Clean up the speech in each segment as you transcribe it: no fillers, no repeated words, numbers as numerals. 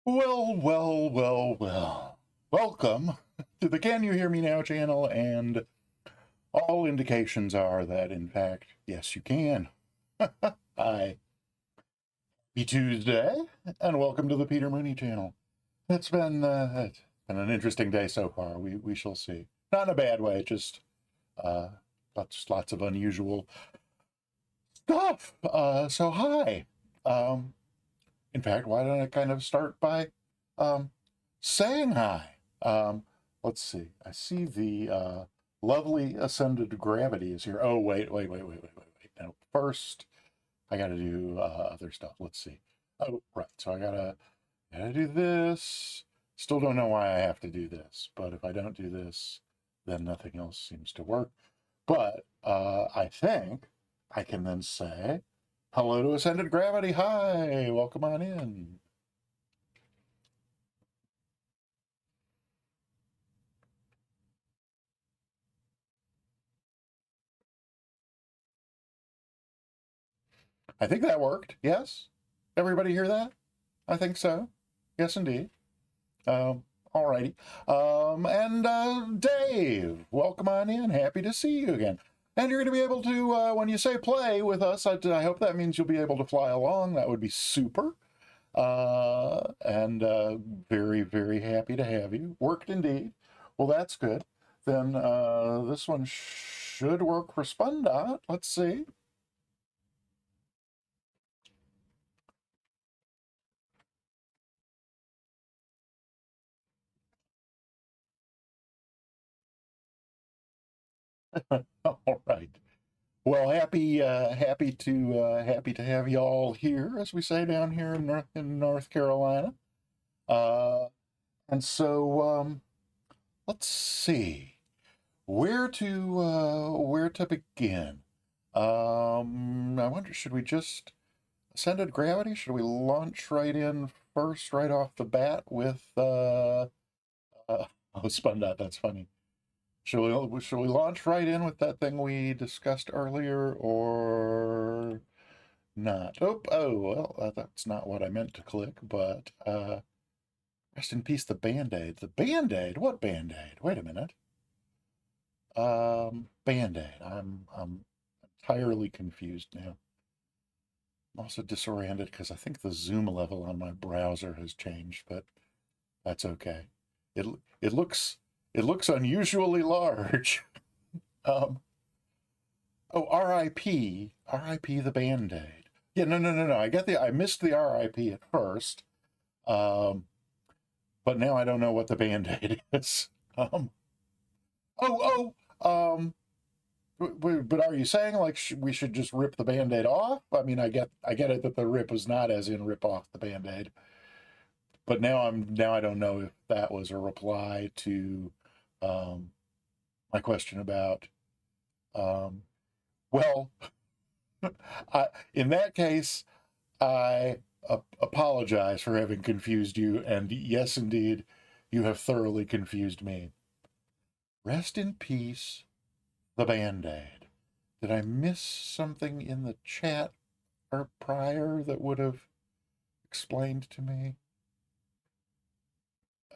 Well. Welcome to the Can You Hear Me Now channel, and all indications are that, in fact, yes, you can. Hi. Happy Tuesday, and welcome to the Peter Mooney channel. It's been an interesting day so far. We shall see. Not in a bad way, just uh, lots of unusual stuff. So hi. Um, in fact, why don't I kind of start by um, saying hi? Let's see. I see the lovely ascended gravity is here. Oh, wait. Now, first, I got to do other stuff. Let's see. Oh, right. So I gotta do this. Still don't know why I have to do this, but if I don't do this, then nothing else seems to work. But I think I can then say, hello to ascended gravity. Hi, welcome on in. I think that worked. Yes? Everybody hear that? I think so. Yes, indeed. Um, all righty. And Dave, welcome on in. Happy to see you again. And you're going to be able to, when you say play with us, I hope that means you'll be able to fly along. That would be super. And very happy to have you. Worked indeed. Well, that's good. Then this one should work for Spundot. Let's see. All right. Well, happy to have you all here, as we say down here in North Carolina. Uh, and so let's see where to begin. I wonder, should we just ascended gravity? Should we launch right in first, right off the bat with oh, spun dot? That's funny. Should we launch right in with that thing we discussed earlier, or not? Oh, well, that's not what I meant to click, but rest in peace, the Band-Aid. The Band-Aid? What Band-Aid? Wait a minute. Band-Aid. I'm entirely confused now. I'm also disoriented because I think the zoom level on my browser has changed, but that's okay. It it looks it looks unusually large. Um, oh, R.I.P. the Band-Aid. Yeah, no. I missed the R.I.P. at first. Um, but now I don't know what the Band-Aid is. Um, um, but are you saying like we should just rip the Band-Aid off? I mean, I get it that the rip was not as in rip off the Band-Aid, but now I don't know if that was a reply to um, my question about um, well, in that case, I apologize for having confused you, and yes, indeed, you have thoroughly confused me. Rest in peace, the Band-Aid. Did I miss something in the chat or prior that would have explained to me?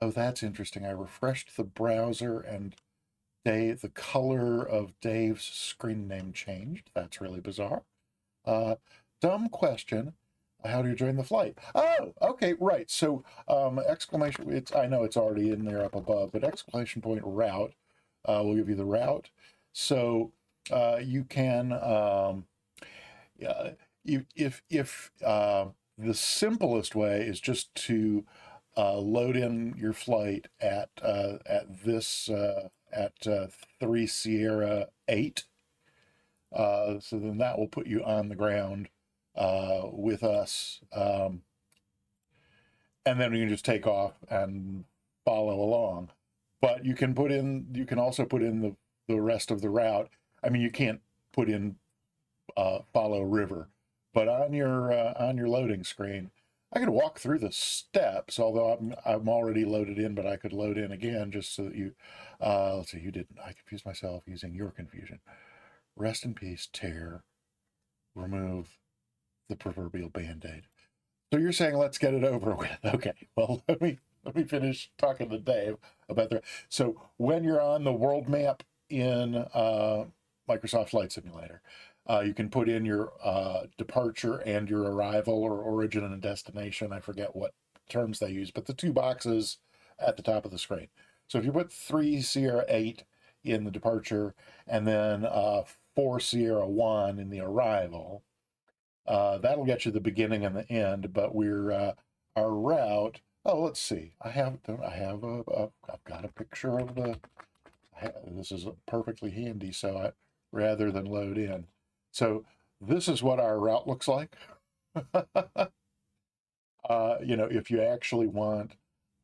Oh, that's interesting. I refreshed the browser and the color of Dave's screen name changed. That's really bizarre. Uh, Dumb question. How do you join the flight? Oh, okay, right. So, exclamation. I know it's already in there up above, but exclamation point route will give you the route. So you can, uh, if the simplest way is just to load in your flight at this at 3 Sierra 8. So then that will put you on the ground with us, and then you can just take off and follow along. But you can also put in the rest of the route. I mean, you can't put in follow river, but on your loading screen, I could walk through the steps. Although I'm already loaded in, but I could load in again just so that you. Let's see, you didn't. I confused myself using your confusion. Rest in peace, tear. Remove the proverbial Band-Aid. So you're saying let's get it over with. Okay. Well, let me finish talking to Dave about that. So when you're on the world map in Microsoft Flight Simulator, you can put in your departure and your arrival, or origin and destination. I forget what terms they use, but the two boxes at the top of the screen. So if you put 3 Sierra 8 in the departure, and then 4 Sierra 1 in the arrival, that'll get you the beginning and the end. But our route. Oh, let's see. I've got a picture of the. This is perfectly handy. So rather than load in, so this is what our route looks like. If you actually want,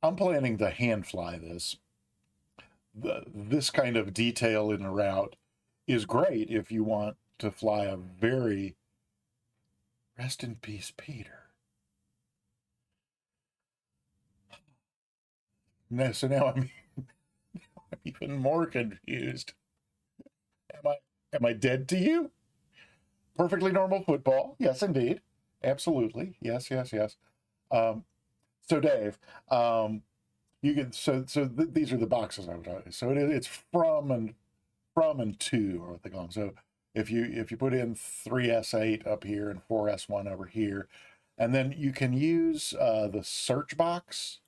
I'm planning to hand fly this. This kind of detail in the route is great if you want to fly a very, rest in peace, Peter. No, so now I'm even more confused. Am I am I dead to you? Perfectly normal football. Yes, indeed. Absolutely. Yes, yes, yes. Um, so Dave, you can these are the boxes I was talking. So it's from and to, or what they call them. So if you put in 3S8 up here and 4S1 over here, and then you can use the search box.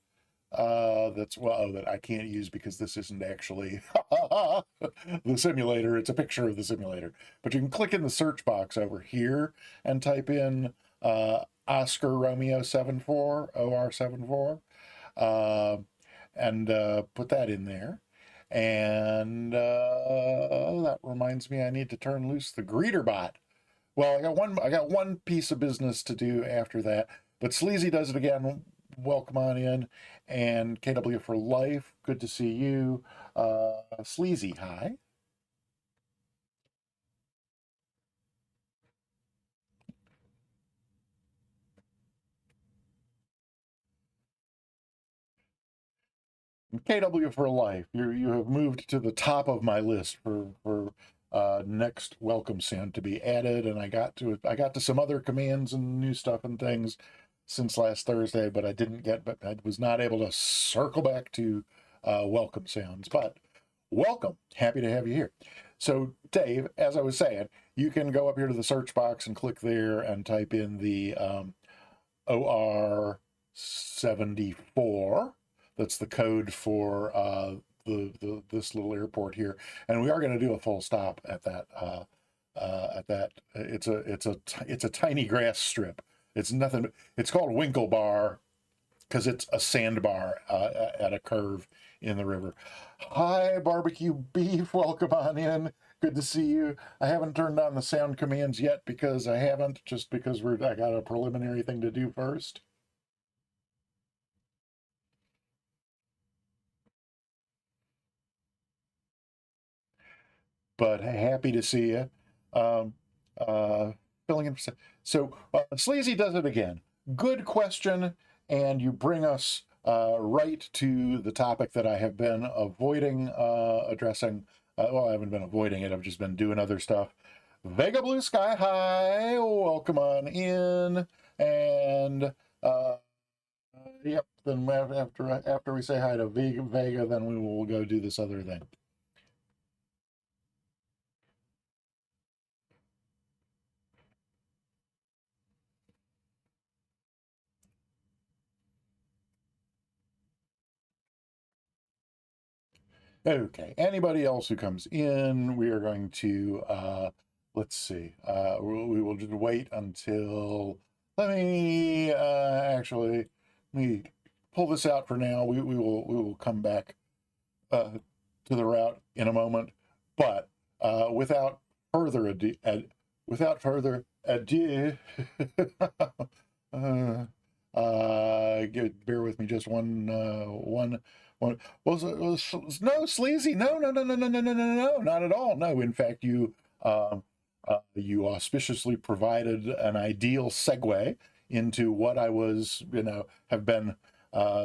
That I can't use because this isn't actually the simulator. It's a picture of the simulator. But you can click in the search box over here and type in Oscar Romeo 74 OR74, uh, and put that in there. And that reminds me, I need to turn loose the greeter bot. Well, I got one piece of business to do after that. But Sleazy does it again. Welcome on in. And KW for life. Good to see you. Sleazy, hi. KW for life. You have moved to the top of my list for next welcome sound to be added, and I got to some other commands and new stuff and things since last Thursday, but I was not able to circle back to welcome sounds. But welcome, happy to have you here. So Dave, as I was saying, you can go up here to the search box and click there and type in the OR 74. That's the code for this little airport here, and we are going to do a full stop at that. It's a tiny grass strip. It's nothing. It's called Winkle Bar because it's a sandbar at a curve in the river. Hi, barbecue beef. Welcome on in. Good to see you. I haven't turned on the sound commands yet because I haven't, just because I got a preliminary thing to do first. But happy to see you. Um, uh, filling in. So Sleazy does it again. Good question, and you bring us right to the topic that I have been avoiding addressing. Well, I haven't been avoiding it. I've just been doing other stuff. Vega Blue Sky High, welcome on in, and yep. Then after we say hi to Vega, then we will go do this other thing. Okay, anybody else who comes in, we are going to, let's see, we will just wait until, let me actually, let me pull this out for now. We will come back to the route in a moment, but without further ado, uh, bear with me just one. No, Sleazy, no, not at all. No, in fact, you auspiciously provided an ideal segue into what I was, have been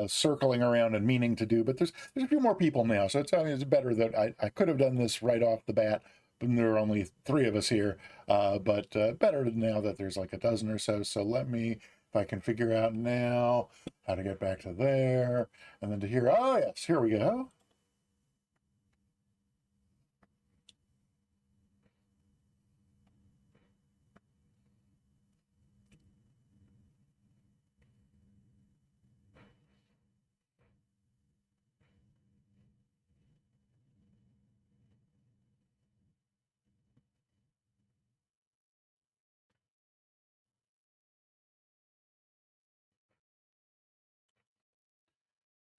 circling around and meaning to do. But there's a few more people now, so it's better that I could have done this right off the bat. But there are only 3 of us here, but better now that there's like a dozen or so. So let me if I can figure out now how to get back to there, and then to here. Oh, yes, here we go.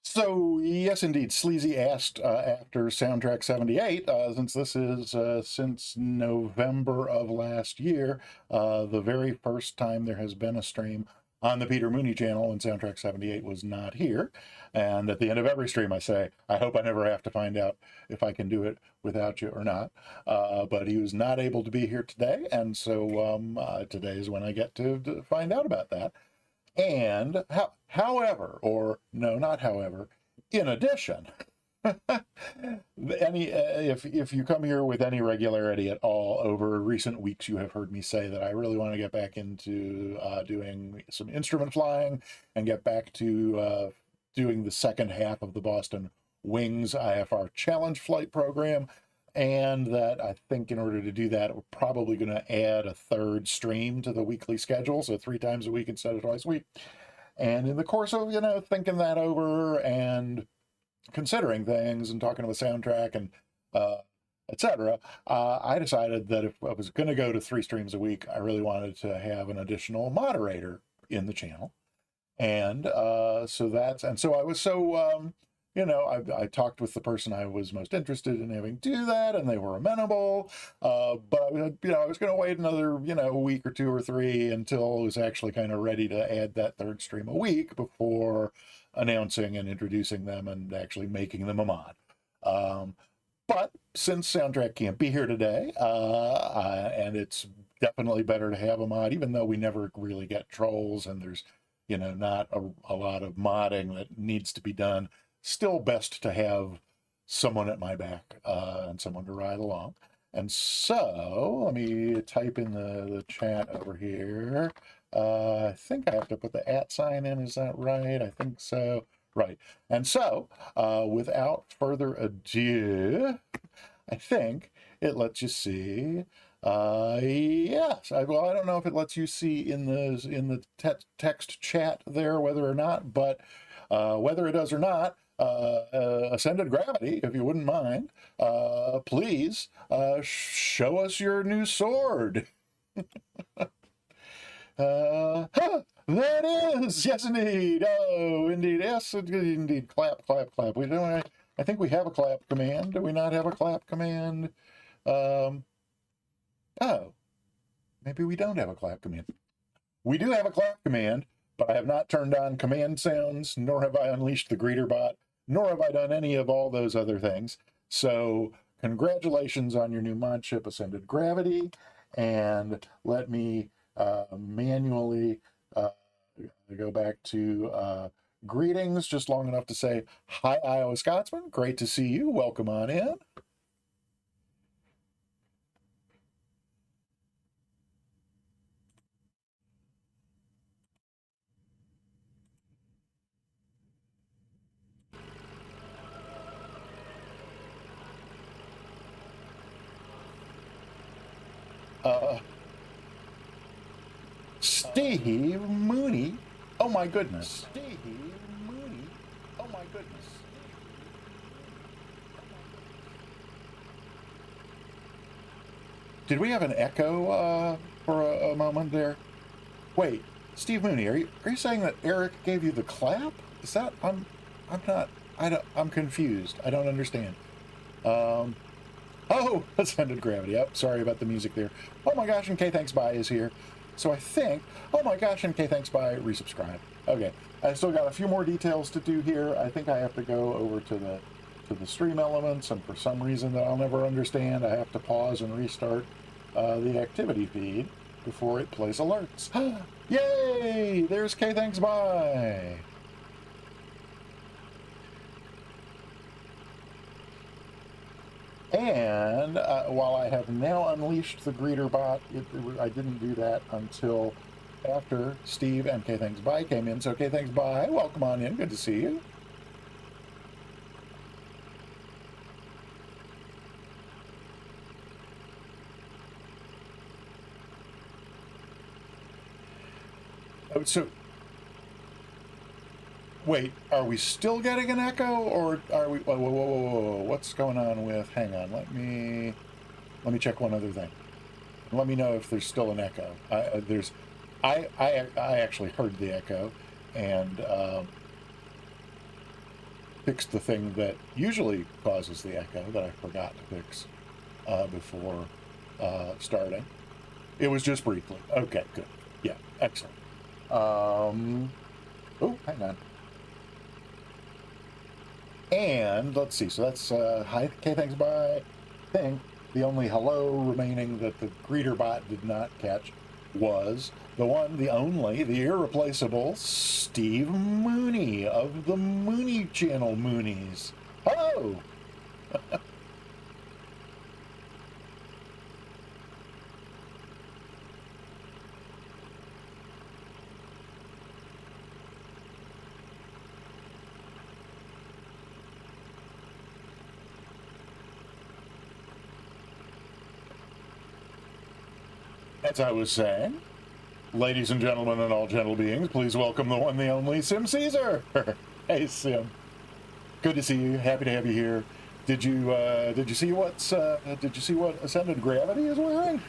So, yes, indeed, Sleazy asked after Soundtrack 78, since this is since November of last year, the very first time there has been a stream on the Peter Mooney channel when Soundtrack 78 was not here. And at the end of every stream, I say, I hope I never have to find out if I can do it without you or not. But he was not able to be here today. And so today is when I get to find out about that. And however, or no, not however, in addition, if you come here with any regularity at all over recent weeks, you have heard me say that I really want to get back into doing some instrument flying and get back to doing the second half of the Boston Wings IFR Challenge Flight program. And that I think in order to do that, we're probably going to add a third stream to the weekly schedule, so 3 times a week instead of twice a week. And in the course of, thinking that over and considering things and talking with Soundtrack and etc., I decided that if I was going to go to 3 streams a week, I really wanted to have an additional moderator in the channel. And so I was so I talked with the person I was most interested in having do that, and they were amenable. But I was going to wait another a week or 2 or 3 until I was actually kind of ready to add that third stream a week before announcing and introducing them and actually making them a mod. But since Soundtrack can't be here today, and it's definitely better to have a mod, even though we never really get trolls and there's not a lot of modding that needs to be done. Still best to have someone at my back and someone to ride along. And so let me type in the chat over here. I think I have to put the @ sign in. Is that right? I think so. Right. And so without further ado, I think it lets you see. Yes. I don't know if it lets you see in the text chat there whether or not, but whether it does or not, Ascended Gravity, if you wouldn't mind, please show us your new sword. That is, yes, indeed. Oh, indeed, yes, indeed. Clap, clap, clap. We don't. I think we have a clap command. Do we not have a clap command? Oh, maybe we don't have a clap command. We do have a clap command, but I have not turned on command sounds, nor have I unleashed the greeter bot, nor have I done any of all those other things. So congratulations on your new mod ship, Ascended Gravity, and let me manually go back to greetings just long enough to say, hi, Iowa Scotsman. Great to see you. Welcome on in. Steve Mooney. Oh my goodness. Steve Mooney. Oh my goodness. Did we have an echo for a moment there? Wait, Steve Mooney, are you saying that Eric gave you the clap? Is that I'm confused. I don't understand. Oh, Ascended Gravity. Yep, sorry about the music there. Oh my gosh, and K Thanks Bye is here. So I think, oh my gosh, and K Thanks Bye, resubscribe. Okay, I still got a few more details to do here. I think I have to go over to the stream elements, and for some reason that I'll never understand, I have to pause and restart the activity feed before it plays alerts. Yay! There's K Thanks Bye. And while I have now unleashed the greeter bot, I didn't do that until after Steve and K Thanks Bye came in. So K Thanks Bye, welcome on in. Good to see you. Oh, so wait, are we still getting an echo, or are we? Whoa, whoa, whoa, whoa, whoa. What's going on with? Hang on, let me check one other thing. Let me know if there's still an echo. I actually heard the echo, and fixed the thing that usually causes the echo that I forgot to fix before starting. It was just briefly. Okay, good. Yeah, excellent. Oh, hang on. And let's see. So that's hi. Okay, thanks. Bye. I think the only hello remaining that the greeter bot did not catch was the one, the only, the irreplaceable Steve Mooney of the Mooney Channel Moonies. Hello. As I was saying, ladies and gentlemen and all gentle beings, please welcome the one, the only Sim Caesar. Hey, Sim. Good to see you. Happy to have you here. Did you see what Ascended Gravity is wearing?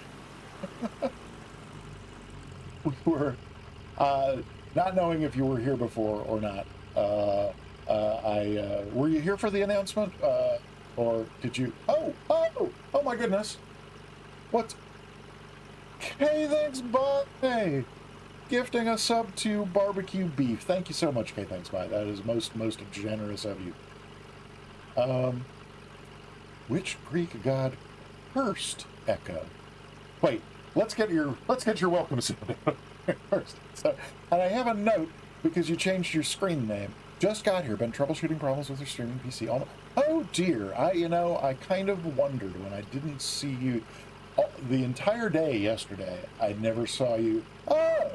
We were not knowing if you were here before or not. Were you here for the announcement, or did you? Oh my goodness! What? Hey, thanks, bye. Gifting a sub to barbecue beef. Thank you so much, K. Thanks, bye. That is most generous of you. Which Greek god cursed Echo? Wait, let's get your welcome sound first. So, and I have a note because you changed your screen name. Just got here. Been troubleshooting problems with your streaming PC. Oh dear. I kind of wondered when I didn't see you the entire day yesterday. I never saw you. Oh.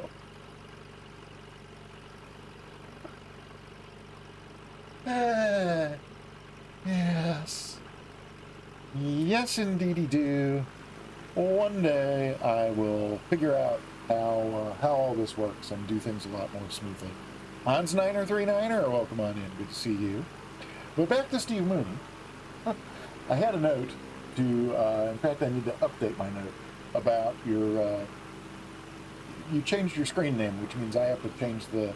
Yes. Yes, indeedy do. One day I will figure out how all this works and do things a lot more smoothly. Hans Niner 39er, welcome on in. Good to see you. But back to Steve Mooney. I had a note to. In fact, I need to update my note about your. You changed your screen name, which means I have to change the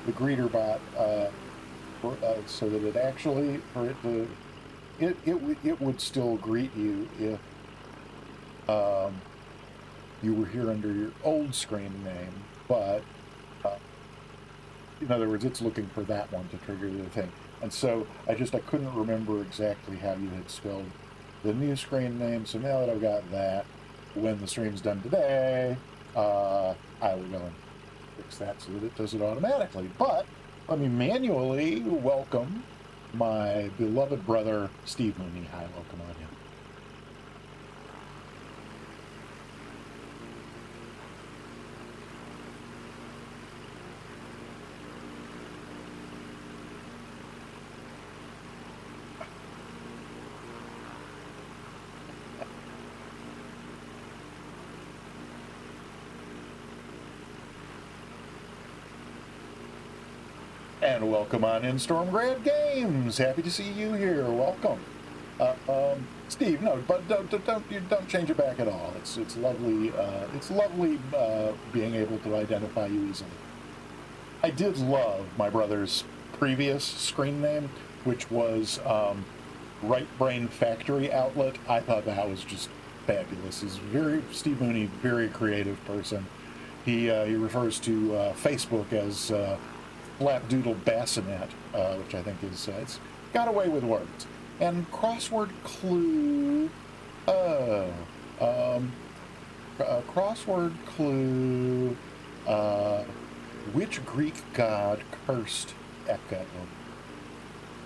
greeter bot so that it actually for it to it would still greet you if you were here under your old screen name, but in other words, it's looking for that one to trigger the thing. And so I couldn't remember exactly how you had spelled the new screen name. So now that I've got that, when the stream's done today, I will go and fix that so that it does it automatically. But let me manually welcome my beloved brother, Steve Mooney. Hi, welcome on in. And welcome on in, Stormgrad Games. Happy to see you here. Welcome, Steve. No, but don't change it back at all. It's lovely. It's lovely being able to identify you easily. I did love my brother's previous screen name, which was Right Brain Factory Outlet. I thought that was just fabulous. He's Steve Mooney, very creative person. He refers to Facebook as Flapdoodle Bassinet, which I think is it's got away with words. And crossword clue. Crossword clue. Which Greek god cursed Echo?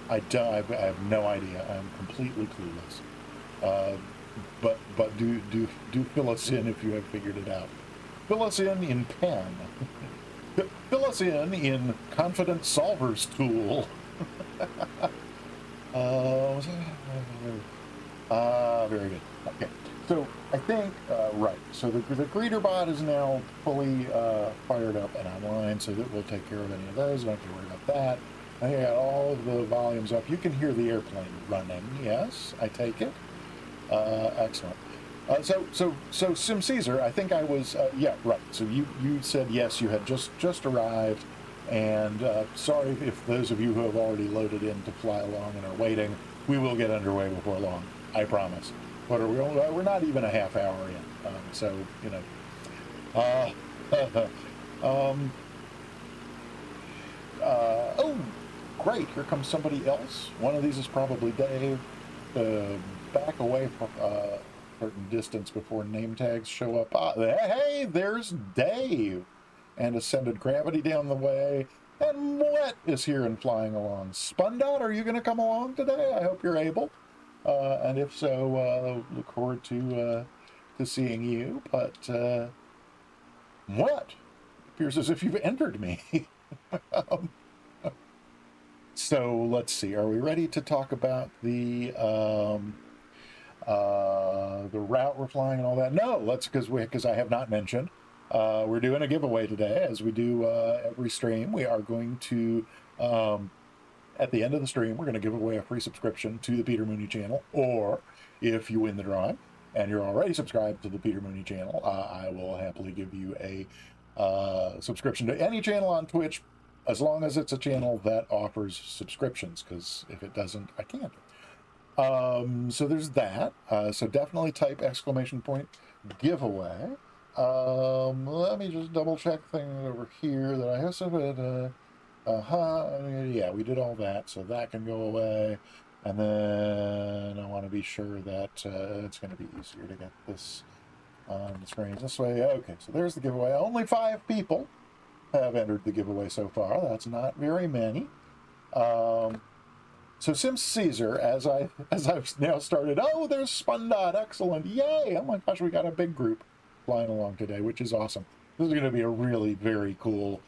I have no idea. I'm completely clueless. But do fill us in if you have figured it out. fill us in pen. Fill us in Confident Solvers tool. Uh, very good. Okay, so I think, right, so the greeter bot is now fully fired up and online, so that we'll take care of any of those. Don't have to worry about that. I think I got all of the volumes up. You can hear the airplane running. Yes, I take it. Excellent. So Sim Caesar, I think I was, yeah, right. So you said yes, you had just arrived, and sorry if those of you who have already loaded in to fly along and are waiting. We will get underway before long, I promise. What are we? We're not even a half hour in, so you know. Um, oh, great! Here comes somebody else. One of these is probably Dave. Back away from certain distance before name tags show up. Hey, there's Dave, and ascended gravity down the way. And what is here and flying along? Spundot, are you going to come along today? I hope you're able. And if so, look forward to seeing you. But what? It appears as if you've entered me. um, so let's see. Are we ready to talk about the route we're flying and all that? No, let's because I have not mentioned we're doing a giveaway today, as we do every stream. We are going to at the end of the stream, we're going to give away a free subscription to the Peter Mooney channel, or if you win the drawing and you're already subscribed to the Peter Mooney channel, I will happily give you a subscription to any channel on Twitch, as long as it's a channel that offers subscriptions, because if it doesn't, I can't. So there's that. So definitely type exclamation point giveaway. Let me just double check things over here that I have submitted. Yeah, we did all that, so that can go away. And then I want to be sure that it's going to be easier to get this on the screen this way. Okay, so there's the giveaway. Only 5 people have entered the giveaway so far. That's not very many. So Sim Caesar, as I've now started, oh, there's Spundot, excellent, yay! Oh my gosh, we got a big group flying along today, which is awesome. This is going to be a really very cool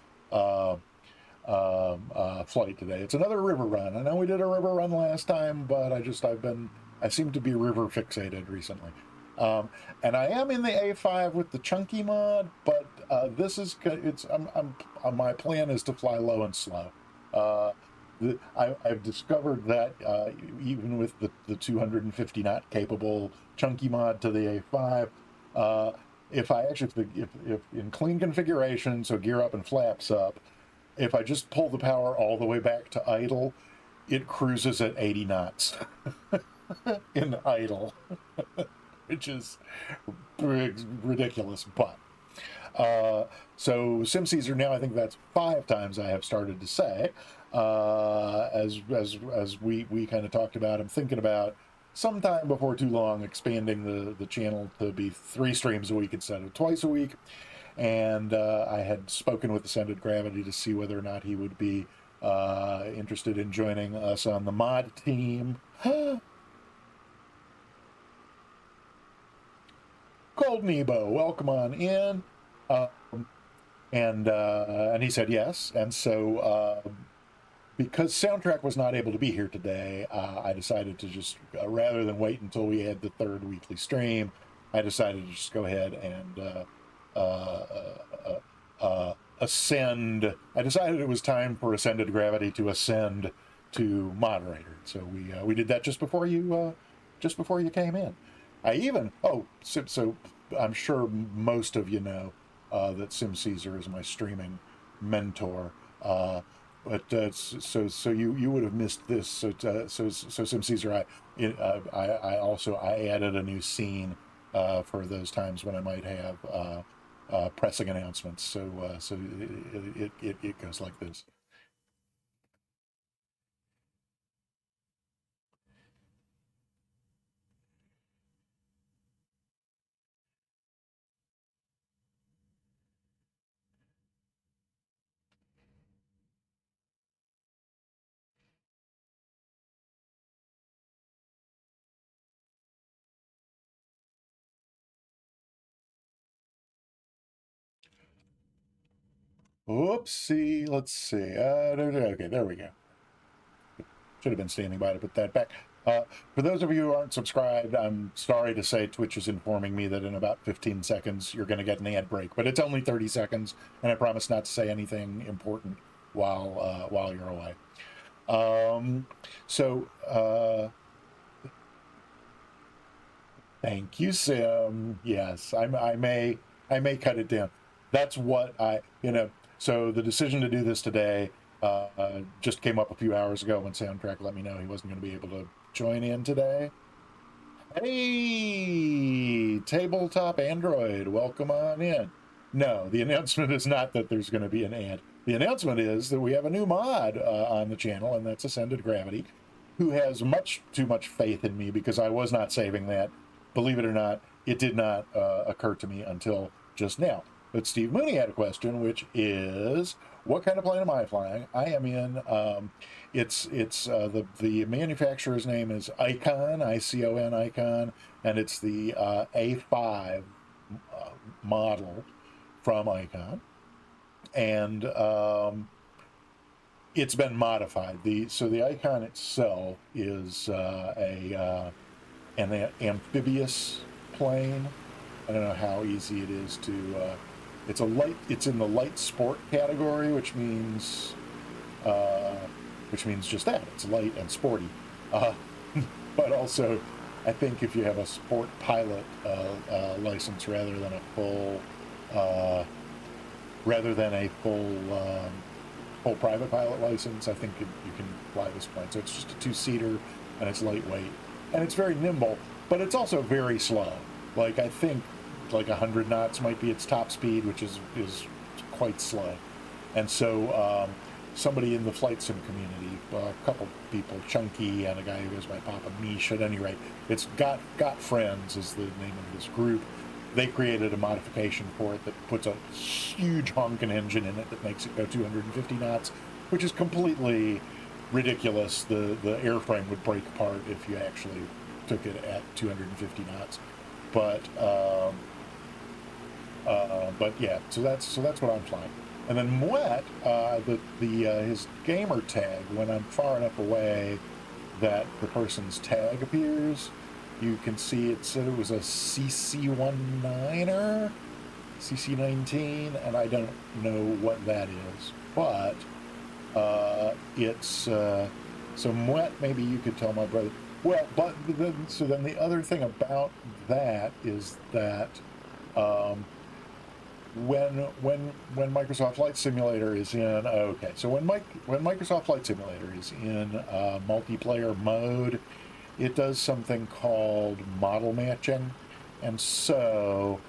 flight today. It's another river run. I know we did a river run last time, but I seem to be river fixated recently. And I am in the A5 with the chunky mod, but my plan is to fly low and slow. I've discovered that even with the 250 knot capable chunky mod to the A5, if in clean configuration, so gear up and flaps up, if I just pull the power all the way back to idle, it cruises at 80 knots in idle, which is ridiculous. But so Sim Caesar now, I think that's 5 times I have started to say, as we kind of talked about. I'm thinking about sometime before too long expanding the channel to be 3 streams a week instead of twice a week. And I had spoken with Ascended Gravity to see whether or not he would be interested in joining us on the mod team. Cold Nebo, welcome on in. And he said yes. And so because Soundtrack was not able to be here today, I decided to just, rather than wait until we had the 3rd weekly stream, I decided to just go ahead and ascend. I decided it was time for Ascended Gravity to ascend to moderator. So we did that just before you came in. So I'm sure most of you know that Sim Caesar is my streaming mentor. So you would have missed this. So Sim Caesar, I added a new scene for those times when I might have pressing announcements. So it goes like this. Oopsie. Let's see. Okay, there we go. Should have been standing by to put that back. For those of you who aren't subscribed, I'm sorry to say Twitch is informing me that in about 15 seconds you're going to get an ad break, but it's only 30 seconds, and I promise not to say anything important while you're away. Thank you, Sim. Yes, I may cut it down. That's what So the decision to do this today just came up a few hours ago when Soundtrack let me know he wasn't going to be able to join in today. Hey, Tabletop Android, welcome on in. No, the announcement is not that there's going to be an ad. The announcement is that we have a new mod on the channel, and that's Ascended Gravity, who has much too much faith in me because I was not saving that. Believe it or not, it did not occur to me until just now. But Steve Mooney had a question, which is, what kind of plane am I flying? I am in, the manufacturer's name is Icon, Icon, Icon, and it's the A5 model from Icon. And it's been modified. So the Icon itself is an amphibious plane. I don't know how easy it is to. It's in the light sport category, which means just that it's light and sporty. But also, I think if you have a sport pilot license rather than a full full private pilot license, I think you can fly this plane. So it's just a two-seater, and it's lightweight, and it's very nimble, but it's also very slow. Like, I think like 100 knots might be its top speed, which is quite slow. And so somebody in the flight sim community, a couple people, Chunky and a guy who goes by Papa Mish, at any rate, it's Got Friends is the name of this group. They created a modification for it that puts a huge honking engine in it that makes it go 250 knots, which is completely ridiculous. The airframe would break apart if you actually took it at 250 knots. But yeah, so that's what I'm flying. And then Moet, his gamer tag, when I'm far enough away that the person's tag appears, you can see it said it was a CC19er, CC19, and I don't know what that is, but it's so Moet, maybe you could tell my brother. Well, but then the other thing about that is that when Microsoft Flight Simulator is in when Microsoft Flight Simulator is in multiplayer mode, it does something called model matching, and so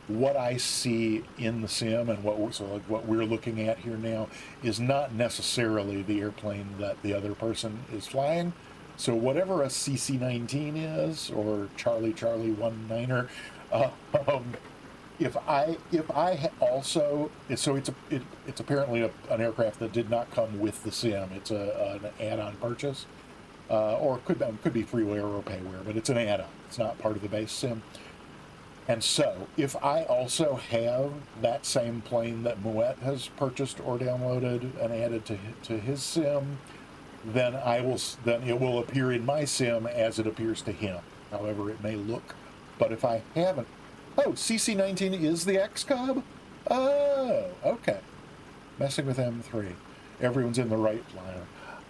what I see in the sim and what we're looking at here now is not necessarily the airplane that the other person is flying. So whatever a CC19 is, or Charlie 19er, if I also, so it's apparently an aircraft that did not come with the sim. It's an add-on purchase, or it could be freeware or payware, but it's an add-on. It's not part of the base sim. And so, if I also have that same plane that Moet has purchased or downloaded and added to his sim, then it will appear in my sim as it appears to him, however it may look. But if I haven't, CC19 is the X-Cub? Oh, okay. Messing with M3. Everyone's in the right line.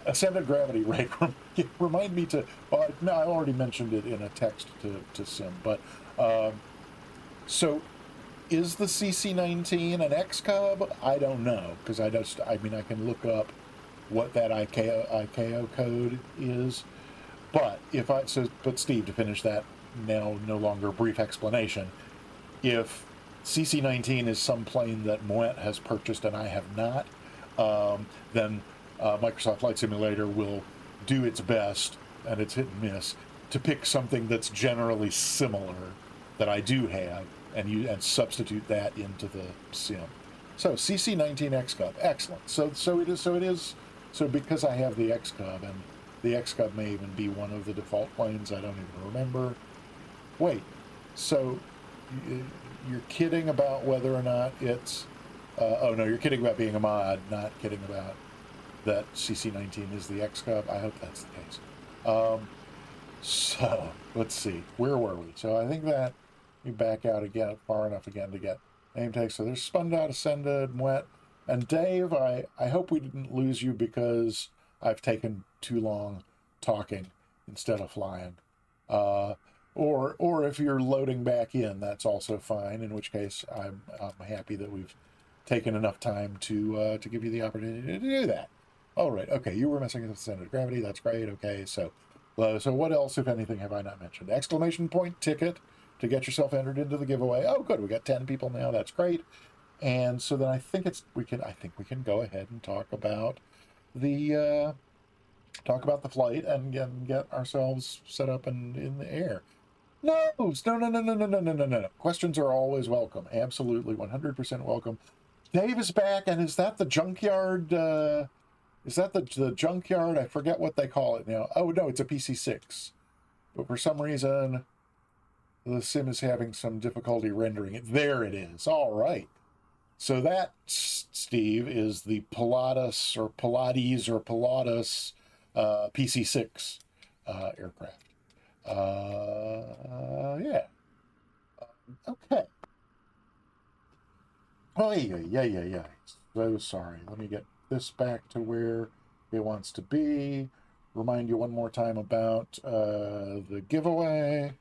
Ascended Gravity, right? Remind me to. No, I already mentioned it in a text to Sim, but so is the CC19 an X-Cub? I don't know, because I can look up what that ICAO code is. But but Steve, to finish that now no longer brief explanation, if CC19 is some plane that Moet has purchased and I have not, then Microsoft Flight Simulator will do its best, and it's hit and miss, to pick something that's generally similar that I do have and substitute that into the sim. So CC19 X-Cub, excellent. So it is. So because I have the X-Cub, and the X-Cub may even be one of the default planes, I don't even remember. Wait, so you're kidding about whether or not it's Oh no, you're kidding about being a mod, not kidding about that CC19 is the X Cub. I hope that's the case. So let's see, where were we? So I think that we back out again far enough again to get name tags. So there's spun out, ascended, wet, and Dave. I hope we didn't lose you because I've taken too long talking instead of flying. Or if you're loading back in, that's also fine. In which case, I'm happy that we've taken enough time to give you the opportunity to do that. All right. Okay. You were messing with the center of gravity. That's great. Okay. So what else, if anything, have I not mentioned? Exclamation point ticket to get yourself entered into the giveaway. Oh, good. We got 10 people now. That's great. And so then I think we can go ahead and the talk about the flight and get ourselves set up and in the air. No, no, no, no, no, no, no, no, no, no. Questions are always welcome. Absolutely, 100% welcome. Dave is back, and is that the junkyard? Is that the junkyard? I forget what they call it now. Oh no, it's a PC6. But for some reason, the sim is having some difficulty rendering it. There it is. All right. So that, Steve, is the Pilatus or Pilatus PC6 aircraft. Yeah. Okay. Oh, yeah. So sorry. Let me get this back to where it wants to be. Remind you one more time about the giveaway.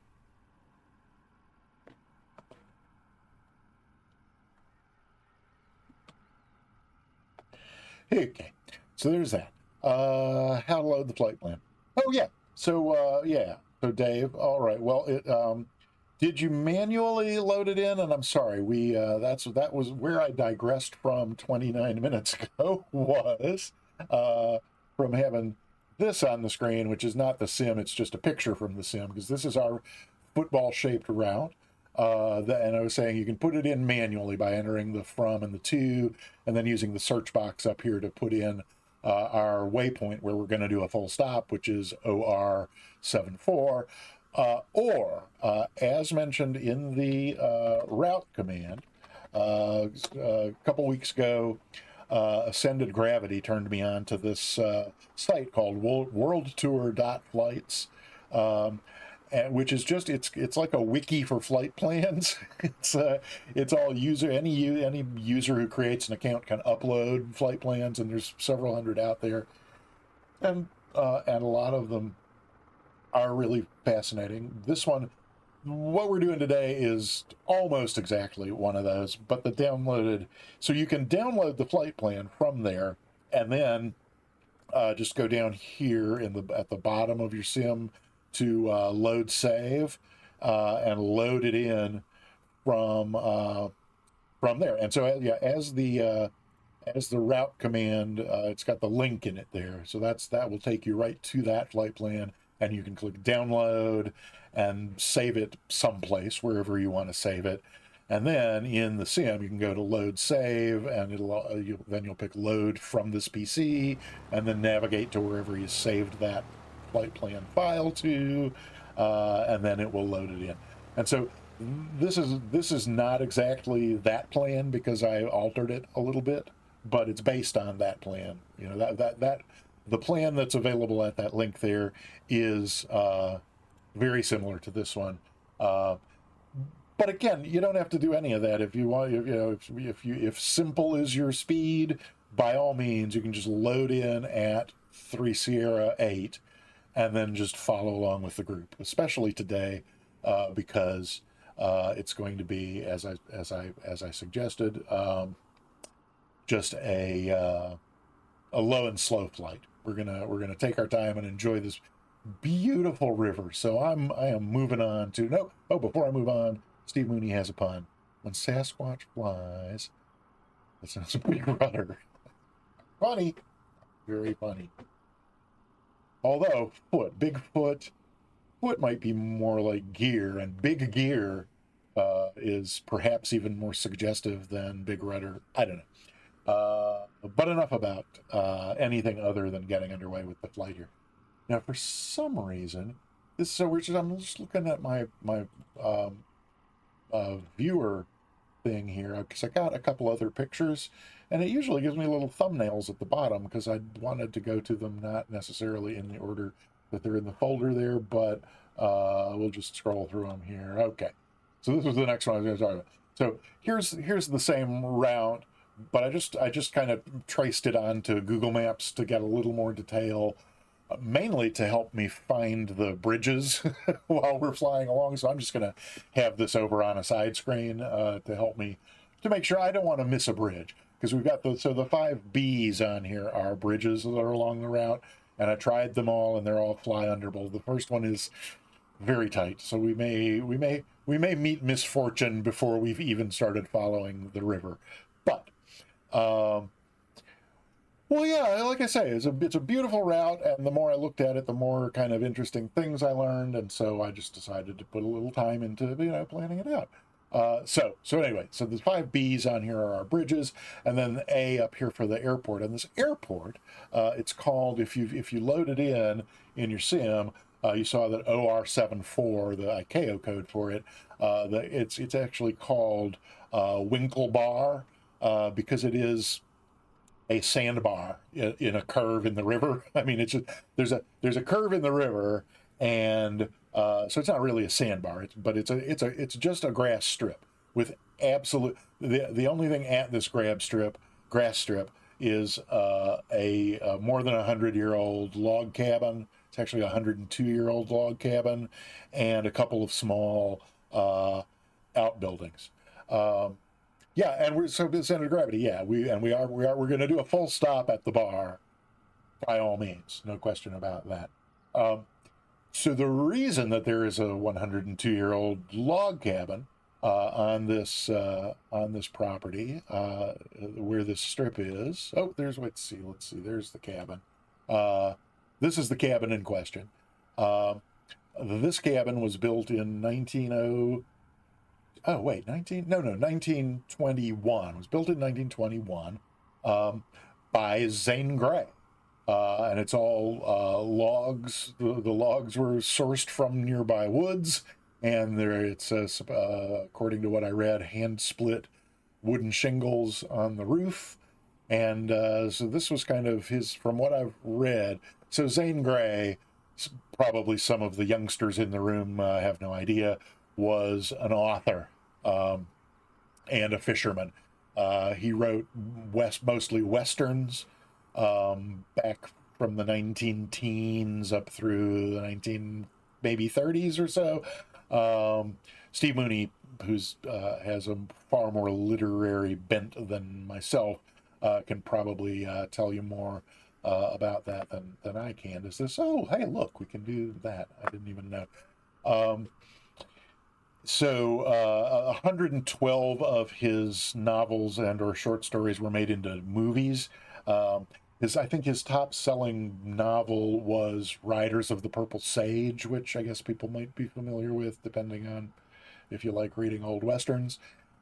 Okay. So there's that. How to load the flight plan. Oh, yeah. So, yeah. So, Dave, all right. Well, did you manually load it in? And I'm sorry, that was where I digressed from 29 minutes ago was from having this on the screen, which is not the sim, it's just a picture from the sim, because this is our football-shaped route. And I was saying you can put it in manually by entering the from and the to, and then using the search box up here to put in our waypoint where we're going to do a full stop, which is OR 74. Or, as mentioned in the route command, a couple weeks ago, Ascended Gravity turned me on to this site called worldtour.flights, and which is just it's like a wiki for flight plans. It's all any user who creates an account can upload flight plans, and there's several hundred out there, and a lot of them are really fascinating. This one, what we're doing today, is almost exactly one of those, but the downloaded, so you can download the flight plan from there, and then just go down here at the bottom of your sim to load save, and load it in from there. And so yeah, as the route command, it's got the link in it there. So that will take you right to that flight plan, and you can click download and save it someplace, wherever you want to save it. And then in the sim, you can go to load save, and then you'll pick load from this PC, and then navigate to wherever you saved that flight plan file to, and then it will load it in. And so this is not exactly that plan because I altered it a little bit, but it's based on that plan. You know, that the plan that's available at that link there is very similar to this one. But again, you don't have to do any of that if you want. If simple is your speed, by all means, you can just load in at 3 Sierra 8, and then just follow along with the group. Especially today, because it's going to be, as I suggested, just a low and slow flight. We're gonna take our time and enjoy this beautiful river. So I am moving on to no. Oh, before I move on, Steve Mooney has a pun. When Sasquatch flies, that sounds a big rudder. Funny, very funny. Although foot might be more like gear, and big gear is perhaps even more suggestive than big rudder. I don't know. But enough about anything other than getting underway with the flight here. Now, for some reason, I'm just looking at my viewer thing here because I got a couple other pictures, and it usually gives me little thumbnails at the bottom because I wanted to go to them not necessarily in the order that they're in the folder there, but we'll just scroll through them here. Okay, so this was the next one I was going to talk about. So here's the same route, but I just kind of traced it onto Google Maps to get a little more detail, mainly to help me find the bridges while we're flying along. So I'm just going to have this over on a side screen to help me to make sure I don't want to miss a bridge, because we've got the 5 Bs on here are bridges that are along the route, and I tried them all and they're all fly underable. The first one is very tight, so we may meet misfortune before we've even started following the river. But well, yeah, like I say, it's a beautiful route, and the more I looked at it, the more kind of interesting things I learned, and so I just decided to put a little time into planning it out. So anyway, so the 5 Bs on here are our bridges, and then the A up here for the airport. And this airport, it's called, if you load it in your sim, you saw that OR74, the ICAO code for it. It's actually called Winklebar because it is a sandbar in a curve in the river. I mean, it's just, there's a curve in the river, and so it's not really a sandbar, but it's just a grass strip with absolute. The only thing at this grass strip is a more than 100-year-old log cabin. It's actually a 102-year-old log cabin, and a couple of small outbuildings. Yeah, and we're so the center of gravity. Yeah, we're going to do a full stop at the bar, by all means, no question about that. So the reason that there is a 102-year-old log cabin on this property where this strip is. Oh, let's see. There's the cabin. This is the cabin in question. This cabin was built in 1921. It was built in 1921 by Zane Grey. And it's all logs. The logs were sourced from nearby woods, and it's according to what I read, hand split wooden shingles on the roof. And so this was kind of his, from what I've read. So Zane Grey, probably some of the youngsters in the room have no idea, was an author and a fisherman. He wrote mostly westerns back from the 19 teens up through the 19 maybe 30s or so. Steve Mooney, who's has a far more literary bent than myself, can probably tell you more about that than I can. Is this? Oh, hey, look, we can do that. I didn't even know. So 112 of his novels and or short stories were made into movies. I think his top-selling novel was Riders of the Purple Sage, which I guess people might be familiar with, depending on if you like reading old westerns.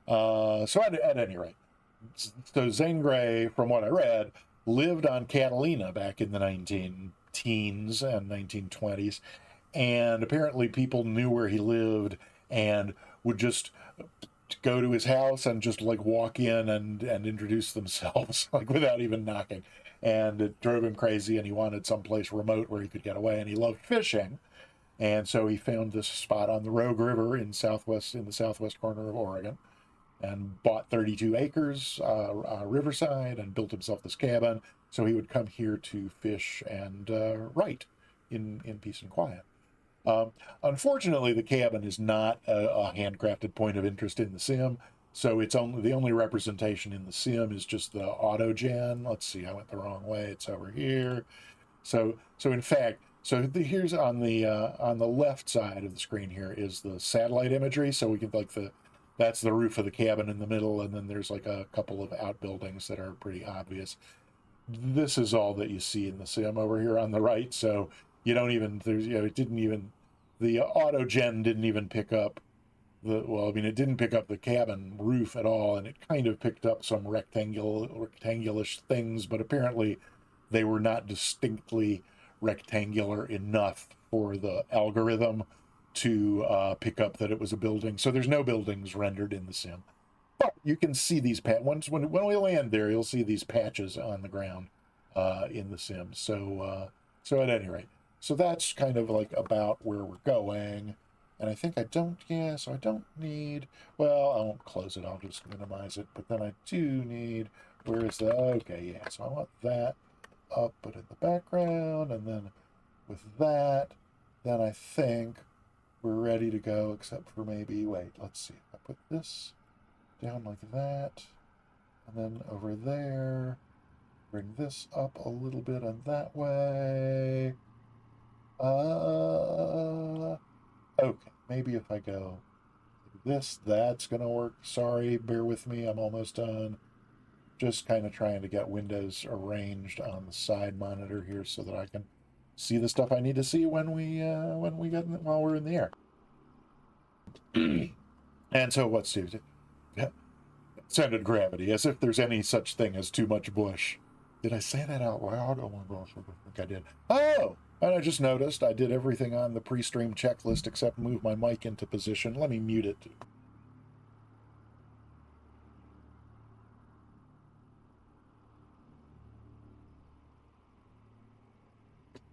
So at any rate, so Zane Grey, from what I read, lived on Catalina back in the 19-teens and 1920s, and apparently people knew where he lived and would just go to his house and just like walk in and introduce themselves like without even knocking. And it drove him crazy, and he wanted someplace remote where he could get away, and he loved fishing. And so he found this spot on the Rogue River in the southwest corner of Oregon, and bought 32 acres riverside and built himself this cabin so he would come here to fish and write in peace and quiet. Unfortunately, the cabin is not a handcrafted point of interest in the sim, so the only representation in the sim is just the autogen. Let's see, I went the wrong way. It's over here. So in fact, here's on the left side of the screen here is the satellite imagery. So we can that's the roof of the cabin in the middle, and then there's like a couple of outbuildings that are pretty obvious. This is all that you see in the sim over here on the right. So you don't even the autogen didn't even pick up it didn't pick up the cabin roof at all, and it kind of picked up some rectangulish things, but apparently they were not distinctly rectangular enough for the algorithm to pick up that it was a building. So there's no buildings rendered in the sim. But you can see these when we land there, you'll see these patches on the ground in the sim. So at any rate, so that's kind of like about where we're going. And I think I don't, yeah, so I don't need, well, I won't close it, I'll just minimize it. But then I do need, where is that? Okay, yeah, so I want that up, but in the background, and then with that, then I think we're ready to go, except for maybe, wait, let's see. I put this down like that, and then over there, bring this up a little bit and that way. Okay, maybe if I go this, that's gonna work. Sorry, bear with me, I'm almost done. Just kind of trying to get windows arranged on the side monitor here so that I can see the stuff I need to see when while we're in the air. And so what's centered gravity, as if there's any such thing as too much bush. Did I say that out loud? Oh my gosh, I think I did. Oh, and I just noticed I did everything on the pre-stream checklist except move my mic into position. Let me mute it.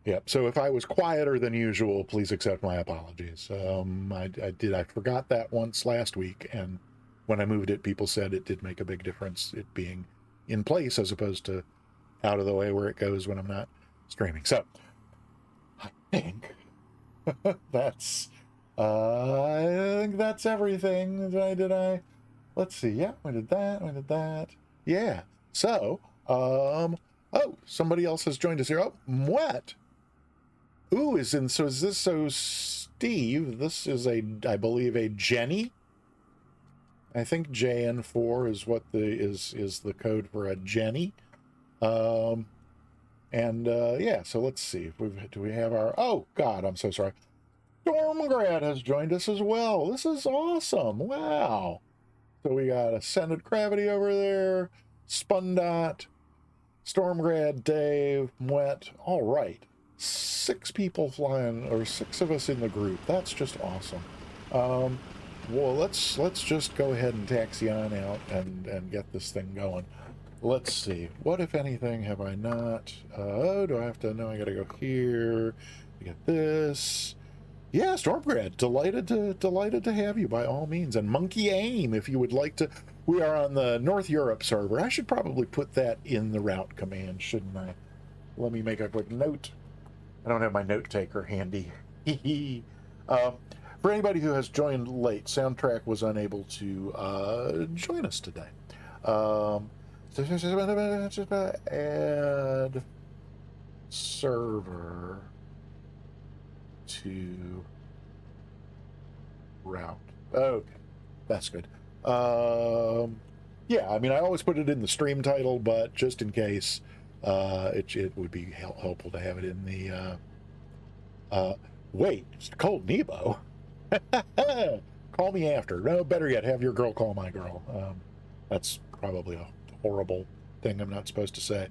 Yep. So if I was quieter than usual, please accept my apologies. I forgot that once last week, and when I moved it, people said it did make a big difference, it being in place as opposed to out of the way where it goes when I'm not streaming. So I think that's everything. Did I? Let's see. Yeah, we did that. We did that. Yeah. So, oh, somebody else has joined us here. Oh, what? Ooh, is this Steve? This is I believe a Jenny. I think JN4 is what is the code for a Jenny. Yeah, so let's see. Do we have our, oh God, I'm so sorry. Stormgrad has joined us as well. This is awesome. Wow. So we got Ascended Gravity over there, Spundot, Stormgrad, Dave, Mwet. All right. 6 people flying, or 6 of us in the group. That's just awesome. Well, let's just go ahead and taxi on out and get this thing going. Let's see. What, if anything, have I not? Do I have to? No, I gotta go here. I get this. Yeah, Stormgrad, delighted to have you by all means. And Monkey Aim, if you would like to. We are on the North Europe server. I should probably put that in the route command, shouldn't I? Let me make a quick note. I don't have my note taker handy. For anybody who has joined late, Soundtrack was unable to join us today. Add server to route. Okay, that's good. Yeah, I mean, I always put it in the stream title, but just in case, it would be helpful to have it in the. Wait, it's Cold Nebo. Call me after. No, better yet, have your girl call my girl. That's probably a horrible thing I'm not supposed to say.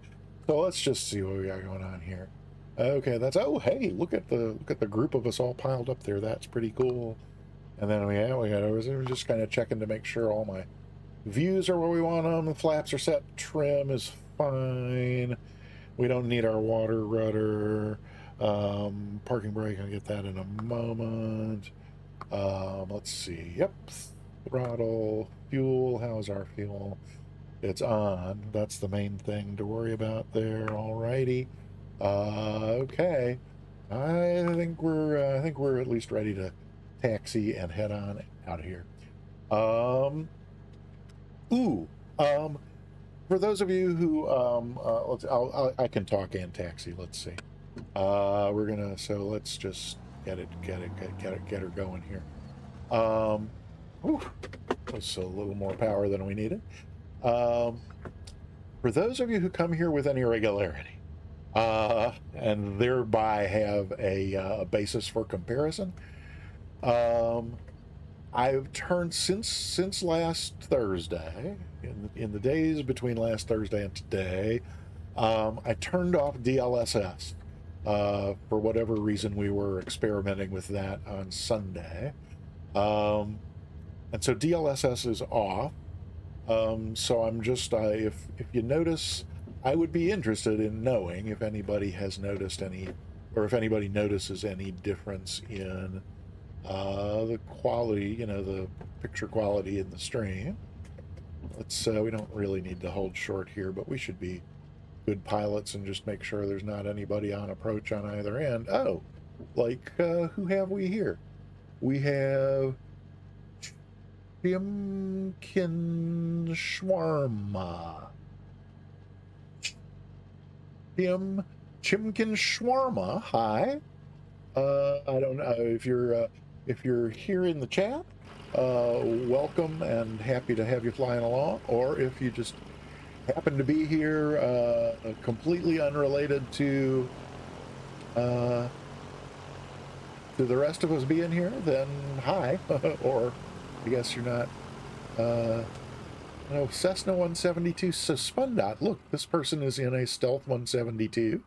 So let's just see what we got going on here. Okay, that's, oh hey, look at the group of us all piled up there. That's pretty cool. And then we're just kind of checking to make sure all my views are where we want them. The flaps are set. Trim is fine. We don't need our water rudder. Parking brake, I'll get that in a moment. Let's see. Yep. Throttle. Fuel. How's our fuel? It's on. That's the main thing to worry about there. Alrighty. Okay. I think we're at least ready to taxi and head on out of here. For those of you who I can talk and taxi. Let's see. Let's just get her going here. That's a little more power than we needed. For those of you who come here with any regularity, and thereby have a basis for comparison, I've turned since last Thursday, in the days between last Thursday and today, I turned off DLSS. For whatever reason, we were experimenting with that on Sunday. And so DLSS is off. So I'm just, if you notice, I would be interested in knowing if anybody has noticed any, or if anybody notices any difference in the quality, the picture quality in the stream. Let's, we don't really need to hold short here, but we should be good pilots and just make sure there's not anybody on approach on either end. Oh, like, who have we here? We have Chimkin Shawarma. Chimkin Shawarma. Hi. I don't know if you're here in the chat. Welcome and happy to have you flying along. Or if you just happen to be here, completely unrelated to the rest of us being here, then hi. Or I guess you're not. No, Cessna 172 Suspendot. Look, this person is in a Stealth 172.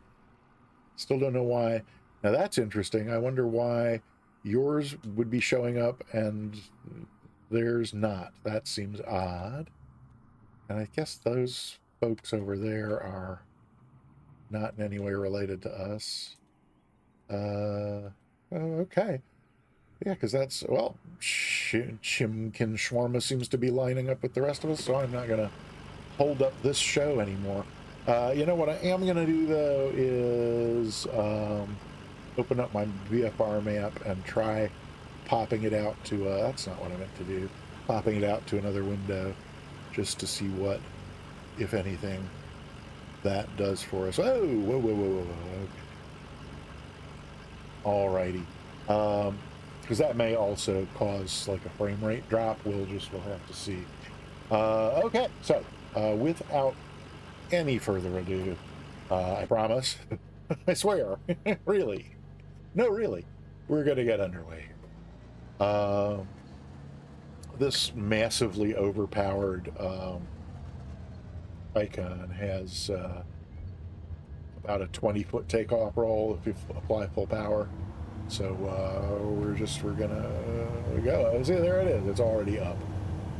Still don't know why. Now that's interesting. I wonder why yours would be showing up and theirs not. That seems odd. And I guess those folks over there are not in any way related to us. Okay. Yeah, because that's, well, Chimkin Shawarma seems to be lining up with the rest of us, so I'm not going to hold up this show anymore. You know what I am going to do, though, is open up my VFR map and try popping it out to, that's not what I meant to do, popping it out to another window just to see what, if anything, that does for us. Oh, whoa, whoa, whoa, whoa, whoa. Okay. Alrighty. Because that may also cause like a frame rate drop. We'll have to see. Okay, so without any further ado, I promise, I swear, really, no, really, we're going to get underway. This massively overpowered Icon has about a 20-foot takeoff roll if you apply full power. So we're gonna go. See, there it is. It's already up,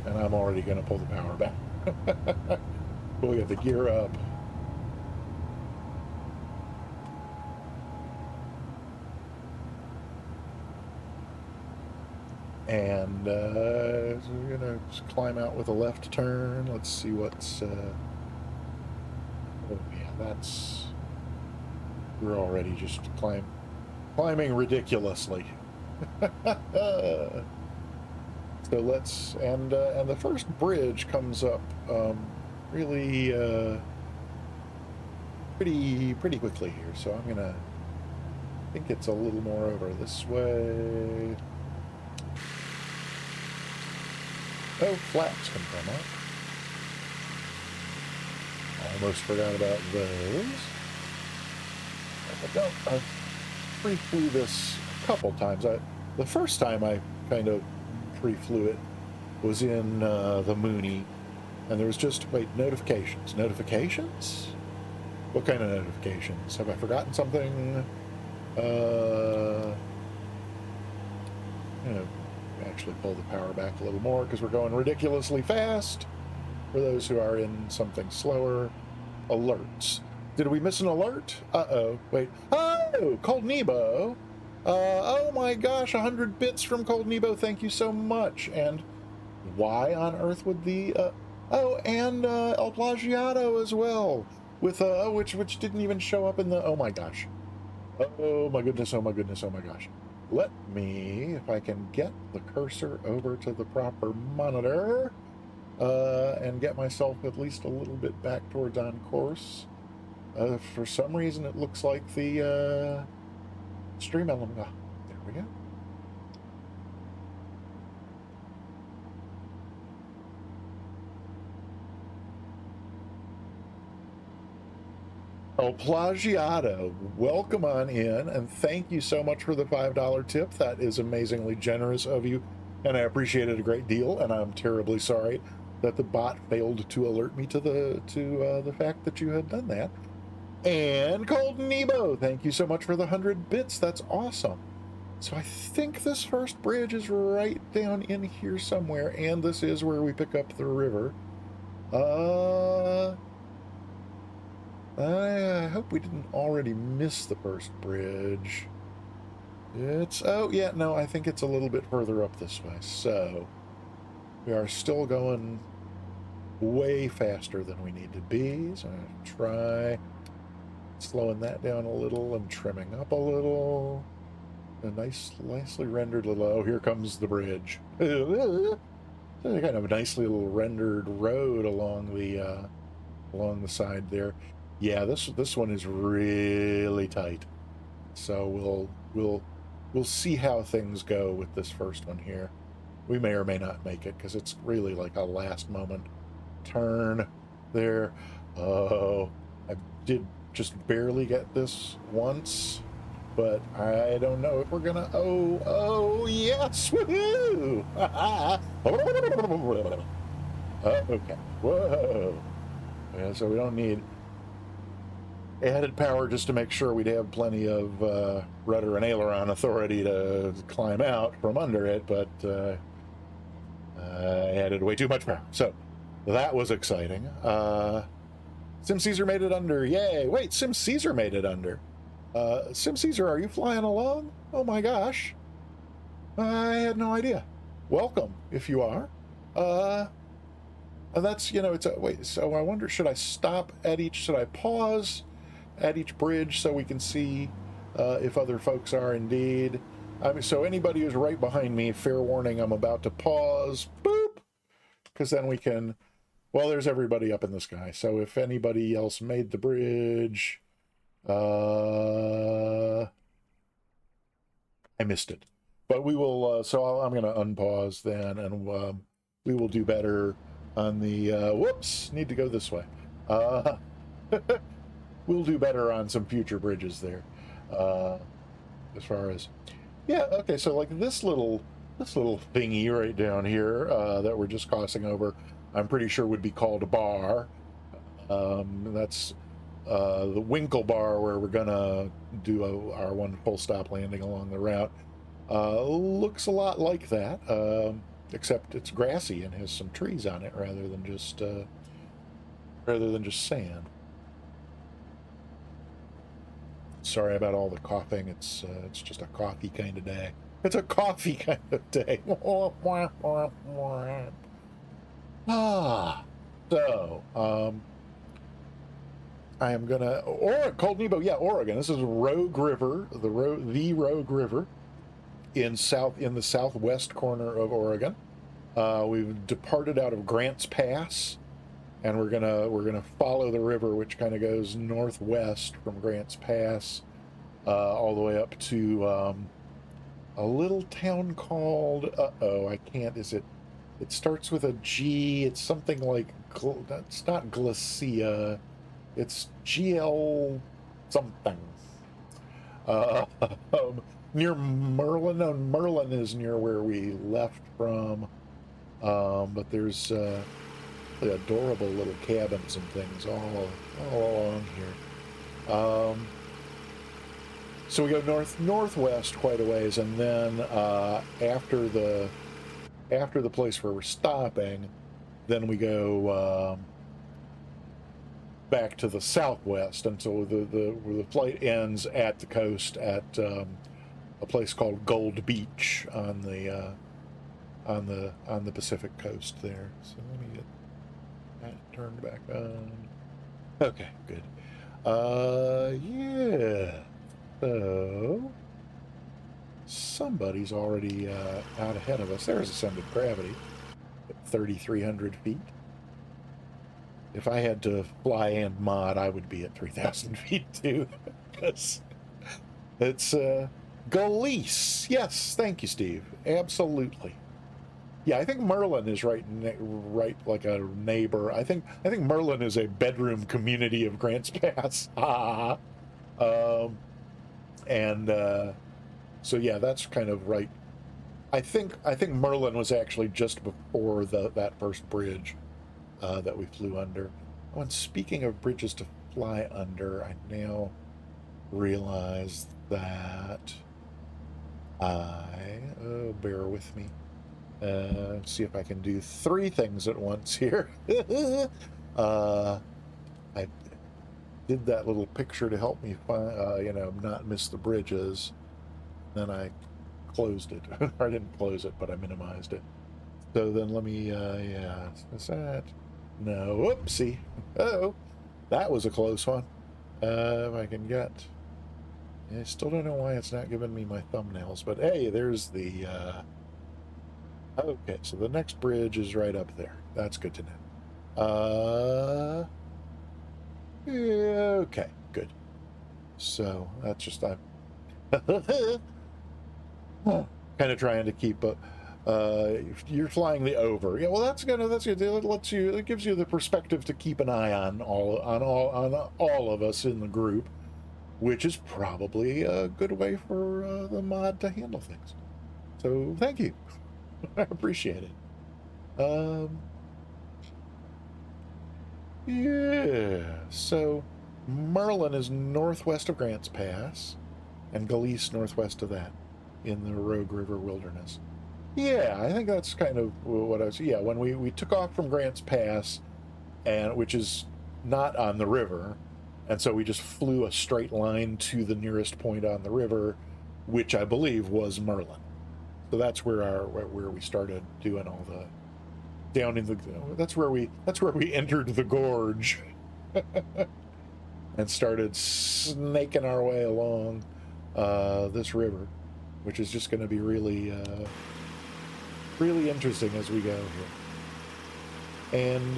and I'm already gonna pull the power back. We'll get the gear up. And so we're gonna just climb out with a left turn. Let's see what's. Oh yeah, that's. We're already just climbing ridiculously. So let's, and the first bridge comes up really pretty quickly here. So I'm gonna, I think it's a little more over this way. Oh, flaps can come up. Almost forgot about those. I've pre-flew this a couple times. The first time I kind of pre-flew it was in the Mooney, and there was just, wait, notifications. Notifications? What kind of notifications? Have I forgotten something? Actually pull the power back a little more because we're going ridiculously fast. For those who are in something slower, alerts. Did we miss an alert? Uh-oh. Wait. Oh, Cold Nebo. Oh my gosh, 100 bits from Cold Nebo. Thank you so much. And why on earth would the... oh, and El Plagiato as well. With, which didn't even show up in the... Oh my gosh. Oh my goodness, oh my goodness, oh my gosh. Let me, if I can get the cursor over to the proper monitor, and get myself at least a little bit back towards on course. For some reason, it looks like the stream element. Oh, there we go. El Plagiato, welcome on in, and thank you so much for the $5 tip. That is amazingly generous of you, and I appreciate it a great deal. And I'm terribly sorry that the bot failed to alert me to the fact that you had done that. And Cold Nebo, thank you so much for the 100 bits. That's awesome. So I think this first bridge is right down in here somewhere, and this is where we pick up the river. Uh, I hope we didn't already miss the first bridge. It's, oh, yeah, no, I think it's a little bit further up this way. So, we are still going way faster than we need to be. So, I'm going to try slowing that down a little and trimming up a little. A nicely rendered little, oh, here comes the bridge. Kind of a nicely little rendered road along the side there. Yeah, this one is really tight. So we'll see how things go with this first one here. We may or may not make it because it's really like a last moment turn there. Oh, I did just barely get this once, but I don't know if we're gonna. Oh yes, woohoo! Okay, whoa. Yeah, so we don't need added power just to make sure we'd have plenty of rudder and aileron authority to climb out from under it, but added way too much power. So that was exciting. Sim Caesar made it under. Yay! Wait, Sim Caesar made it under. Sim Caesar, are you flying along? Oh my gosh. I had no idea. Welcome, if you are. And that's, it's a, wait, so I wonder, should I stop at each, should I pause at each bridge so we can see if other folks are indeed? I mean, so anybody who's right behind me, fair warning, I'm about to pause, boop, because then we can, well, there's everybody up in the sky. So if anybody else made the bridge, I missed it. But we will, so I'm going to unpause then, and we will do better on the, whoops, need to go this way. We'll do better on some future bridges there. As far as, yeah, okay, so like this little thingy right down here that we're just crossing over, I'm pretty sure would be called a bar. That's the Winkle Bar, where we're gonna do our one full stop landing along the route. Looks a lot like that, except it's grassy and has some trees on it rather than just sand. Sorry about all the coughing. It's just a coffee kind of day. It's a coffee kind of day. So I am gonna Cold Nebo, yeah, Oregon. This is Rogue River, the Rogue River in the southwest corner of Oregon. We've departed out of Grants Pass, and we're gonna follow the river, which kind of goes northwest from Grants Pass all the way up to a little town called I can't. It starts with a G. It's something like it's not Glacia. It's GL something. Near Merlin. No, Merlin is near where we left from. But there's adorable little cabins and things all along here. So we go northwest quite a ways, and then after the place where we're stopping, then we go back to the southwest until where the flight ends at the coast at a place called Gold Beach on the Pacific coast there. So let me get that turned back on. Okay, good. Yeah. So somebody's already out ahead of us. There's ascended gravity at 3,300 feet. If I had to fly and mod, I would be at 3,000 feet too, because it's Galice. Yes, thank you, Steve. Absolutely. Yeah, I think Merlin is right like a neighbor. I think Merlin is a bedroom community of Grants Pass. So yeah, that's kind of right. I think Merlin was actually just before that first bridge that we flew under. Oh, and speaking of bridges to fly under, I now realize that bear with me. Let's see if I can do 3 things at once here. I did that little picture to help me find, you know, not miss the bridges. Then I closed it. I didn't close it, but I minimized it. So then let me, yeah, is that? No, oopsie. Oh, that was a close one. If I can get, I still don't know why it's not giving me my thumbnails, but hey, there's the, okay, so the next bridge is right up there. That's good to know. Yeah, okay, good. So that's just, I'm kind of trying to keep up. You're flying the over. Yeah, well, that's good. It lets you. It gives you the perspective to keep an eye on all of us in the group, which is probably a good way for the mod to handle things. So thank you. I appreciate it. Yeah. So Merlin is northwest of Grants Pass, and Galice northwest of that, in the Rogue River Wilderness. Yeah, I think that's kind of what I was. Yeah, when we took off from Grants Pass, and which is not on the river, and so we just flew a straight line to the nearest point on the river, which I believe was Merlin. So that's where we started doing all the down in the. That's where we entered the gorge and started snaking our way along this river, which is just going to be really interesting as we go here. And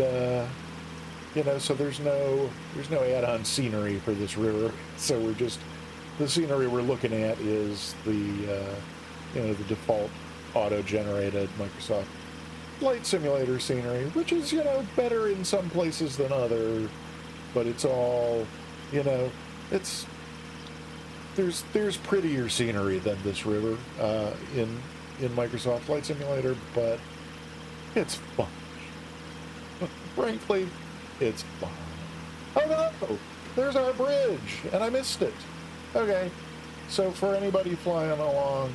you know, so there's no add-on scenery for this river. So we're just, the scenery we're looking at is the you know, the default auto-generated Microsoft Flight Simulator scenery, which is, you know, better in some places than others, but it's all, you know, it's there's prettier scenery than this river in Microsoft Flight Simulator, but it's fun. Frankly, it's fun. Oh no! There's our bridge, and I missed it. Okay, so for anybody flying along,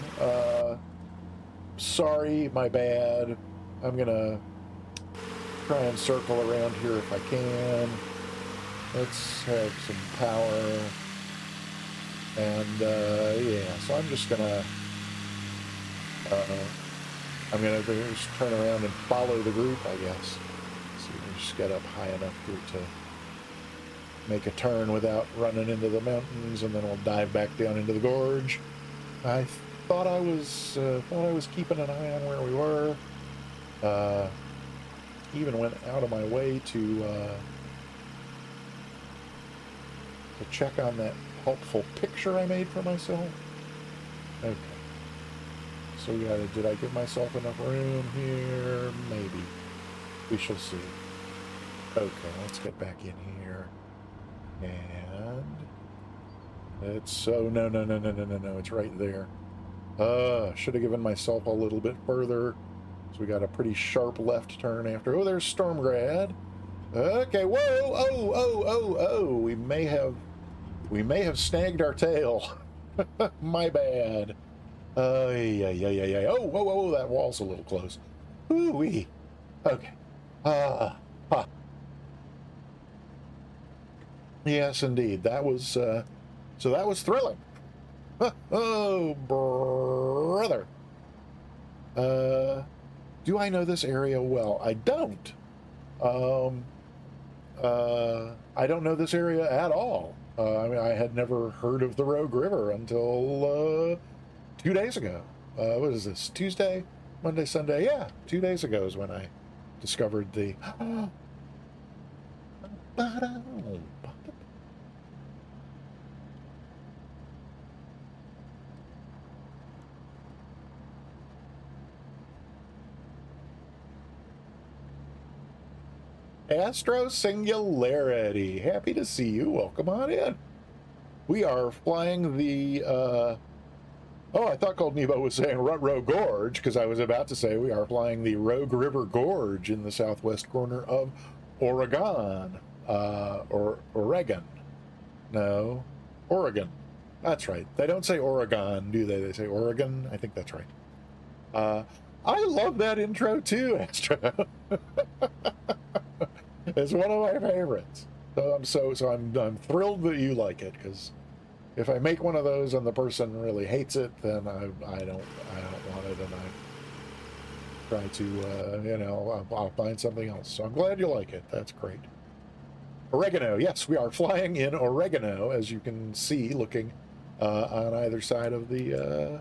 sorry, my bad. I'm gonna try and circle around here if I can. Let's have some power. And yeah, so I'm just gonna just turn around and follow the group, I guess. So we can just get up high enough here to make a turn without running into the mountains, and then we'll dive back down into the gorge. I thought I was keeping an eye on where we were. Even went out of my way to check on that helpful picture I made for myself. Okay. So we gotta, did I give myself enough room here? Maybe. We shall see. Okay, let's get back in here. And it's, oh, no, it's right there. Should have given myself a little bit further. So we got a pretty sharp left turn after. Oh, there's Stormgrad. Okay, whoa, oh, we may have snagged our tail. My bad. Yeah. Oh, whoa, that wall's a little close. Ooh-wee. Okay. Yes, indeed. That was, so that was thrilling. Oh, brother. Do I know this area well? I don't. I don't know this area at all. I mean, I had never heard of the Rogue River until 2 days ago. What is this? Tuesday, Monday, Sunday? Yeah, 2 days ago is when I discovered the. Astro Singularity. Happy to see you. Welcome on in. We are flying the, oh, I thought Cold Nebo was saying Rutro Gorge, because I was about to say we are flying the Rogue River Gorge in the southwest corner of Oregon. Or Oregon. No, Oregon. That's right. They don't say Oregon, do they? They say Oregon. I think that's right. I love that intro too, Astro. It's one of my favorites. So I'm thrilled that you like it, because if I make one of those and the person really hates it, then I don't want it, and I try to I'll find something else. So I'm glad you like it. That's great. Oregano. Yes, we are flying in oregano, as you can see, looking on either side of the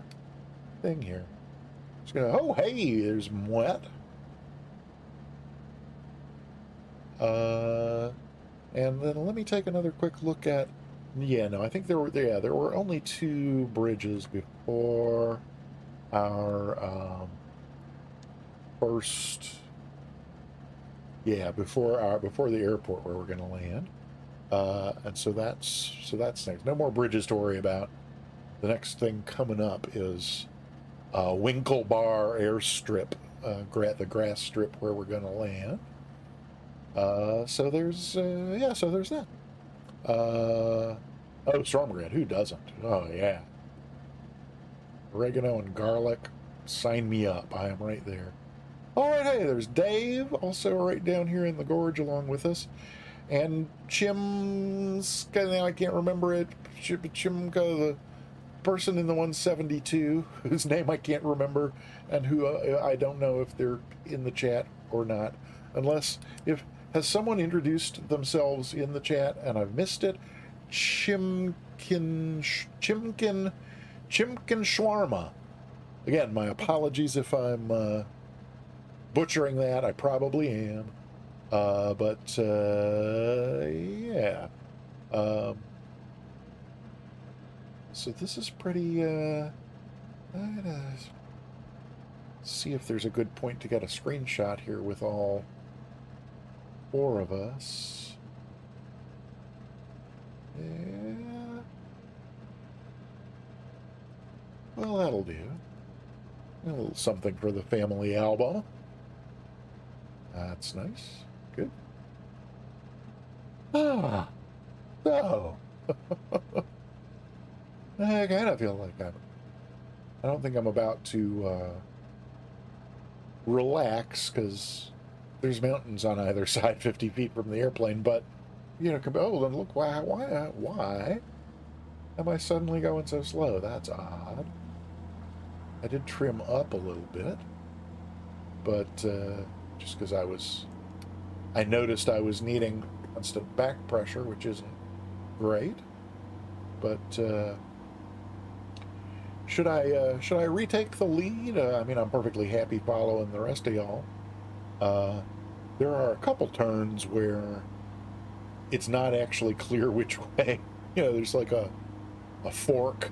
thing here. Just gonna. Oh, hey, there's Moet. And then let me take another quick look at. Yeah, no, I think there were only 2 bridges before our first. Yeah, before the airport where we're going to land. And so that's next. No more bridges to worry about. The next thing coming up is Winklebar Airstrip, the grass strip where we're going to land. So there's that. Oh, Stormgrad, who doesn't? Oh yeah, oregano and garlic. Sign me up. I am right there. All right, hey, there's Dave, also right down here in the gorge along with us, and Chimska. I can't remember it. Chimka, the person in the 172, whose name I can't remember, and who I don't know if they're in the chat or not, unless has someone introduced themselves in the chat and I've missed it. Chimkin Shawarma. Again, my apologies if I'm butchering that. I probably am. But yeah. So this is pretty, I'm gonna see if there's a good point to get a screenshot here with all 4 of us. Yeah. Well, that'll do. A little something for the family album. That's nice. Good. Ah. So. I kind of feel like I don't think I'm about to relax, because there's mountains on either side 50 feet from the airplane, but, oh, then look, why am I suddenly going so slow? That's odd. I did trim up a little bit, but just because I noticed I was needing constant back pressure, which isn't great, but should I retake the lead? I mean, I'm perfectly happy following the rest of y'all. There are a couple turns where it's not actually clear which way. There's like a fork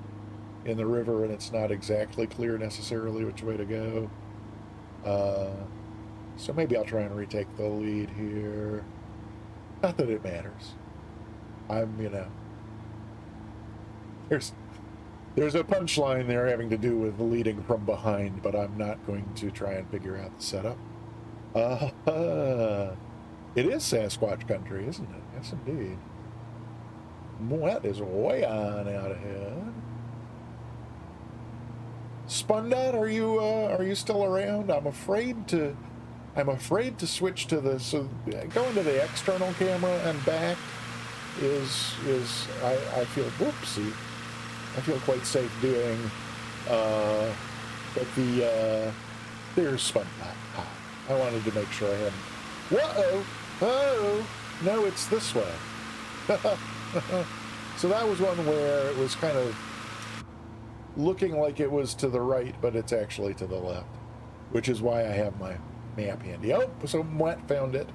in the river, and it's not exactly clear necessarily which way to go. So maybe I'll try and retake the lead here. Not that it matters. There's a punchline there having to do with leading from behind, but I'm not going to try and figure out the setup. It is Sasquatch country, isn't it? Yes, indeed. That is way on out ahead. Spundot, are you still around? I'm afraid to switch to the, so going to the external camera and back is I feel whoopsie. I feel quite safe doing, but there's Spundot. I wanted to make sure I hadn't. Whoa! Oh! No, it's this way. So that was one where it was kind of looking like it was to the right, but it's actually to the left, which is why I have my map handy. Oh, so Mwat found it.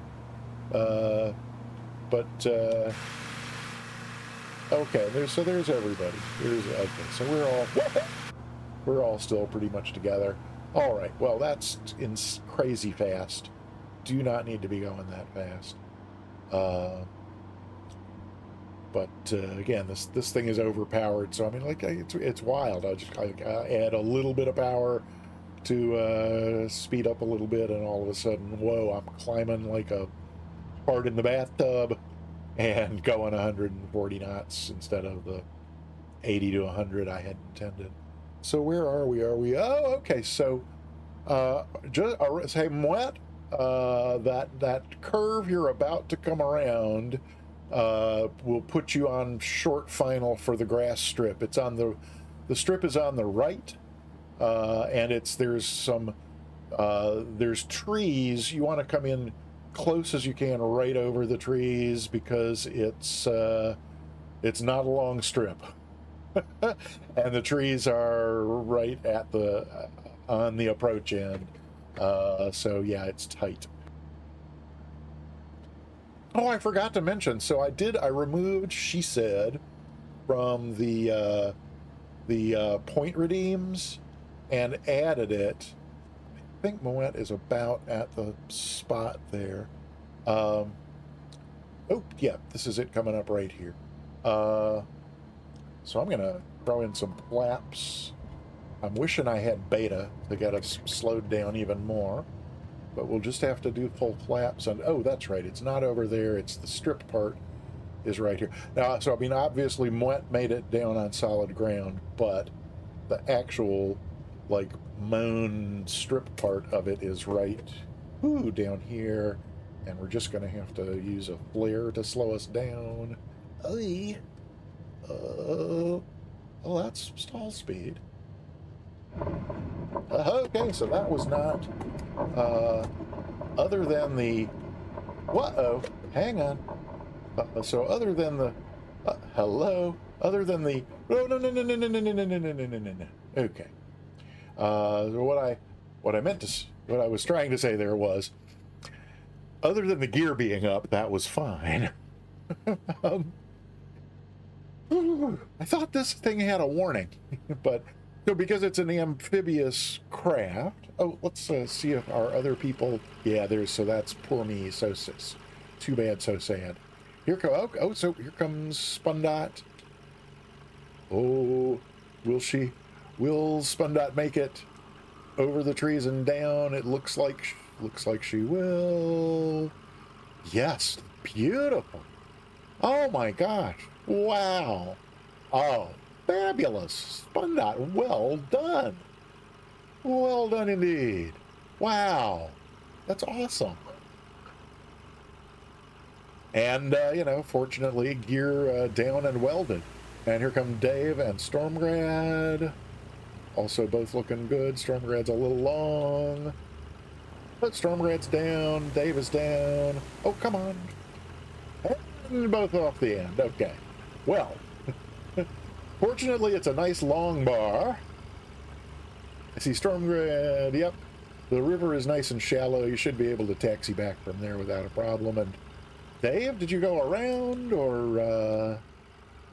Okay, there's everybody. Okay, so we're all still pretty much together. All right, well, that's crazy fast. Do not need to be going that fast. But again, this thing is overpowered. So I mean, like, it's wild. I add a little bit of power to speed up a little bit, and all of a sudden, whoa! I'm climbing like a fart in the bathtub, and going 140 knots instead of the 80 to 100 I had intended. So where are we? Oh, okay. So just say, Moet, that curve you're about to come around will put you on short final for the grass strip. It's on the strip is on the right, and there's trees. You want to come in close as you can, right over the trees, because it's not a long strip. And the trees are right at on the approach end, so yeah, it's tight. Oh, I forgot to mention, so I removed She Said from the point redeems and added it. I think Moet is about at the spot there. Oh yeah, this is it coming up right here. So I'm gonna throw in some flaps. I'm wishing I had beta to get us slowed down even more, but we'll just have to do full flaps. And oh, that's right, it's not over there, it's the strip part is right here. Now, so I mean, obviously Moet made it down on solid ground, but the actual like mown strip part of it is right down here, and we're just gonna have to use a flare to slow us down. Oh, that's stall speed. Okay, so that was not, other than the, hang on. So other than the, hello, other than the, no, okay. What I was trying to say there was, other than the gear being up, that was fine. I thought this thing had a warning, but so because it's an amphibious craft. Oh, let's see if our other people. Yeah, so that's poor me. So too bad, so sad. So here comes Spundot. Oh, will Spundot make it over the trees and down? It looks like she will. Yes, beautiful. Oh my gosh. Wow. Oh, fabulous. Spundot, well done. Well done indeed. Wow. That's awesome. And, fortunately, gear down and welded. And here come Dave and Stormgrad. Also both looking good. Stormgrad's a little long. But Stormgrad's down. Dave is down. Oh, come on. And both off the end. Okay. Well, fortunately, it's a nice long bar. I see Stormgrad. Yep. The river is nice and shallow. You should be able to taxi back from there without a problem. And Dave, did you go around or,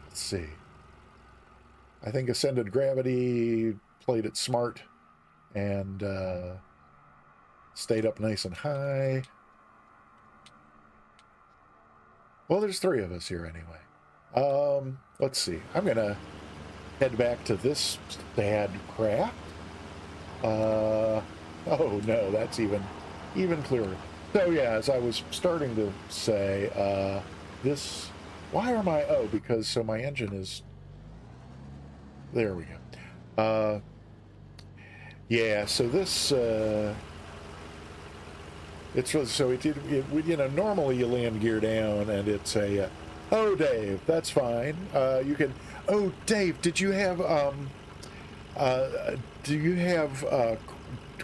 let's see. I think Ascended Gravity played it smart and stayed up nice and high. Well, there's three of us here anyway. Let's see. I'm going to head back to this bad craft. Oh, no, that's even clearer. So, yeah, as I was starting to say, because my engine is, there we go. Yeah, so this, normally you land gear down and it's a, oh, Dave, that's fine. You can, oh, Dave, did you have,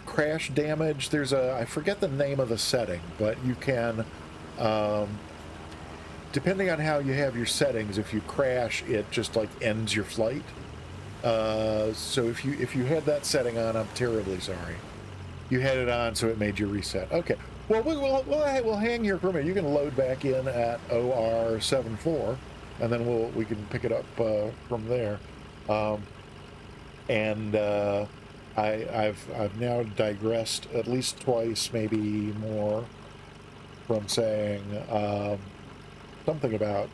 crash damage? There's I forget the name of the setting, but you can, depending on how you have your settings, if you crash, it just like ends your flight. So if you had that setting on, I'm terribly sorry. You had it on, so it made you reset. Okay. Well, we'll hang here for a minute. You can load back in at OR 74, and then we can pick it up from there. I've now digressed at least twice, maybe more, from saying something about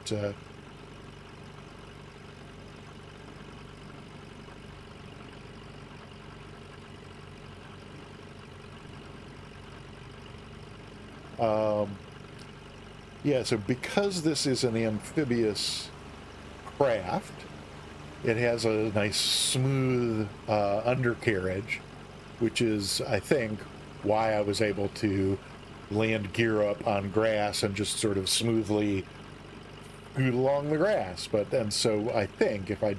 yeah, so because this is an amphibious craft, it has a nice smooth undercarriage, which is, I think, why I was able to land gear up on grass and just sort of smoothly scoot along the grass. But then, so I think if I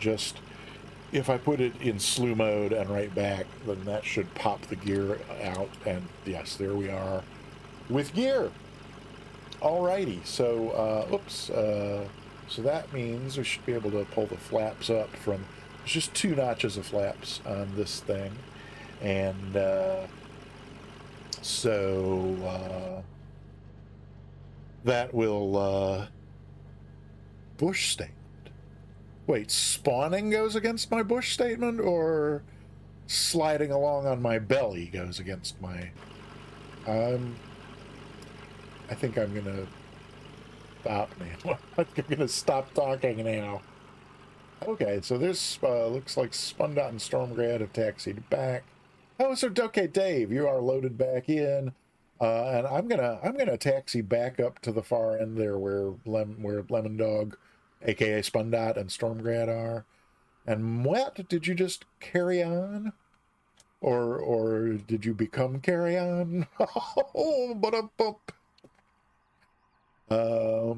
put it in slew mode and right back, then that should pop the gear out. And yes, there we are with gear. Alrighty, so, so that means we should be able to pull the flaps up from, there's just 2 notches of flaps on this thing. And, that will, bush statement. Wait, spawning goes against my bush statement, or sliding along on my belly goes against my, I think I'm gonna stop now. I'm gonna stop talking now. Okay, so this looks like Spundot and Stormgrad have taxied back. Oh, so okay, Dave, you are loaded back in, and I'm gonna taxi back up to the far end there where Lemon Dog, aka Spundot, and Stormgrad are. And what did you just carry on? Or did you become carry on? Oh, but a bump. The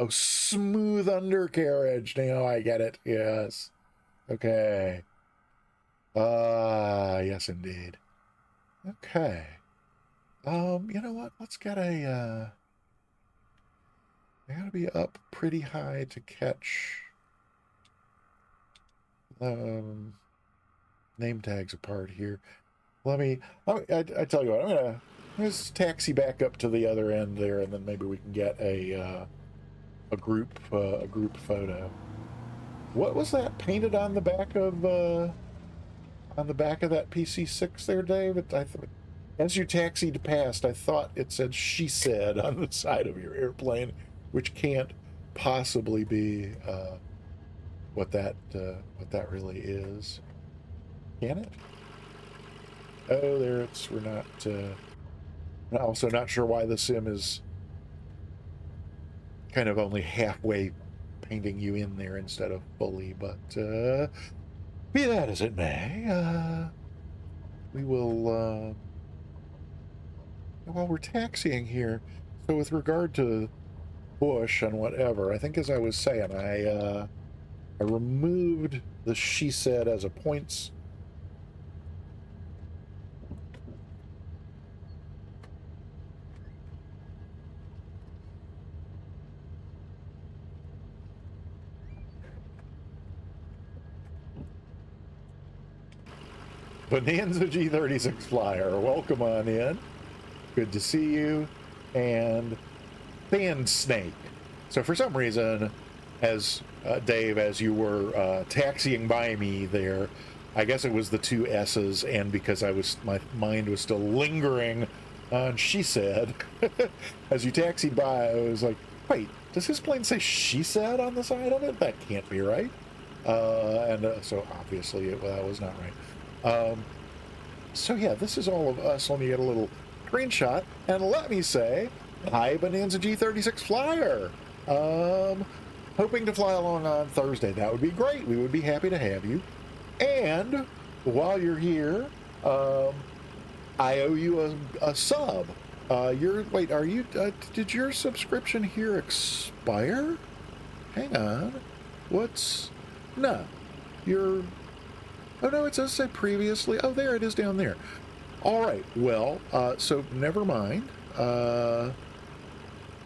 smooth undercarriage. Now I get it. Yes. Okay. Yes, indeed. Okay. You know what? Let's get a, I gotta be up pretty high to catch, name tags apart here. I tell you what, I'm gonna just taxi back up to the other end there, and then maybe we can get a group photo. What was that painted on the back of that PC6 there, Dave? As you taxied past, I thought it said "she said" on the side of your airplane, which can't possibly be what that really is. Can it? Oh, there it's. We're not. Also, not sure why the sim is kind of only halfway painting you in there instead of fully, but be that as it may, we will, while we're taxiing here, so with regard to bush and whatever, I think as I was saying, I removed the "she said" as a points. Bonanza G36 Flyer, welcome on in. Good to see you. And Sand Snake. So for some reason, as Dave, as you were taxiing by me there, I guess it was the 2 S's, and because my mind was still lingering on "she said," as you taxied by, I was like, wait, does his plane say "she said" on the side of it? That can't be right. So obviously that was not right. So yeah, this is all of us. Let me get a little screenshot, and let me say, hi, Bonanza G36 Flyer. Hoping to fly along on Thursday. That would be great. We would be happy to have you. And while you're here, I owe you a sub. Wait, are you, did your subscription here expire? Hang on. No. Oh no, it does say previously. Oh, there it is down there. All right. Well, so never mind. So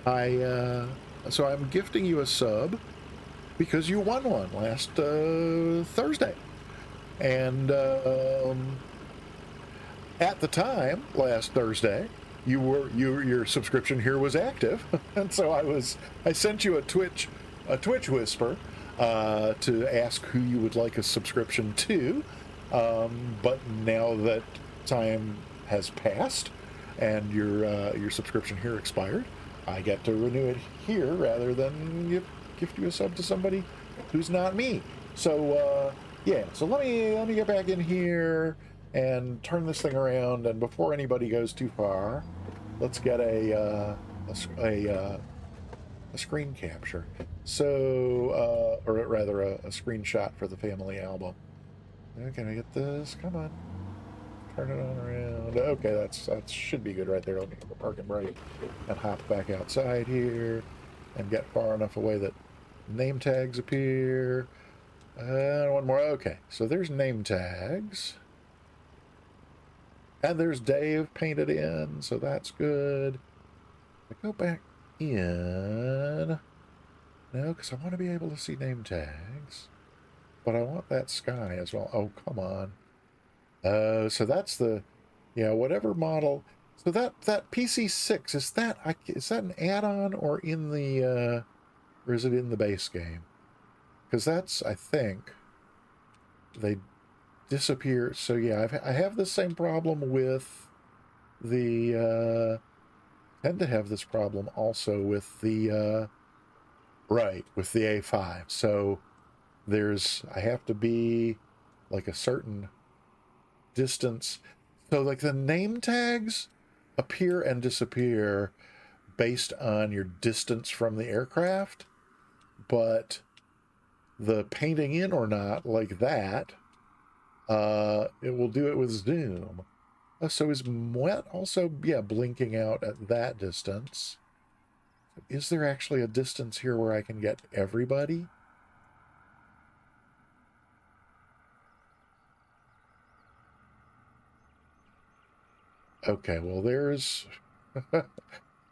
I'm gifting you a sub because you won one last Thursday, and at the time last Thursday, your subscription here was active, and so I sent you a Twitch whisper to ask who you would like a subscription to, but now that time has passed and your subscription here expired, I get to renew it here rather than gift you a sub to somebody who's not me. So yeah, so let me get back in here and turn this thing around, and before anybody goes too far, let's get a screen capture. So, or rather a screenshot for the family album. Can I get this? Come on. Turn it on around. Okay, that should be good right there. Let me park and brake and hop back outside here and get far enough away that name tags appear. One more. Okay, so there's name tags. And there's Dave painted in, so that's good. I go back in. No, because I want to be able to see name tags. But I want that sky as well. Oh, come on. So that's the, yeah, whatever model. So that PC6, is that an add-on or in the or is it in the base game? Because that's, I think, they disappear. So yeah, I have the same problem with the tend to have this problem also with the right, with the A5. So I have to be like a certain distance. So like the name tags appear and disappear based on your distance from the aircraft, but the painting in or not, like that, it will do it with zoom. So is Moet also, yeah, blinking out at that distance? Is there actually a distance here where I can get everybody? Okay, well, there's...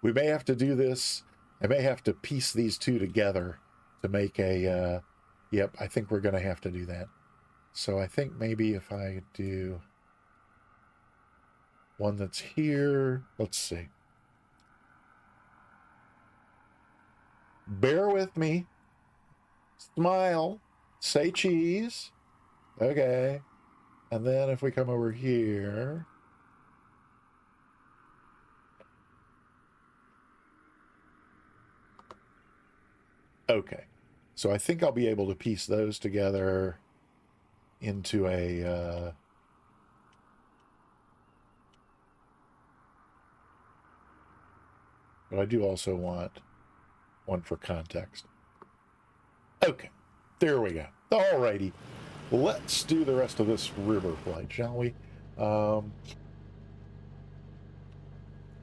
we may have to do this. I may have to piece these two together to make a... yep, I think we're going to have to do that. So I think maybe if I do one that's here... Let's see. Bear with me. Smile. Say cheese. Okay. And then if we come over here... Okay. So I think I'll be able to piece those together into a... but I do also want one for context. Okay. There we go. Alrighty. Let's do the rest of this river flight, shall we?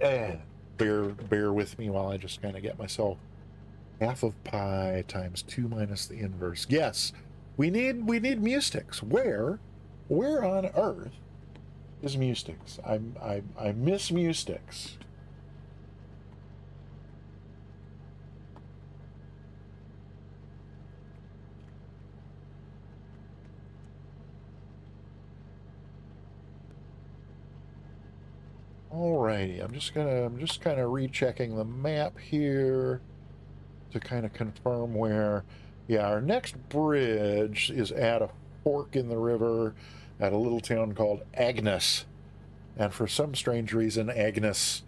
And bear with me while I just kind of get myself half of pi times 2 minus the inverse. Yes, we need Mustix. Where on earth is Mustix? I miss Mustix. Alrighty, I'm just kind of rechecking the map here to kind of confirm where, yeah, our next bridge is at a fork in the river at a little town called Agnes. And for some strange reason, Agnes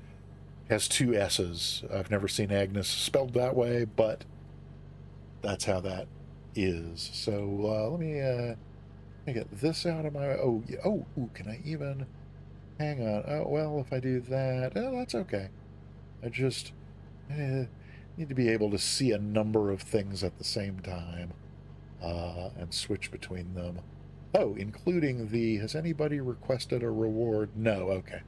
has 2 S's. I've never seen Agnes spelled that way, but that's how that is. So let me get this out of my... Oh, yeah. Oh, ooh, can I even... Hang on. Oh, well, if I do that... Oh, that's okay. I just... need to be able to see a number of things at the same time and switch between them. Oh, including the, has anybody requested a reward? No, okay.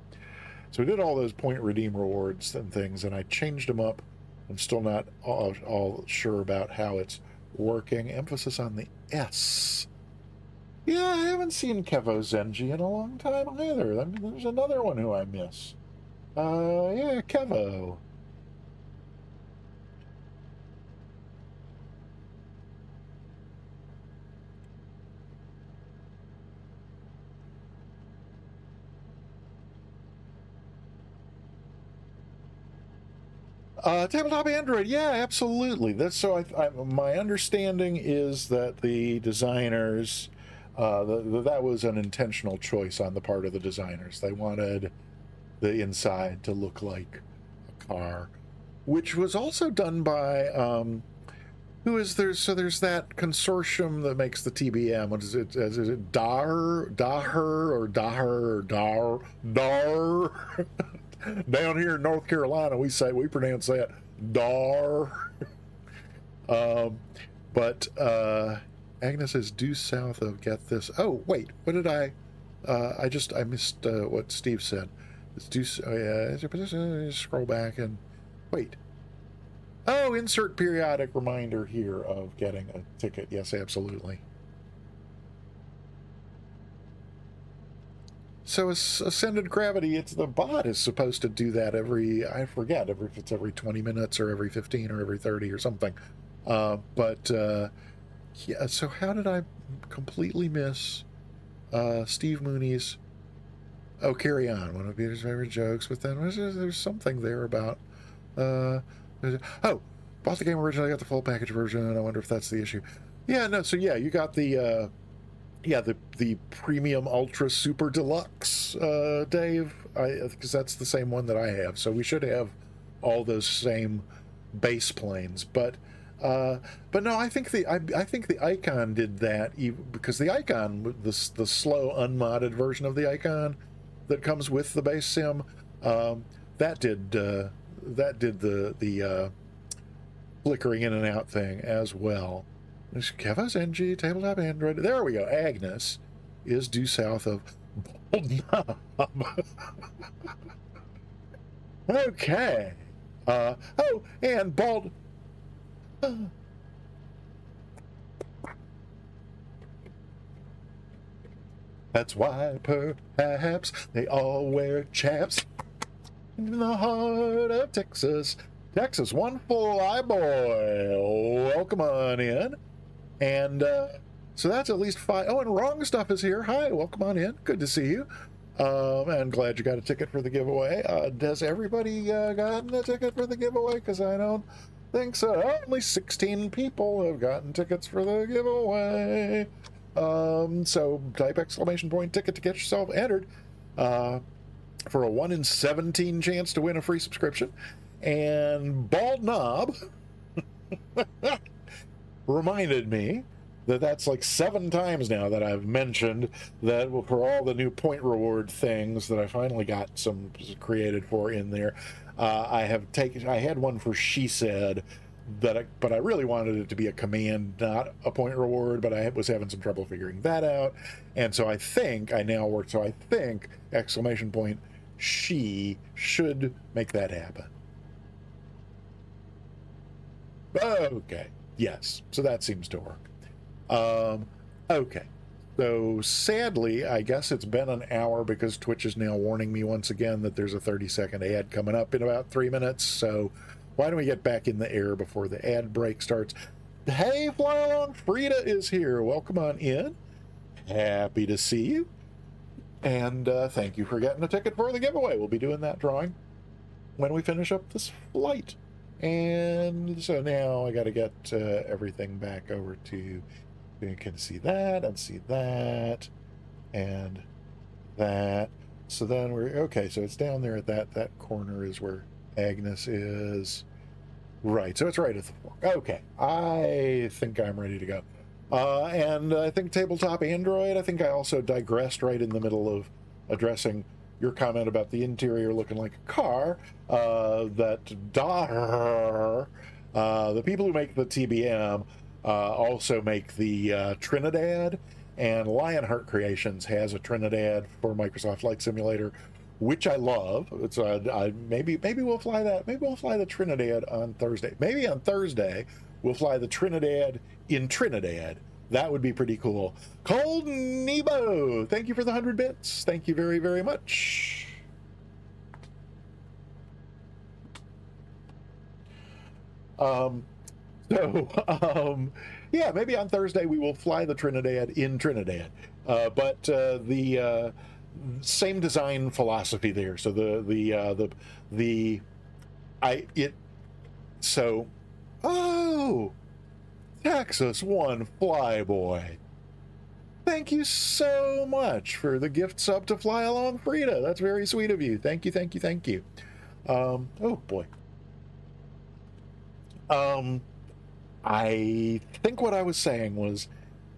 So we did all those point redeem rewards and things, and I changed them up. I'm still not all sure about how it's working. Emphasis on the S. Yeah, I haven't seen Kevo Zenji in a long time either. I mean, there's another one who I miss. Yeah, Kevo. Tabletop Android, yeah, absolutely. That's so. My understanding is that the designers, that was an intentional choice on the part of the designers. They wanted the inside to look like a car, which was also done by who is there? So there's that consortium that makes the TBM. What is it? Is it Dar, or Dar? Down here in North Carolina, we pronounce that Dar. But Agnes is due south of, get this. Oh, wait, what did I missed what Steve said. It's due, oh yeah, scroll back and, wait. Oh, insert periodic reminder here of getting a ticket. Yes, absolutely. So Ascended Gravity, it's the bot is supposed to do that I forget, if it's every 20 minutes or every 15 or every 30 or something. Yeah, so how did I completely miss Steve Mooney's Carry On, one of Peter's favorite jokes, but then there's something there about bought the game originally, got the full package version. I wonder if that's the issue. Yeah, no, so yeah, you got the the premium ultra super deluxe, Dave, because that's the same one that I have, so we should have all those same base planes. But no, I think the Icon did that, because the Icon, the slow unmodded version of the Icon that comes with the base sim, that did the flickering in and out thing as well. Keva's NG, tabletop Android. There we go. Agnes is due south of Bald Knob. Okay. And Bald. That's why perhaps they all wear chaps in the heart of Texas. Texas, one fly boy. Welcome on in. And so that's at least 5. Oh, and Wrong Stuff is here. Hi, welcome on in. Good to see you. I'm glad you got a ticket for the giveaway. Does everybody gotten a ticket for the giveaway? Because I don't think so. Only 16 people have gotten tickets for the giveaway. So type ! ticket to get yourself entered for a 1 in 17 chance to win a free subscription. And Bald Knob reminded me that that's like 7 times now that I've mentioned that for all the new point reward things that I finally got some created for in there. I had one for She Said, but I really wanted it to be a command, not a point reward, but I was having some trouble figuring that out. And so I think ! She should make that happen. Okay. Yes. So that seems to work. Okay. So sadly, I guess it's been an hour because Twitch is now warning me once again that there's a 30-second ad coming up in about 3 minutes. So why don't we get back in the air before the ad break starts? Hey, Fly Along Frida is here. Welcome on in. Happy to see you. And thank you for getting a ticket for the giveaway. We'll be doing that drawing when we finish up this flight. And so now I got to get everything back over to, you can see that and see that and that. So then okay, so it's down there at that corner is where Agnes is. Right, so it's right at the fork. Okay, I think I'm ready to go. And I think tabletop Android, I think I also digressed right in the middle of addressing your comment about the interior looking like a car. The people who make the TBM also make the Trinidad, and Lionheart Creations has a Trinidad for Microsoft Flight Simulator, which I love. It's maybe we'll fly that. Maybe we'll fly the Trinidad on Thursday. Maybe on Thursday we'll fly the Trinidad in Trinidad. That would be pretty cool. Cold Nebo, thank you for the 100 bits. Thank you very, very much. Yeah, maybe on Thursday we will fly the Trinidad in Trinidad. But the same design philosophy there. So Texas One Flyboy. Thank you so much for the gift sub to Fly Along Frida. That's very sweet of you. Thank you, thank you, thank you. Oh boy. I think what I was saying was,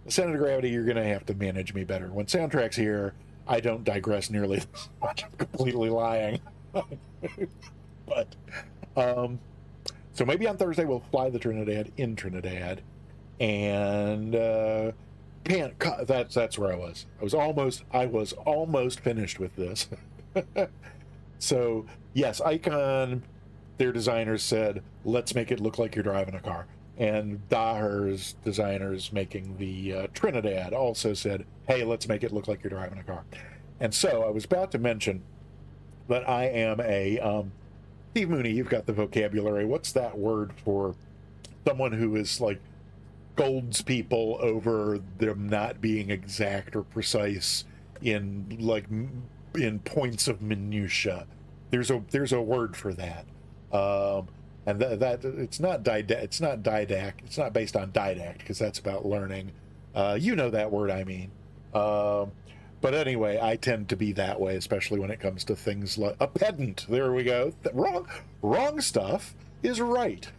Senator Gravity, you're going to have to manage me better. When Soundtrack's here, I don't digress nearly as much. I'm completely lying. But, so maybe on Thursday we'll fly the Trinidad in Trinidad. and that's where I was. I was almost finished with this. So yes, Icon, their designers said, let's make it look like you're driving a car. And Daher's designers making the Trinidad also said, hey, let's make it look like you're driving a car. And so I was about to mention that I am Steve Mooney, you've got the vocabulary. What's that word for someone who is like scolds people over them not being exact or precise in points of minutia? There's a word for that. And that it's not didact. It's not based on didact because that's about learning. You know that word I mean. But anyway, I tend to be that way, especially when it comes to things like a pedant. There we go. Wrong stuff is right.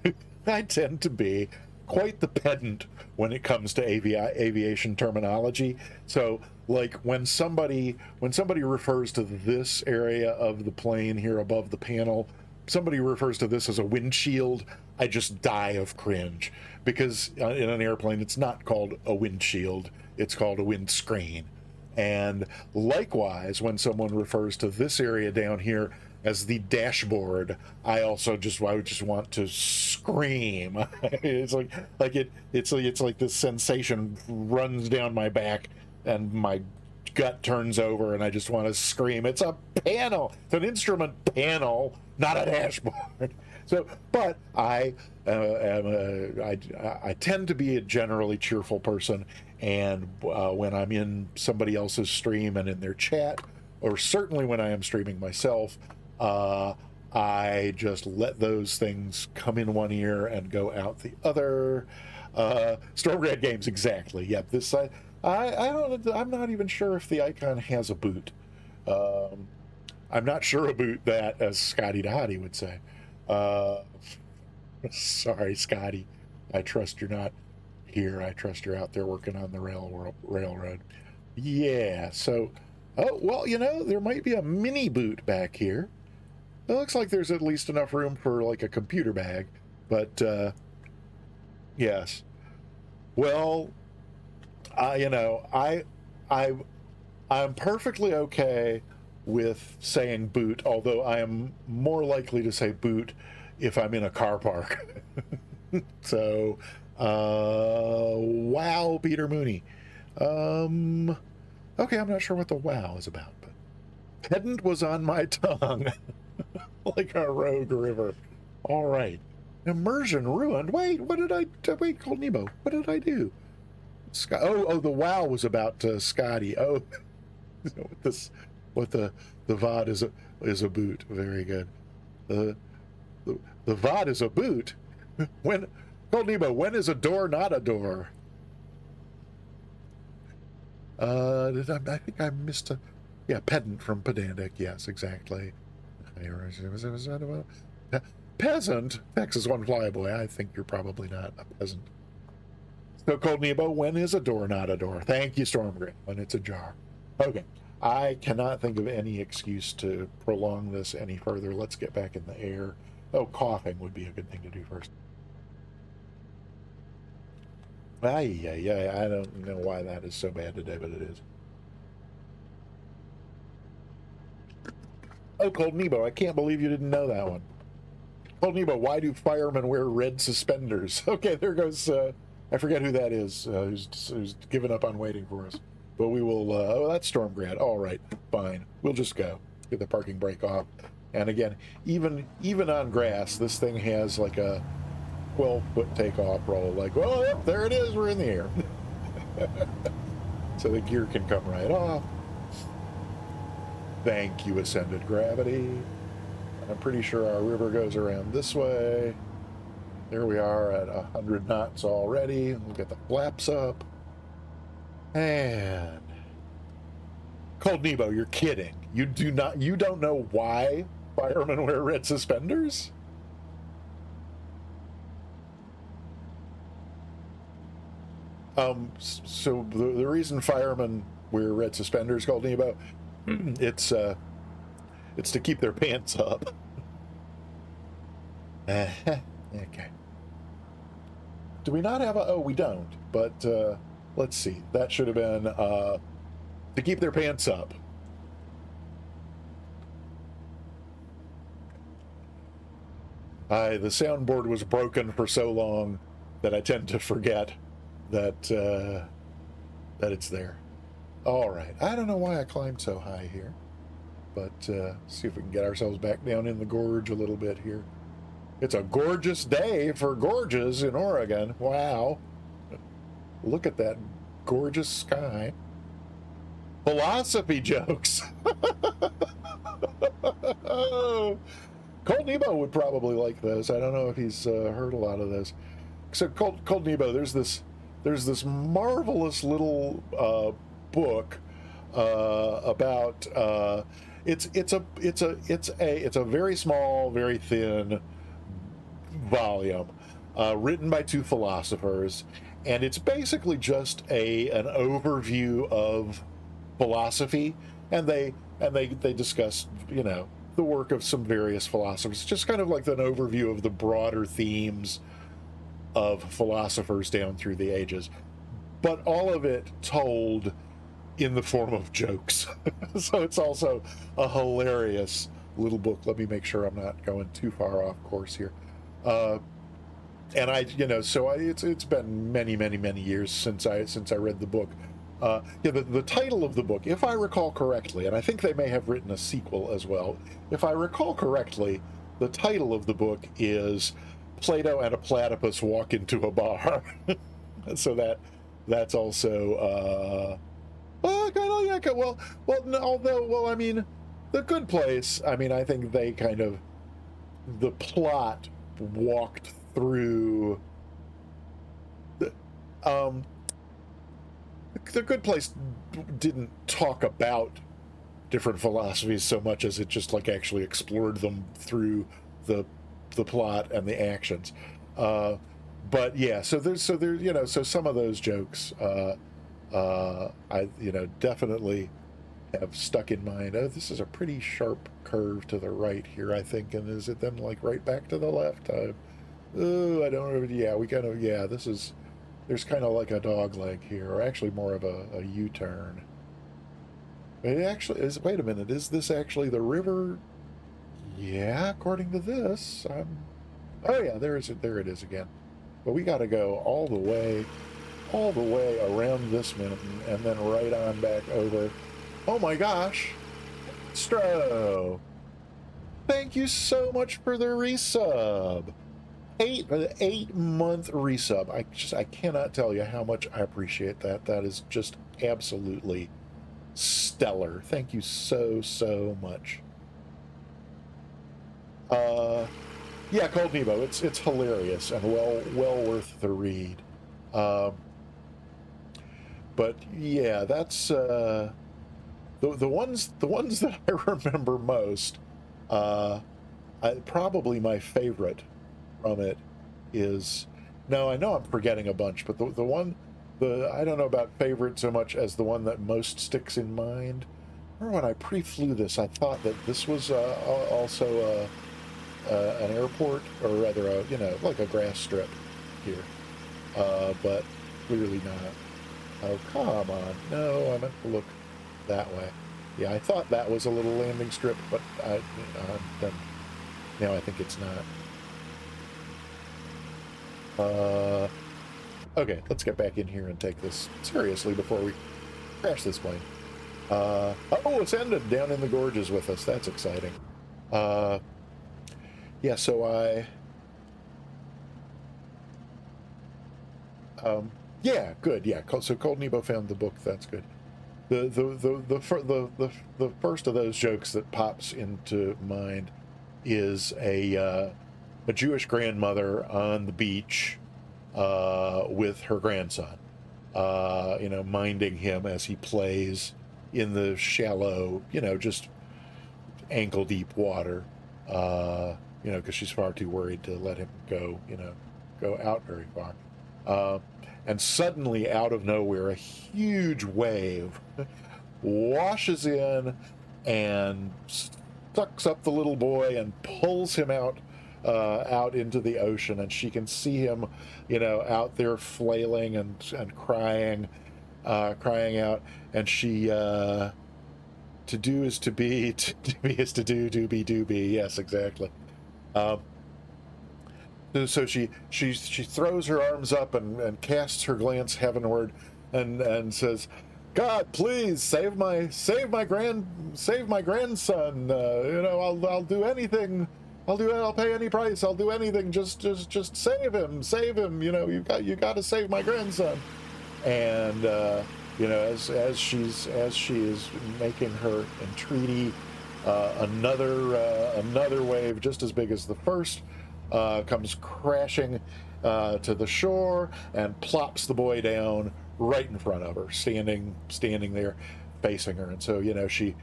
I tend to be quite the pedant when it comes to aviation terminology. So, like when somebody refers to this area of the plane here above the panel, somebody refers to this as a windshield, I just die of cringe because in an airplane it's not called a windshield, it's called a windscreen. And likewise, when someone refers to this area down here as the dashboard, I would just want to scream. It's like this sensation runs down my back and my gut turns over and I just want to scream. It's a panel. It's an instrument panel, not a dashboard. So, but I tend to be a generally cheerful person, and when I'm in somebody else's stream and in their chat, or certainly when I am streaming myself, I just let those things come in one ear and go out the other. Stormgrad Games, exactly. Yep. This I'm not even sure if the Icon has a boot. I'm not sure about that, as Scotty Dottie would say. Sorry, Scotty. I trust you're not here. I trust you're out there working on the railroad. Yeah, so, oh, well, there might be a mini boot back here. It looks like there's at least enough room for, like, a computer bag. But, yes. Well, I'm perfectly okay with saying boot, although I am more likely to say boot if I'm in a car park. So, wow, Peter Mooney. Okay, I'm not sure what the wow is about, but pedant was on my tongue like a rogue river. All right. Immersion ruined. Wait, Cold Nemo, what did I do? The wow was about Scotty. Oh, what the VOD is a boot. Very good. The VOD is a boot. When Cold Nemo, when is a door not a door? I think I missed a pedant from pedantic. Yes, exactly. Peasant. Texas one flyboy. I think you're probably not a peasant. So Cold Nemo, when is a door not a door? Thank you, Stormgrad. When it's ajar. Okay. I cannot think of any excuse to prolong this any further. Let's get back in the air. Oh, coughing would be a good thing to do first. I don't know why that is so bad today, but it is. Oh, Cold Nemo, I can't believe you didn't know that one. Cold Nemo, why do firemen wear red suspenders? Okay, there goes, I forget who that is, who's given up on waiting for us. But we will, oh, that's Stormgrad. All right, fine. We'll just go. Get the parking brake off. And again, even on grass, this thing has like a 12-foot takeoff roll. Like, well, yep, there it is. We're in the air. So the gear can come right off. Thank you, Ascended Gravity. I'm pretty sure our river goes around this way. There we are at 100 knots already. We'll get the flaps up. And Cold Nemo, you're kidding. You don't know why firemen wear red suspenders? So the reason firemen wear red suspenders, Cold Nemo, it's to keep their pants up. Okay. Do we not have a... Oh, we don't. But let's see. That should have been to keep their pants up. The soundboard was broken for so long that I tend to forget that that it's there. All right. I don't know why I climbed so high here, but see if we can get ourselves back down in the gorge a little bit here. It's a gorgeous day for gorges in Oregon. Wow. Look at that gorgeous sky. Philosophy jokes. Cold Nebo would probably like those. I don't know if he's heard a lot of those. So Cold Nebo, there's this marvelous little book about it's a very small, very thin volume written by two philosophers, and it's basically just an overview of philosophy, and they discuss, you know, the work of some various philosophers, just kind of like an overview of the broader themes of philosophers down through the ages, but all of it told in the form of jokes. So it's also a hilarious little book. Let me make sure I'm not going too far off course here. And it's been many years since I read the book. The title of the book, if I recall correctly, and I think they may have written a sequel as well, if I recall correctly, the title of the book is Plato and a Platypus Walk into a Bar. So that's also I mean, The Good Place, I mean, I think they kind of, the plot walked through the Good Place didn't talk about different philosophies so much as it just like actually explored them through the plot and the actions. But yeah, so some of those jokes I definitely have stuck in mind. Oh, this is a pretty sharp curve to the right here, I think, and is it then like right back to the left? I don't know. Yeah, there's kind of like a dog leg here, or actually more of a U-turn. It actually is. Wait a minute, is this actually the river? Yeah, according to this. Oh yeah, there it is again. But we got to go all the way around this mountain and then right on back over. Oh my gosh, Stro! Thank you so much for the resub. 8-month resub. I cannot tell you how much I appreciate that. That is just absolutely stellar. Thank you so much. Yeah, Cold Nebo. It's hilarious and well worth the read. But yeah, that's the ones that I remember most. Probably my favorite from it is, no, I know I'm forgetting a bunch, but the one I don't know about favorite so much as the one that most sticks in mind. Remember when I pre-flew this, I thought that this was also an airport, or rather like a grass strip here, but clearly not. Oh, come on. No, I meant to look that way. Yeah, I thought that was a little landing strip, but then now I think it's not. Okay, let's get back in here and take this seriously before we crash this plane. Oh, it's ended down in the gorges with us. That's exciting. Yeah, so yeah, good. Yeah, so Cold Nebo found the book. That's good. The first of those jokes that pops into mind is a Jewish grandmother on the beach with her grandson, minding him as he plays in the shallow, just ankle deep water, because she's far too worried to let him go out very far. And suddenly, out of nowhere, a huge wave washes in and sucks up the little boy and pulls him out out into the ocean, and she can see him, out there flailing and crying, crying out, and she to do is to be, to be is to do be. Yes, exactly. So she throws her arms up and casts her glance heavenward, and says, "God, please save my grandson. I'll do anything. I'll pay any price. I'll do anything. Just save him. Save him. You got to save my grandson." And as she is making her entreaty, another wave just as big as the first comes crashing to the shore and plops the boy down right in front of her, standing there facing her. And so she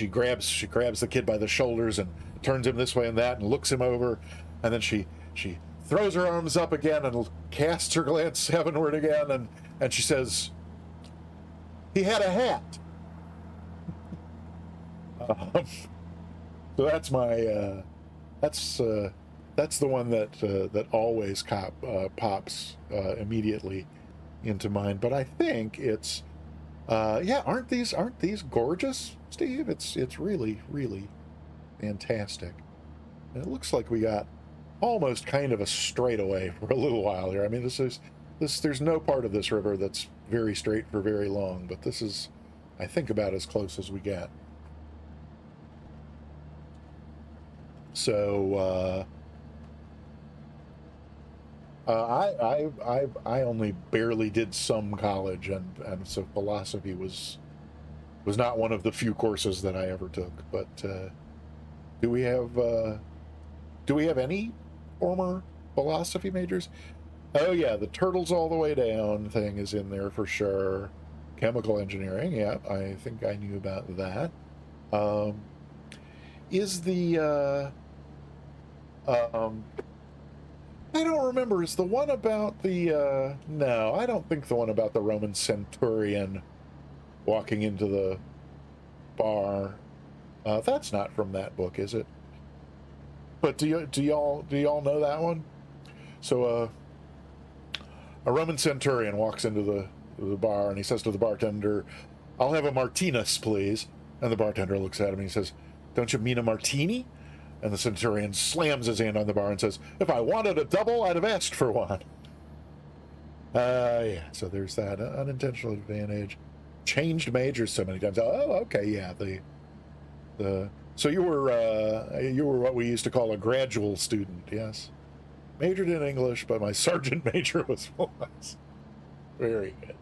grabs the kid by the shoulders and turns him this way and that and looks him over, and then she throws her arms up again and casts her glance heavenward again, and she says, "He had a hat." So that's my that's the one that always pops immediately into mind. But I think it's aren't these gorgeous, Steve? It's really, really fantastic. And it looks like we got almost kind of a straightaway for a little while here. I mean, there's no part of this river that's very straight for very long, but this is, I think, about as close as we get. So I only barely did some college, and so philosophy was not one of the few courses that I ever took. But do we have any former philosophy majors? Oh yeah, the turtles all the way down thing is in there for sure. Chemical engineering, yeah, I think I knew about that. Is the I don't remember. Is the one about the no, I don't think the one about the Roman centurion walking into the bar, that's not from that book, is it? But do y'all know that one? So a Roman centurion walks into the bar, and he says to the bartender, "I'll have a martinez, please." And the bartender looks at him and he says, "Don't you mean a martini?" And the centurion slams his hand on the bar and says, "If I wanted a double, I'd have asked for one." Yeah, so there's that unintentional advantage. Changed majors so many times. Oh, okay, yeah. So you were what we used to call a gradual student, yes? Majored in English, but my sergeant major was philosophy. Very good.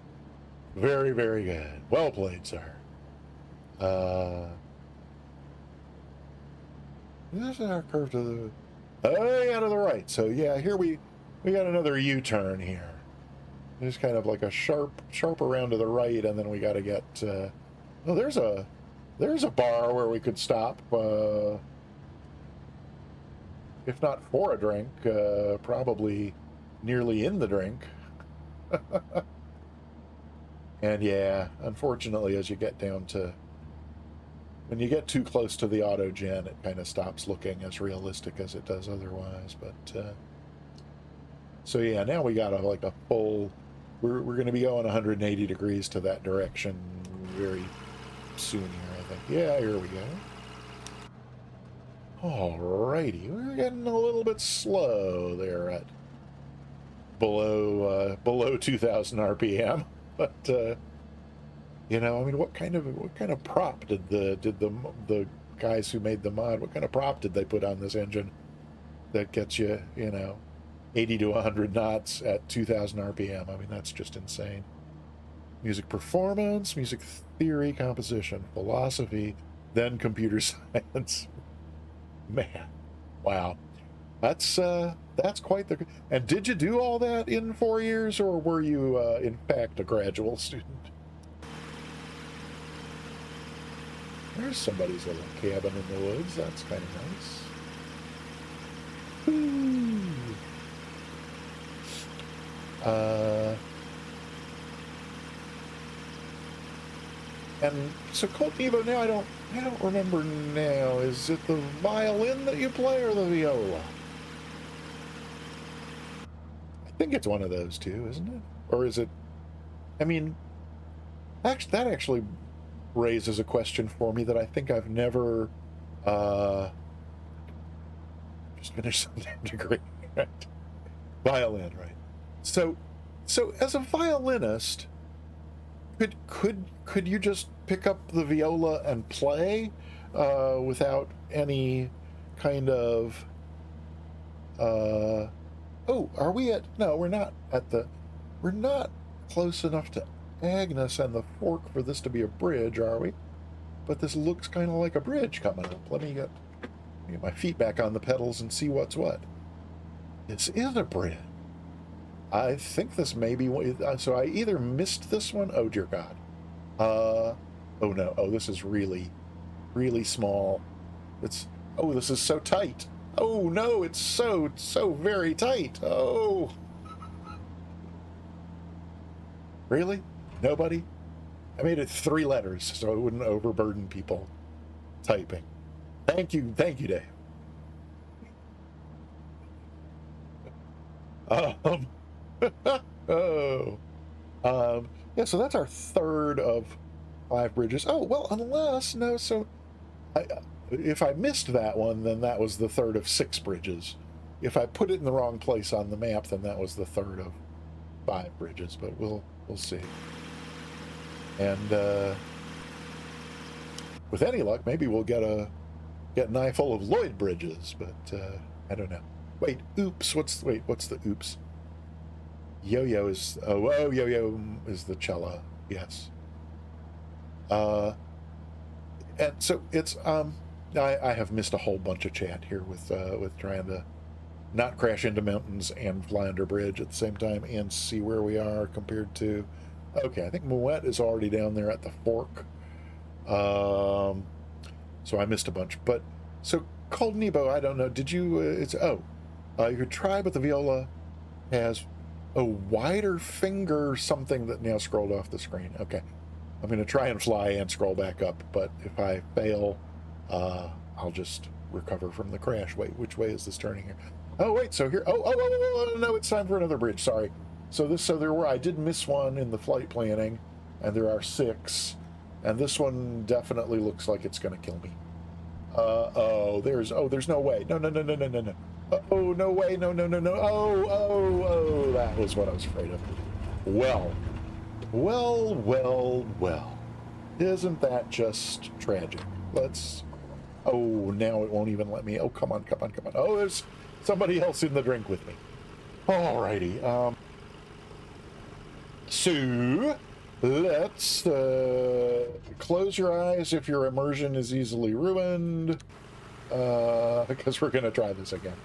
Very, very good. Well played, sir. This is our curve to the... Oh, yeah, to the right. So, yeah, here we got another U-turn here. There's kind of like a sharp around to the right, and then we got to get... oh, there's a bar where we could stop. If not for a drink, probably nearly in the drink. And yeah, unfortunately, as you get down to... When you get too close to the auto-gen, it kind of stops looking as realistic as it does otherwise. But so yeah, now we got like a full... We're going to be going 180 degrees to that direction very soon here, I think. Yeah, here we go. Alrighty, we're getting a little bit slow there at below 2,000 RPM, but I mean, what kind of prop did the guys who made the mod, what kind of prop did they put on this engine that gets you 80 to 100 knots at 2,000 RPM? I mean, that's just insane. Music performance, music theory, composition, philosophy, then computer science. Man, wow, that's quite the... And did you do all that in 4 years, or were you in fact a graduate student? There's somebody's little cabin in the woods. That's kind of nice. Ooh. And so Colt Evo, now I don't remember now. Is it the violin that you play or the viola? think it's one of those two, isn't it? Or is it? I mean, actually, that actually raises a question for me that I think I've never just finished some damn degree, right? Violin, right? So, as a violinist, could you just pick up the viola and play without any kind of oh, are we at? No, we're not at the. We're not close enough to Agnes and the fork for this to be a bridge, are we? But this looks kind of like a bridge coming up. Let me get my feet back on the pedals and see what's what. This is a bridge. I think this may be one. So I either missed this one. Oh dear God. Oh no. Oh, this is really, really small. It's. Oh, this is so tight. Oh no, it's so very tight. Oh. Really? Nobody? I made it 3 letters so it wouldn't overburden people typing. Thank you, Dave. Oh. Yeah, so that's our third of 5 bridges. Oh, well, unless, no, so if I missed that one, then that was the third of 6 bridges. If I put it in the wrong place on the map, then that was the third of 5 bridges, but we'll see. And with any luck, maybe we'll get an eye full of Lloyd bridges, but I don't know. Wait, oops, what's the oops? Yo-yo is, yo-yo is the cello, yes. And so it's, I have missed a whole bunch of chat here with trying to not crash into mountains and fly under bridge at the same time and see where we are compared to, okay, I think Moet is already down there at the fork. So I missed a bunch, but, so Cold Nebo, I don't know, did you, your tribe with the viola has a wider finger something that now scrolled off the screen. Okay. I'm going to try and fly and scroll back up, but if I fail, I'll just recover from the crash. Wait, which way is this turning here? Oh, wait, so here, no, it's time for another bridge, sorry. So I did miss one in the flight planning, and there are 6, and this one definitely looks like it's going to kill me. There's no way. No. Oh, no way, no. Oh, that was what I was afraid of. Well. Isn't that just tragic? Oh, now it won't even let me. Oh, come on. Oh, there's somebody else in the drink with me. Alrighty, so, let's, close your eyes if your immersion is easily ruined, because we're gonna try this again.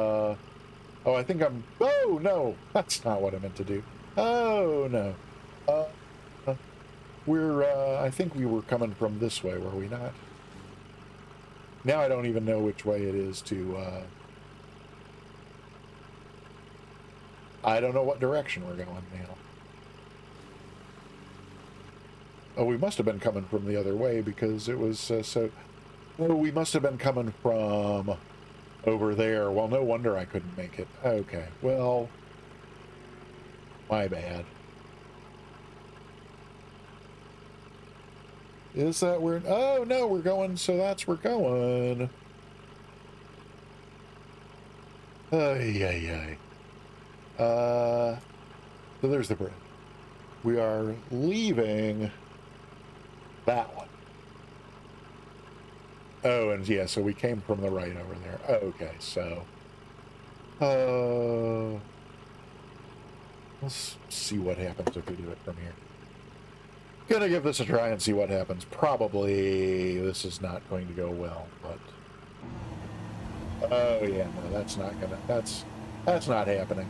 Oh, I think oh, no, that's not what I meant to do. Oh, no. I think we were coming from this way, were we not? Now I don't even know which way it is to, I don't know what direction we're going now. Oh, we must have been coming from the other way because it was, oh, we must have been coming from over there. Well, no wonder I couldn't make it. Okay, well, my bad. Is that where... Oh, no, we're going... So that's where we're going. Ay. So there's the bridge. We are leaving that one. Oh, and yeah, so we came from the right over there. Okay, so... let's see what happens if we do it from here. Gonna give this a try and see what happens. Probably this is not going to go well, but... Oh yeah, no, that's not gonna... That's not happening.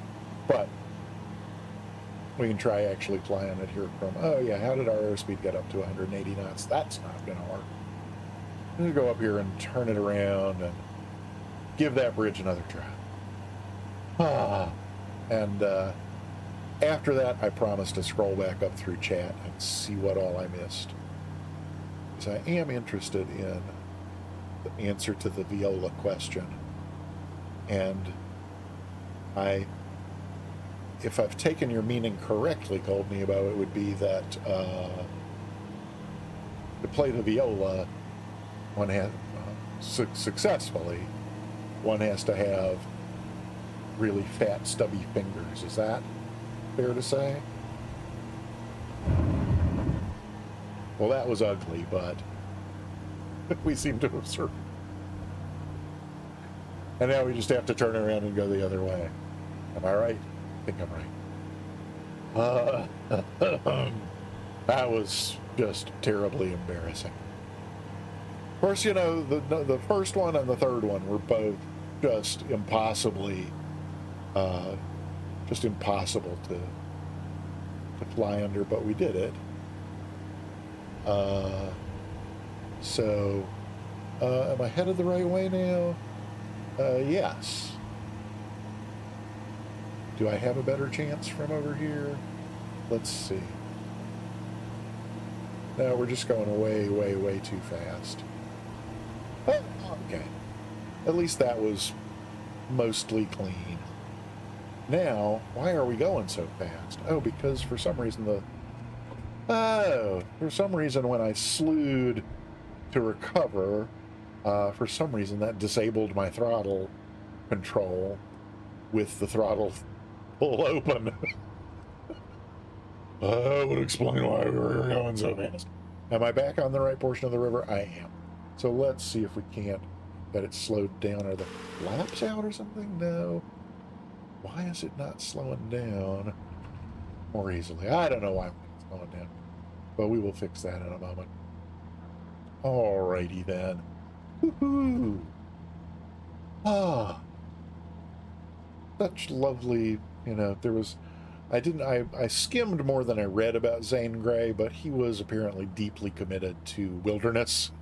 But we can try actually flying it here from... Oh yeah, how did our airspeed get up to 180 knots? That's not gonna work. I'm gonna go up here and turn it around and give that bridge another try. And after that, I promise to scroll back up through chat and see what all I missed. Because I am interested in the answer to the viola question. And I if I've taken your meaning correctly, Goldnebo, it would be that to play the viola, one has successfully, one has to have really fat, stubby fingers. Is that fair to say? Well, that was ugly, but we seem to have sort. And now we just have to turn around and go the other way. Am I right? I think I'm right. That was just terribly embarrassing. Of course, you know, the first one and the third one were both just impossibly, just impossible to fly under, but we did it. So, am I headed the right way now? Yes. Do I have a better chance from over here? Let's see. No, we're just going way, way, way too fast. Oh, okay. At least that was mostly clean. Now, why are we going so fast? Oh, because for some reason when I slewed to recover, for some reason that disabled my throttle control with the throttle full open. That would explain why we were going so fast. Am I back on the right portion of the river? I am. So let's see if we can't get it slowed down. Are the flaps out or something? No. Why is it not slowing down more easily? I don't know why it's slowing down, but we will fix that in a moment. Alrighty then. Woohoo! Ah, such lovely, you know, there was, I skimmed more than I read about Zane Grey, but he was apparently deeply committed to wilderness.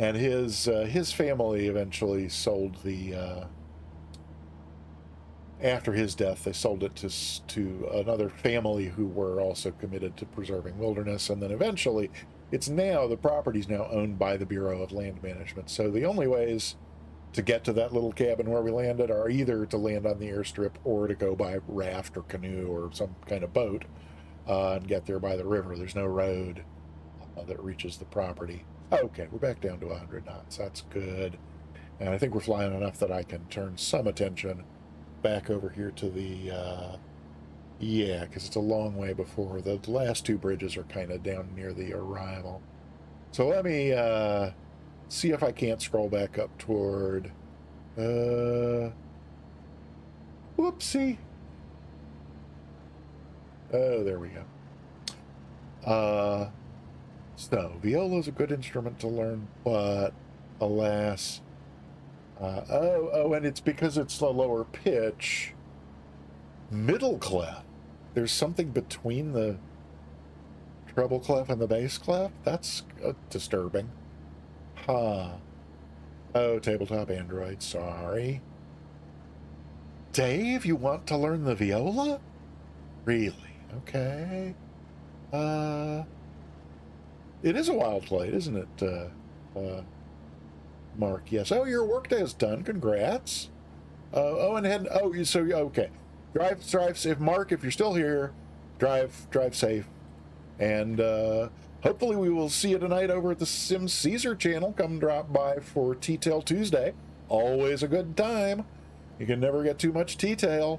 And his family eventually sold the, after his death, they sold it to another family who were also committed to preserving wilderness, and then eventually, the property's now owned by the Bureau of Land Management. So the only ways to get to that little cabin where we landed are either to land on the airstrip or to go by raft or canoe or some kind of boat and get there by the river. There's no road that reaches the property. Okay, we're back down to 100 knots. That's good. And I think we're flying enough that I can turn some attention back over here to the, yeah, because it's a long way before. The last two bridges are kind of down near the arrival. So let me see if I can't scroll back up toward, whoopsie. Oh, there we go. So, viola's a good instrument to learn, but alas, and it's because it's a lower pitch. Middle clef. There's something between the treble clef and the bass clef? That's disturbing. Huh. Oh, tabletop Android, sorry. Dave, you want to learn the viola? Really? Okay. It is a wild flight, isn't it, Mark? Yes. Oh, your workday is done. Congrats. Okay. Drive safe, Mark. If you're still here, drive safe, and hopefully we will see you tonight over at the Sim Caesar channel. Come drop by for T-Tail Tuesday. Always a good time. You can never get too much T-Tail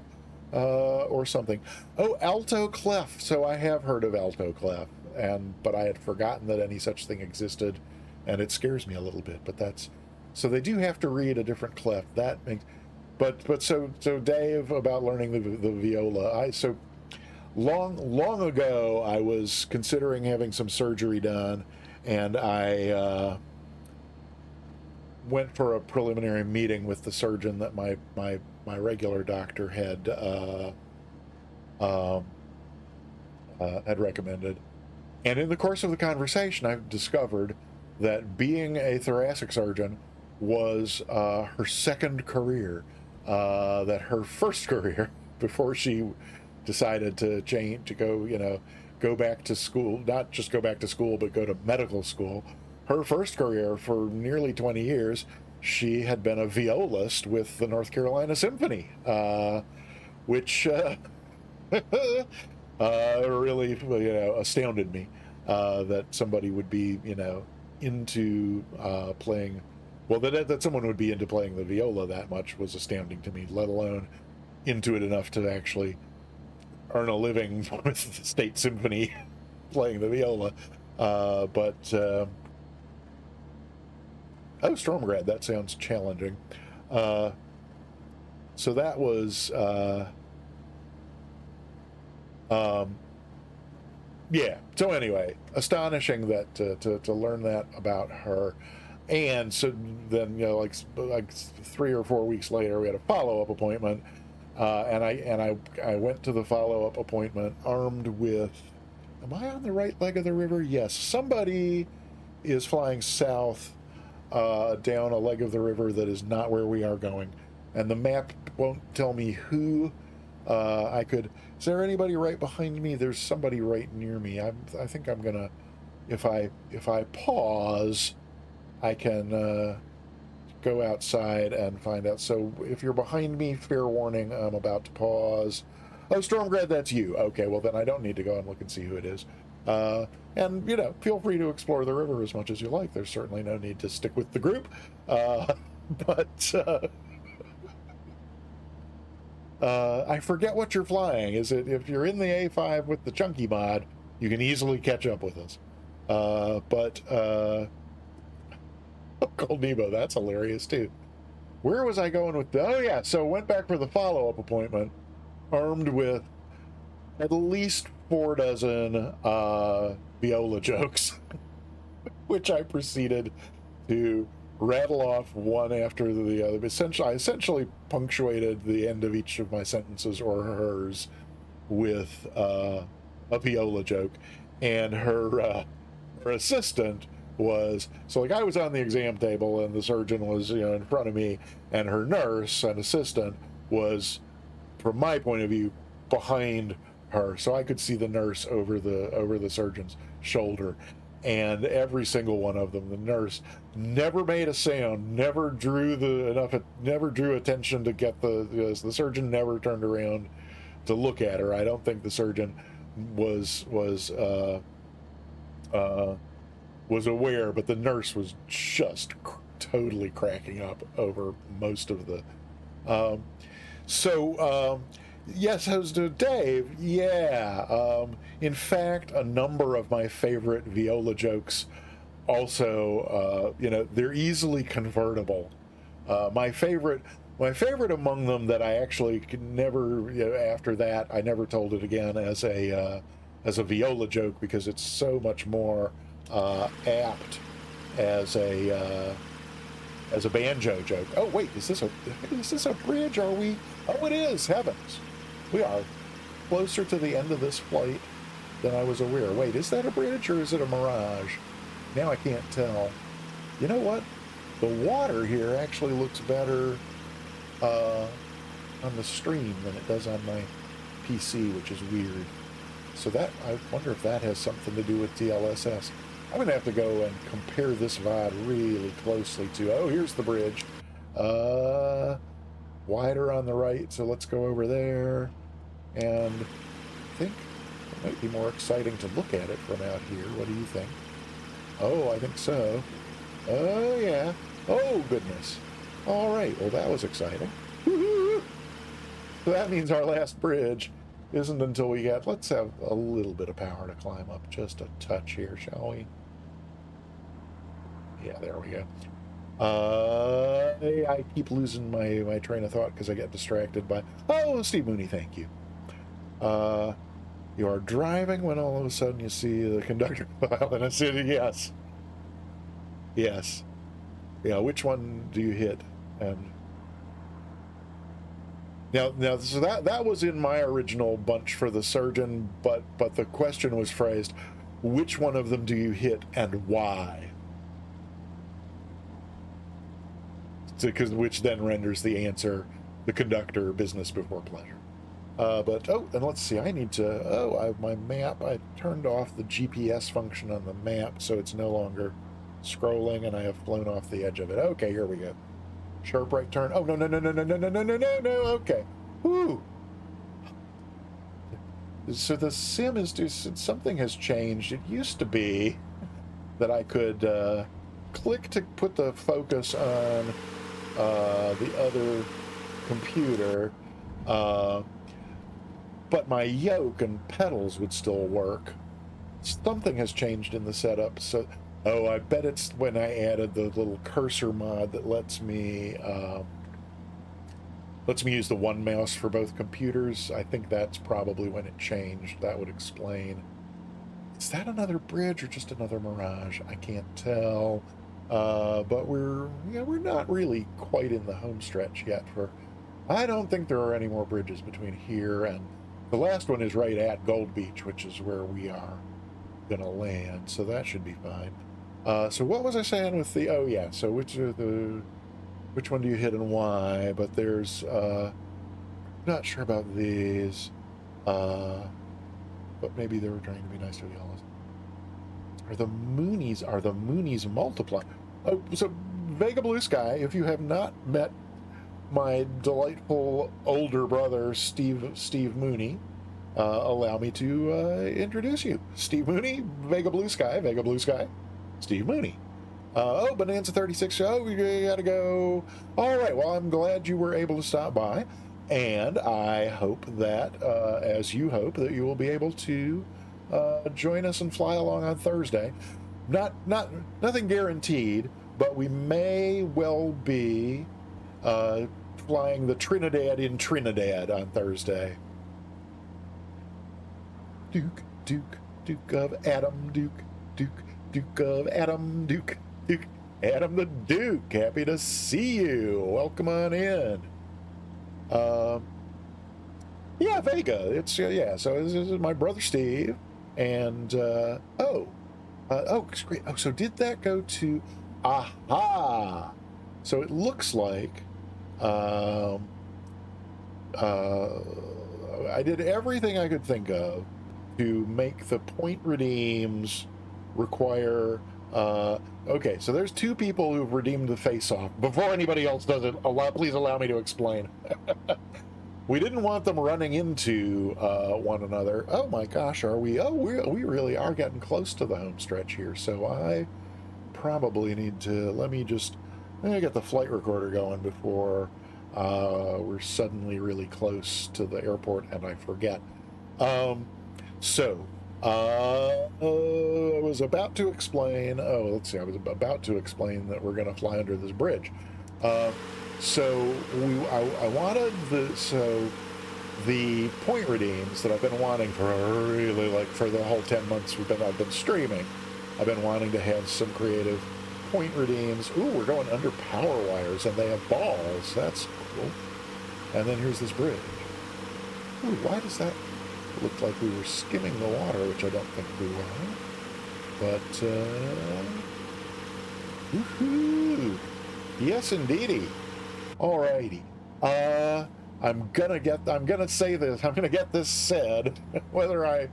or something. Oh, alto clef. So I have heard of alto clef, but I had forgotten that any such thing existed, and it scares me a little bit. But that's so they do have to read a different clef. That makes. But so Dave, about learning the viola. So long ago I was considering having some surgery done, and I went for a preliminary meeting with the surgeon that my regular doctor had recommended. And in the course of the conversation, I've discovered that being a thoracic surgeon was her second career. That her first career, before she decided to go back to school, not just go back to school, but go to medical school. Her first career for nearly 20 years, she had been a violist with the North Carolina Symphony, which really, astounded me that somebody would be, into playing. Well, that someone would be into playing the viola that much was astounding to me, let alone into it enough to actually earn a living with the state symphony playing the viola. Oh, Stormgrad, that sounds challenging. So that was, yeah. So anyway, astonishing that to learn that about her. And so then, like 3 or 4 weeks later, we had a follow-up appointment, and I went to the follow-up appointment armed with. Am I on the right leg of the river? Yes. Somebody is flying south down a leg of the river that is not where we are going, and the map won't tell me who. I could. Is there anybody right behind me? There's somebody right near me. I think I'm gonna. If I pause, I can go outside and find out. So if you're behind me, fair warning, I'm about to pause. Oh, Stormgrad, that's you. Okay, well then I don't need to go and look and see who it is. And, feel free to explore the river as much as you like. There's certainly no need to stick with the group. But I forget what you're flying. Is it, if you're in the A5 with the chunky mod, you can easily catch up with us. Cold Nebo, that's hilarious too. Where was I going with oh yeah, so went back for the follow-up appointment, armed with at least 4 dozen viola jokes, which I proceeded to rattle off one after the other. I essentially punctuated the end of each of my sentences or hers with a viola joke, and her assistant was, so like I was on the exam table and the surgeon was in front of me, and her nurse and assistant was, from my point of view, behind her, so I could see the nurse over the surgeon's shoulder. And every single one of them, the nurse never made a sound, never drew attention to get the surgeon never turned around to look at her. I don't think the surgeon was aware, but the nurse was just totally cracking up over most of the. Yes, as to Dave, yeah. In fact, a number of my favorite viola jokes also, they're easily convertible. My favorite among them that I actually could never, after that, I never told it again as a viola joke because it's so much more apt as a banjo joke. Oh wait, is this a bridge? Are we? Oh, it is. Heavens, we are closer to the end of this flight than I was aware. Wait, is that a bridge or is it a mirage? Now I can't tell. You know what? The water here actually looks better on the stream than it does on my PC, which is weird. So that, I wonder if that has something to do with TLSS. I'm going to have to go and compare this VOD really closely to, oh, here's the bridge. Wider on the right, so let's go over there. And I think it might be more exciting to look at it from out here. What do you think? Oh, I think so. Oh, yeah. Oh, goodness. All right, well, that was exciting. Woo-hoo! So that means our last bridge isn't until we get, let's have a little bit of power to climb up, just a touch here, shall we? Yeah, there we go. I keep losing my train of thought because I get distracted by, oh, Steve Mooney, thank you. You are driving when all of a sudden you see the conductor file in a city. Yes. Yes. Yeah, which one do you hit? And now, so that was in my original bunch for the surgeon, but the question was phrased, which one of them do you hit and why? Which then renders the answer, the conductor, business before pleasure. And let's see, I need to, my map, I turned off the GPS function on the map, so it's no longer scrolling, and I have flown off the edge of it. Okay, here we go. Sharp right turn. Oh, no, okay. Woo! So the sim is something has changed. It used to be that I could click to put the focus on the other computer, but my yoke and pedals would still work. Something has changed in the setup. So, oh, I bet it's when I added the little cursor mod that lets me use the one mouse for both computers. I think that's probably when it changed. That would explain. Is that another bridge or just another mirage? I can't tell. But we're not really quite in the home stretch yet. I don't think there are any more bridges between here and the last one is right at Gold Beach, which is where we are gonna land. So that should be fine. So what was I saying with the? Oh yeah. So which one do you hit and why? But there's not sure about these. But maybe they were trying to be nice to the others. Are the Moonies multiply? Oh, so Vega Blue Sky, if you have not met my delightful older brother, Steve Mooney, allow me to introduce you. Steve Mooney, Vega Blue Sky, Steve Mooney. Oh, Bonanza 36, oh, we gotta go. All right, well, I'm glad you were able to stop by, and I hope that, as you hope, that you will be able to join us and fly along on Thursday. Nothing guaranteed, but we may well be flying the Trinidad in Trinidad on Thursday. Duke of Adam, Duke of Adam, Duke Adam the Duke. Happy to see you. Welcome on in. Yeah, Vega. It's yeah. So this is my brother Steve, and oh, great. Oh, so did that go to? Aha. So it looks like I did everything I could think of to make the point redeems require okay, so there's two people who've redeemed the face-off. Before anybody else does it, please allow me to explain. We didn't want them running into one another. Oh my gosh, are we? Oh, we really are getting close to the home stretch here, so I probably need to, let me get the flight recorder going before we're suddenly really close to the airport and I forget. I was about to explain, I was about to explain that we're going to fly under this bridge. I wanted the point redeems that I've been wanting for really, like, for the whole 10 months I've been streaming. I've been wanting to have some creative point redeems. Ooh, we're going under power wires and they have balls. That's cool. And then here's this bridge. Ooh, why does that look like we were skimming the water, which I don't think we were. But, woohoo! Yes, indeedy. Alrighty. I'm gonna say this. I'm gonna get this said, whether I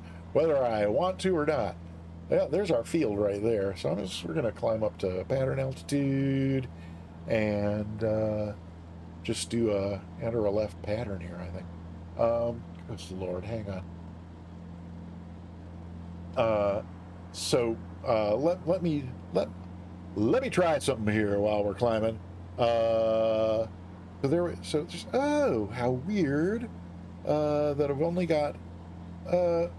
want to or not. Yeah, there's our field right there. So we're gonna climb up to pattern altitude, and just do enter a left pattern here. I think. Good Lord, hang on. Let me try something here while we're climbing. Oh, how weird that I've only got well,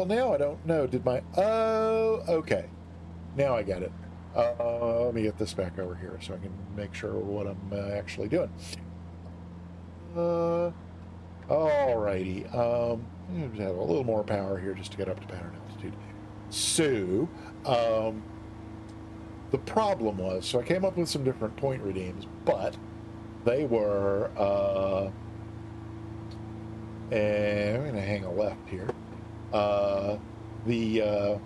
now I don't know. Okay, now I get it. Let me get this back over here so I can make sure what I'm actually doing. Alrighty. Have a little more power here just to get up to pattern altitude. So, the problem was, so I came up with some different point redeems, but they were, and I'm going to hang a left here. The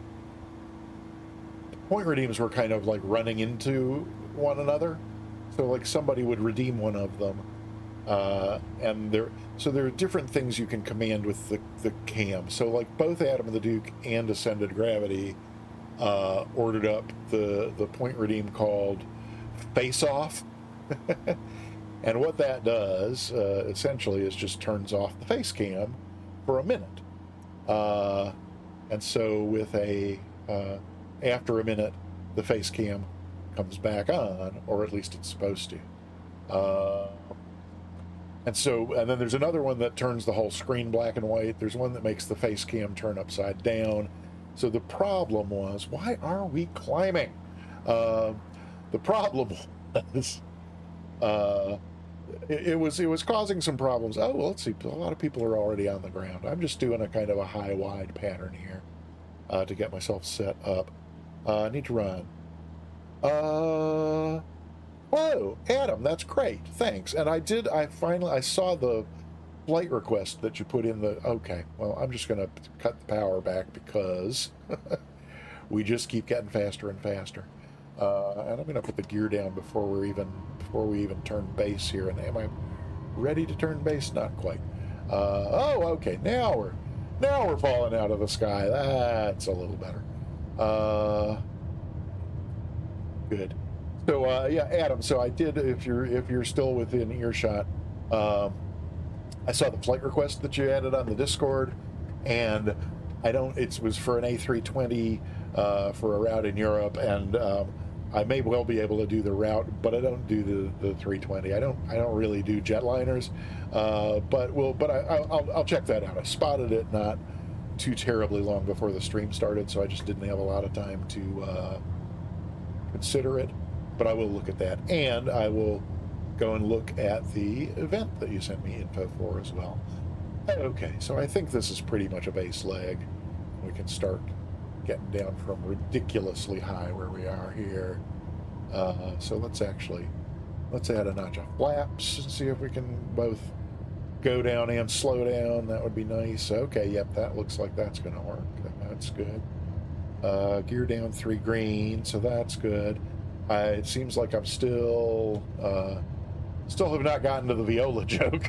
point redeems were kind of like running into one another. So like somebody would redeem one of them. And there are different things you can command with the cam. So like both Adam the Duke and Ascended Gravity ordered up the point redeem called Face Off. And what that does essentially is just turns off the face cam for a minute. And so with after a minute, the face cam comes back on, or at least it's supposed to. And then there's another one that turns the whole screen black and white. There's one that makes the face cam turn upside down. So the problem was, why are we climbing? The problem was, it was causing some problems. Oh, well, let's see. A lot of people are already on the ground. I'm just doing a kind of a high-wide pattern here to get myself set up. I need to run. Whoa, Adam, that's great. Thanks. And I saw the flight request that you put in the, okay, well, I'm just going to cut the power back because we just keep getting faster and faster. And I'm going to put the gear down before we even turn base here. And am I ready to turn base? Not quite. Oh, okay. Now we're falling out of the sky. That's a little better. Good. So yeah, Adam. So I did. If you're still within earshot, I saw the flight request that you added on the Discord, and it was for an A320 for a route in Europe, and I may well be able to do the route, but I don't do the 320. I don't really do jetliners, but I'll check that out. I spotted it not too terribly long before the stream started, so I just didn't have a lot of time to consider it. But I will look at that, and I will go and look at the event that you sent me info for as well. Okay, so I think this is pretty much a base leg. We can start getting down from ridiculously high where we are here. So let's add a notch of flaps and see if we can both go down and slow down. That would be nice. Okay, yep, that looks like that's going to work. That's good. Gear down 3 green, so that's good. It seems like I'm still have not gotten to the viola joke.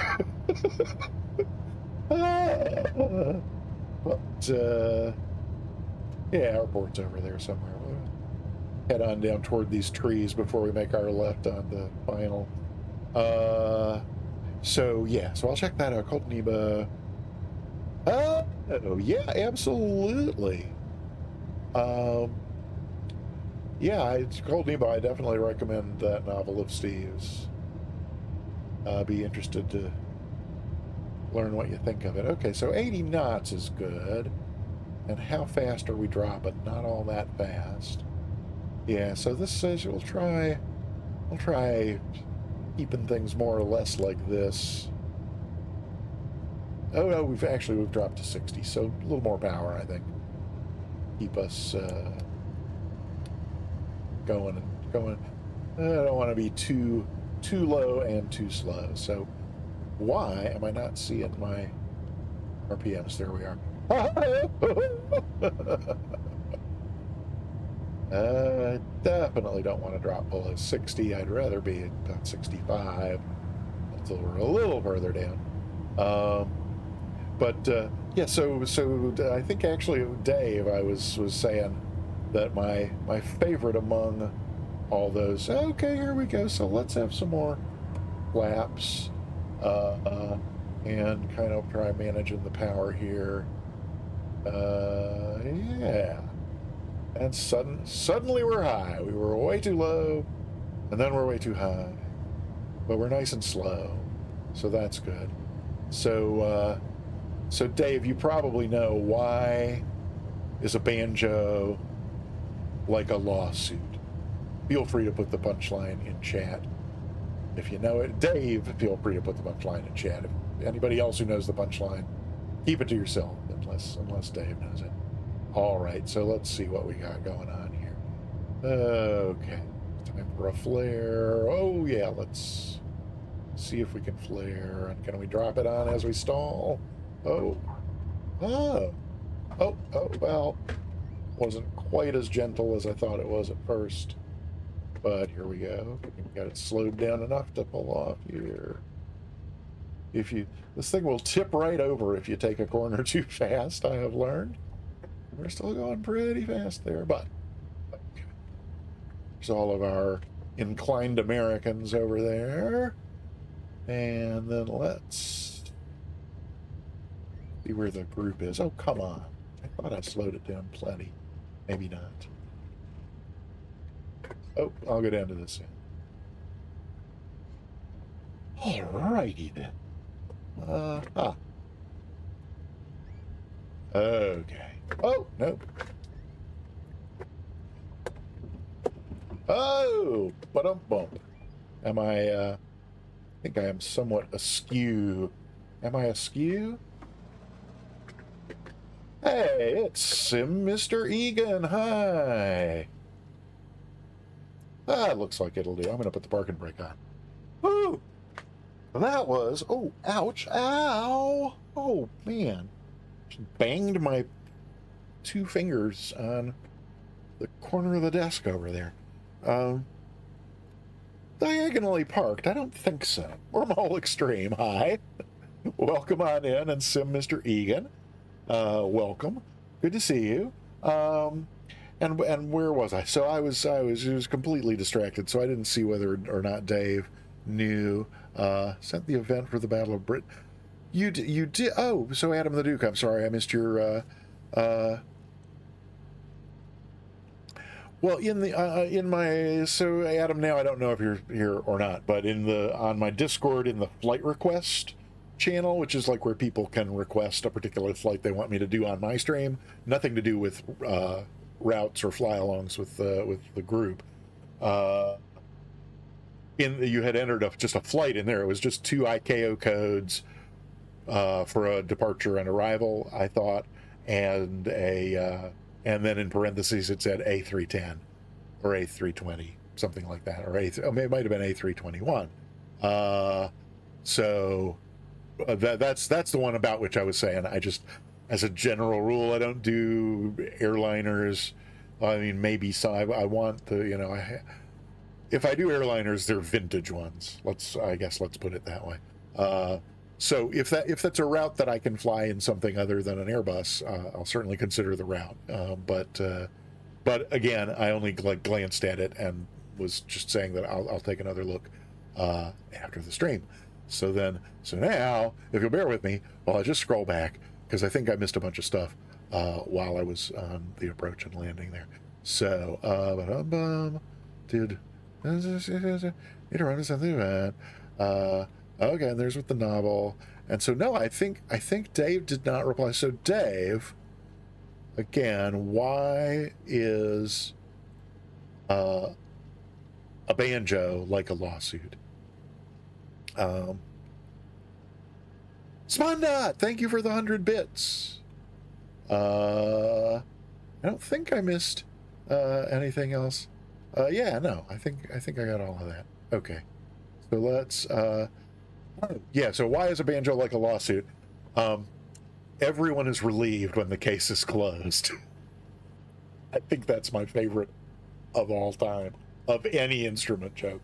But yeah, airport's over there somewhere. We'll head on down toward these trees before we make our left on the final. So yeah, so I'll check that out. Cold Neba. Oh yeah, absolutely. Yeah, Cold Neba, I definitely recommend that novel of Steve's. Be interested to learn what you think of it. Okay, so 80 knots is good. And how fast are we dropping? Not all that fast. Yeah, so this says we'll try keeping things more or less like this. Oh no, we've dropped to 60, so a little more power, I think. Keep us going. I don't want to be too low and too slow. So why am I not seeing my RPMs? There we are. Definitely don't want to drop below 60. I'd rather be about 65 until we're a little further down. Yeah, so I think actually Dave, I was saying that my favorite among all those. Okay, here we go. So let's have some more laps and kind of try managing the power here. Yeah. And suddenly we're high. We were way too low, and then we're way too high. But we're nice and slow, so that's good. So Dave, you probably know, why is a banjo like a lawsuit? Feel free to put the punchline in chat if you know it. Dave, feel free to put the punchline in chat. If anybody else who knows the punchline, keep it to yourself, unless Dave knows it. All right, so let's see what we got going on here. Okay, time for a flare. Oh yeah, let's see if we can flare. And can we drop it on as we stall? Oh, well, wasn't quite as gentle as I thought it was at first. But here we go. We got it slowed down enough to pull off here. This thing will tip right over if you take a corner too fast, I have learned. We're still going pretty fast there, but okay. There's all of our inclined Americans over there. And then let's See where the group is. Oh, come on. I thought I slowed it down plenty. Maybe not. Oh, I'll go down to this end. Alrighty then. Okay. Oh, no. Oh, bump. Am I think I am somewhat askew. Am I askew? Hey, it's Mr. Egan. Hi. Looks like it'll do. I'm going to put the parking brake on. Woo! That was... Oh, ouch. Ow! Oh, man. Just banged my 2 fingers on the corner of the desk over there. Diagonally parked? I don't think so. Wormhole Extreme. Hi. Welcome on in and sim Mr. Egan. Welcome. Good to see you. And where was I? So I was completely distracted, so I didn't see whether or not Dave knew. Sent the event for the Battle of Britain. You did. Oh, so Adam the Duke. I'm sorry, I missed your. Well, in my so Adam, now I don't know if you're here or not, but on my Discord in the flight request channel, which is like where people can request a particular flight they want me to do on my stream, nothing to do with routes or fly-alongs with the group. You had entered just a flight in there. It was just 2 ICAO codes for a departure and arrival, I thought, and then in parentheses it said A310 or A320, something like that, or it might have been A321. So that's the one about which I was saying. I just, as a general rule, I don't do airliners. I mean, maybe some. I want the if I do airliners, they're vintage ones. Let's put it that way. So if that's a route that I can fly in something other than an Airbus, I'll certainly consider the route. But again, I only glanced at it and was just saying that I'll take another look after the stream. So now, if you'll bear with me, while I just scroll back, because I think I missed a bunch of stuff while I was on the approach and landing there. So, okay, and there's with the novel. And so, no, I think Dave did not reply. So, Dave, again, why is a banjo like a lawsuit? Spondot, thank you for the 100 bits. I don't think I missed anything else. Yeah, no, I think I got all of that. Okay, so let's yeah, so why is a banjo like a lawsuit? Everyone is relieved when the case is closed. I think that's my favorite of all time of any instrument joke,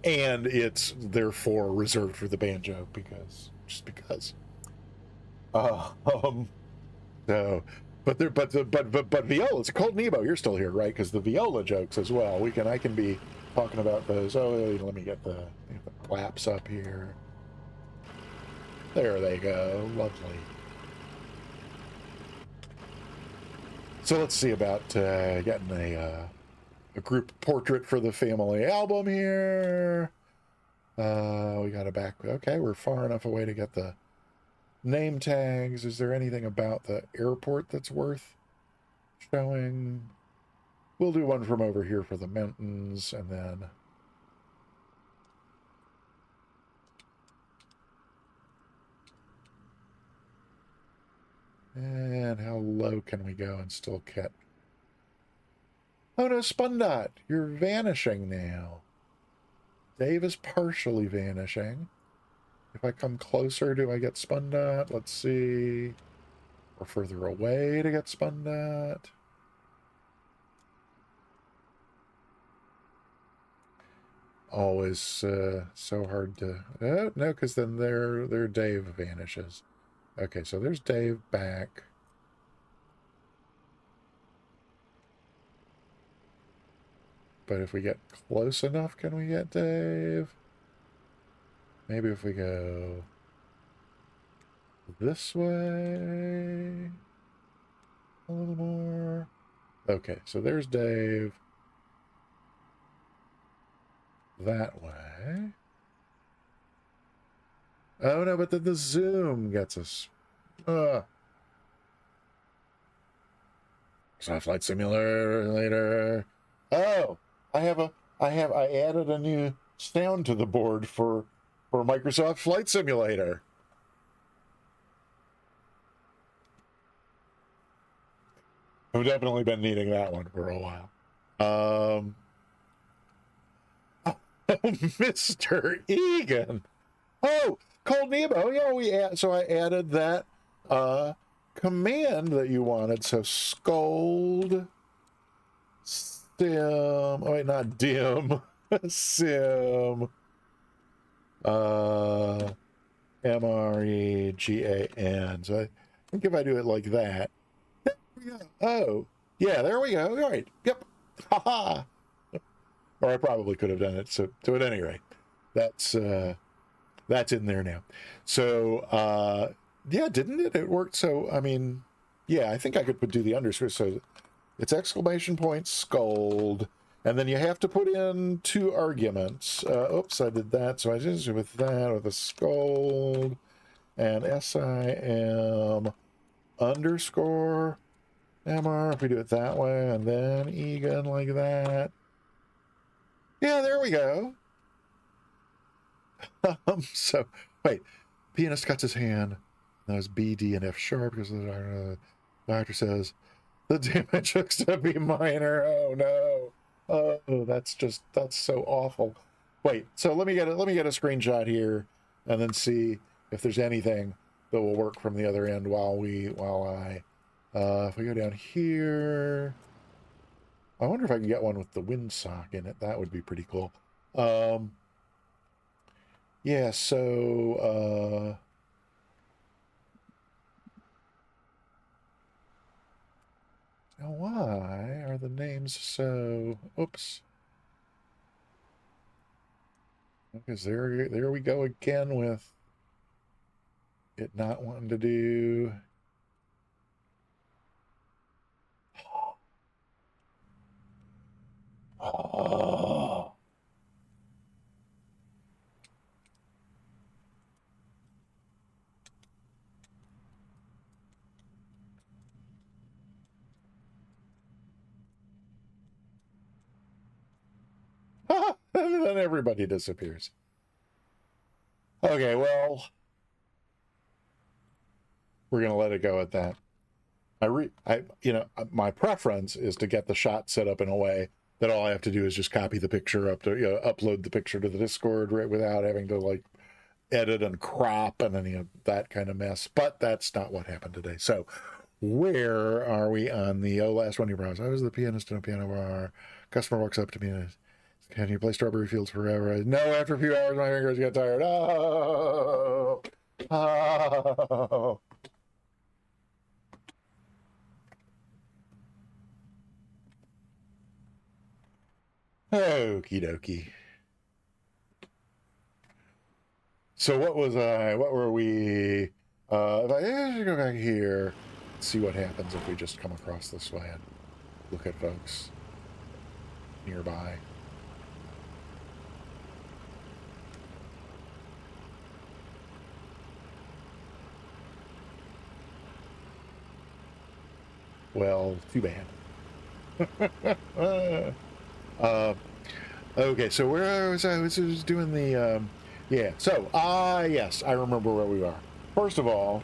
and it's therefore reserved for the banjo because. So, but viola. It's a Cold Nebo. You're still here, right? Because the viola jokes as well. I can be talking about those. Oh, let me get the claps up here. There they go. Lovely. So let's see about getting a group portrait for the family album here. We got a back. Okay, we're far enough away to get the name tags. Is there anything about the airport that's worth showing? We'll do one from over here for the Mentons, and then and how low can we go and still get? Oh no, Spundot, you're vanishing now. Dave is partially vanishing. If I come closer, do I get Spundot? Let's see. Or further away to get Spundot. Always so hard to... Oh, no, because then their Dave vanishes. Okay, so there's Dave back. But if we get close enough, can we get Dave? Maybe if we go... This way. A little more. Okay, so there's Dave. That way. Oh no, but then the zoom gets us. Flight Simulator. Oh, I added a new sound to the board for Microsoft Flight Simulator. I've definitely been needing that one for a while. Oh, Mr. Egan. Oh, Cold Nemo. Yeah, so I added that command that you wanted. So scold sim. Oh wait, not dim. Sim. MREGAN. So I think if I do it like that. Oh, yeah, there we go. All right. Yep. Haha. Or I probably could have done it. So at any rate, that's in there now. So yeah, didn't it? It worked. So I mean, yeah, I think I could do the underscore. So it's exclamation point scold, and then you have to put in 2 arguments. Oops, I did that. So I just with that with a scold and SIM underscore MR. If we do it that way, and then Egan like that. Yeah, there we go. So wait, pianist cuts his hand. That was B, D, and F sharp because the doctor says the damage looks to be minor. Oh no. Oh, that's so awful. Wait, so let me get a screenshot here and then see if there's anything that will work from the other end if we go down here. I wonder if I can get one with the windsock in it. That would be pretty cool. Yeah, so now why are the names so oops? Because there we go again with it not wanting to do. Oh. And then everybody disappears. Okay, well, we're gonna let it go at that. My preference is to get the shot set up in a way that all I have to do is just copy the picture upload the picture to the Discord without having to like edit and crop and any of that kind of mess. But that's not what happened today. So where are we on the last one you browse? I was the pianist in a piano bar. Customer walks up to me and says, "Can you play Strawberry Fields Forever?" No, after a few hours my fingers get tired. Oh. Okie dokie. So what were we? If I go back here, see what happens if we just come across this way and look at folks nearby. Well, too bad. Okay, so where was I? I was doing the, yeah. So, yes, I remember where we are. First of all,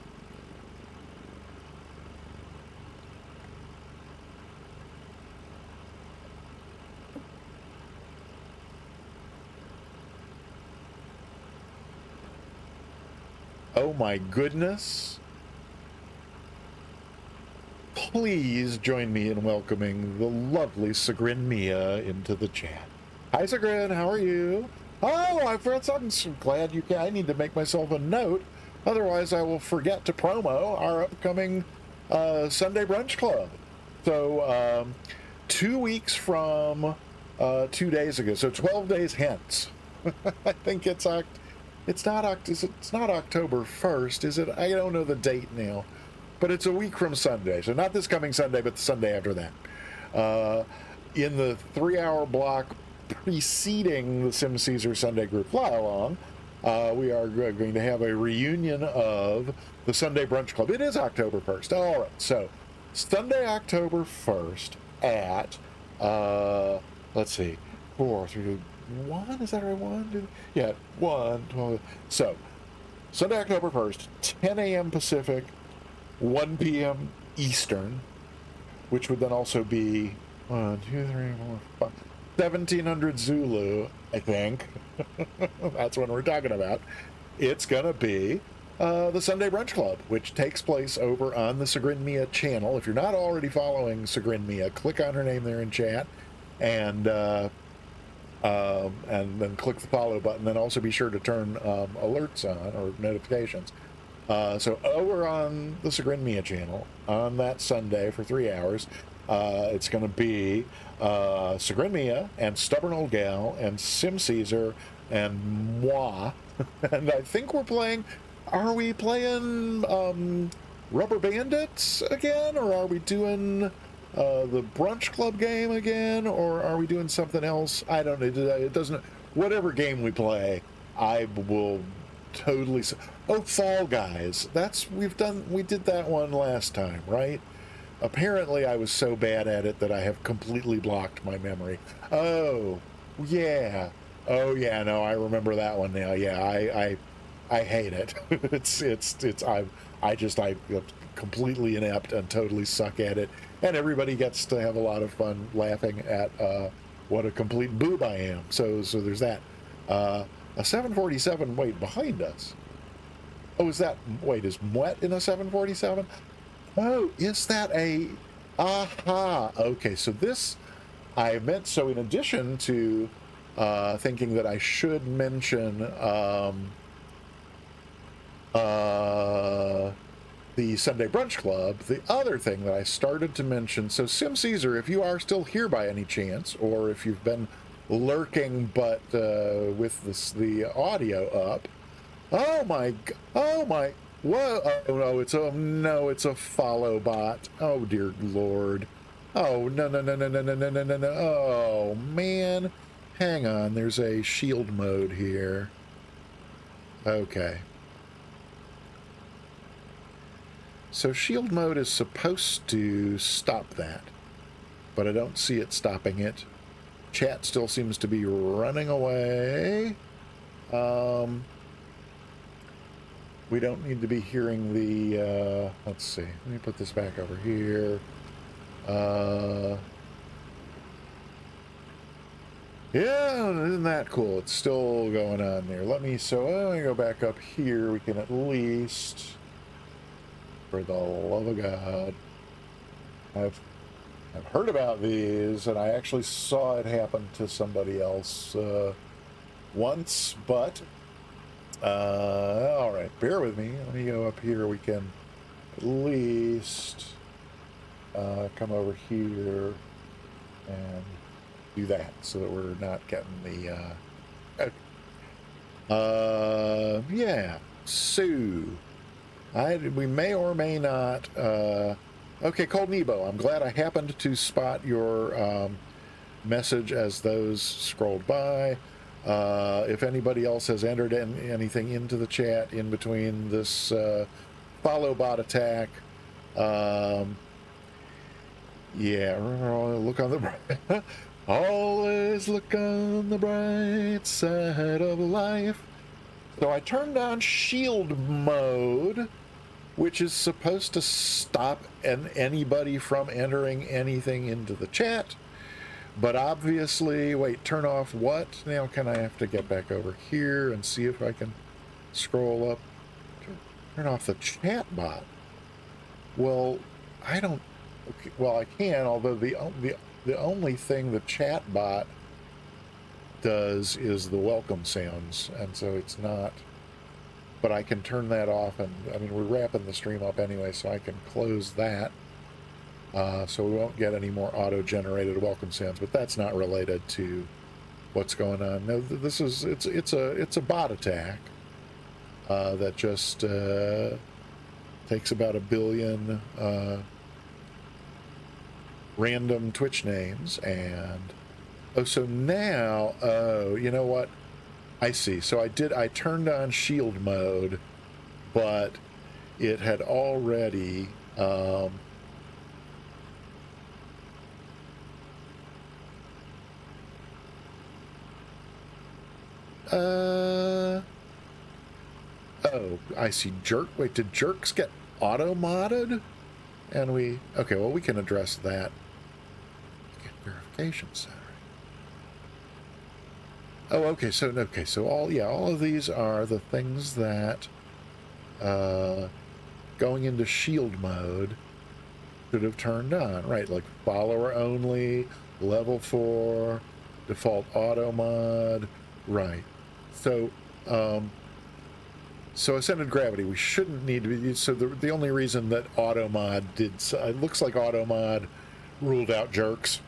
oh my goodness. Please join me in welcoming the lovely Sigrin Mia into the chat. Hi, Sigrin, how are you? Oh, I've read something. So glad you can. I need to make myself a note. Otherwise, I will forget to promo our upcoming Sunday Brunch Club. So, 2 weeks from 2 days ago, so 12 days hence. I think it's it's not October 1st, is it? I don't know the date now, but it's a week from Sunday. So not this coming Sunday, but the Sunday after that. In the 3-hour block preceding the Sim Caesar Sunday Group Fly Along, we are going to have a reunion of the Sunday Brunch Club. It is October 1st. All right, so Sunday, October 1st at, let's see, 4, 3, 1, is that right? 1, 2, yeah, 1, 12. So, Sunday, October 1st, 10 a.m. Pacific, 1 p.m. Eastern, which would then also be 1, 2, 3, 4, 5, 1700 Zulu, I think. That's what we're talking about. It's going to be the Sunday Brunch Club, which takes place over on the Sigrin Mia channel. If you're not already following Sigrin Mia, click on her name there in chat and then click the follow button, and also be sure to turn alerts on, or notifications. So over on the Sigrin Mia channel on that Sunday for 3 hours, it's going to be Sigrin Mia and Stubborn Old Gal and Sim Caesar and moi. And I think are we playing Rubber Bandits again, or are we doing the Brunch Club game again, or are we doing something else? I don't know. It doesn't, whatever game we play, I will totally. Oh, Fall Guys. We did that one last time, right? Apparently I was so bad at it that I have completely blocked my memory. Oh yeah, no, I remember that one now. Yeah, I hate it. I'm completely inept and totally suck at it, and everybody gets to have a lot of fun laughing at what a complete boob I am. So there's that. A 747 wait behind us. Oh, is Moet in a 747? Oh, is that a... Aha! Okay, so this... I meant, so in addition to thinking that I should mention the Sunday Brunch Club, the other thing that I started to mention, so Sim Caesar, if you are still here by any chance, or if you've been lurking but with the audio up, oh my, whoa, oh no, it's a follow bot. Oh dear Lord. Oh, no, oh man, hang on, there's a shield mode here. Okay. So shield mode is supposed to stop that, but I don't see it stopping it. Chat still seems to be running away. We don't need to be hearing the, let's see, let me put this back over here. Yeah, isn't that cool? It's still going on there. Let me go back up here. We can at least, for the love of God, I've heard about these, and I actually saw it happen to somebody else once, but all right, bear with me. Let me go up here. We can at least come over here and do that so that we're not getting the yeah, Sue. We may or may not okay, Cold Nebo, I'm glad I happened to spot your message as those scrolled by. If anybody else has entered anything into the chat in between this follow bot attack, yeah, look on the bright. Always look on the bright side of life. So I turned on shield mode, which is supposed to stop anybody from entering anything into the chat. But obviously, wait, turn off what? Now can I have to get back over here and see if I can scroll up? Turn off the chat bot. Well, I don't, okay, well, I can, although the only thing the chat bot does is the welcome sounds, and so it's not, but I can turn that off, and I mean, we're wrapping the stream up anyway, so I can close that. So we won't get any more auto-generated welcome sounds, but that's not related to what's going on. No, this is it's a bot attack. that just takes about 1 billion random Twitch names. And oh, so now, oh, you know what? I see. So I turned on shield mode, but it had already oh, I see. Wait, did jerks get auto modded? And okay, well, we can address that. Get verification center. Oh, okay, so all of these are the things that going into shield mode should have turned on, right? Like follower only, level 4, default auto mod, right? So so ascended gravity, we shouldn't need to be. So the only reason that auto mod did, it looks like auto mod ruled out jerks,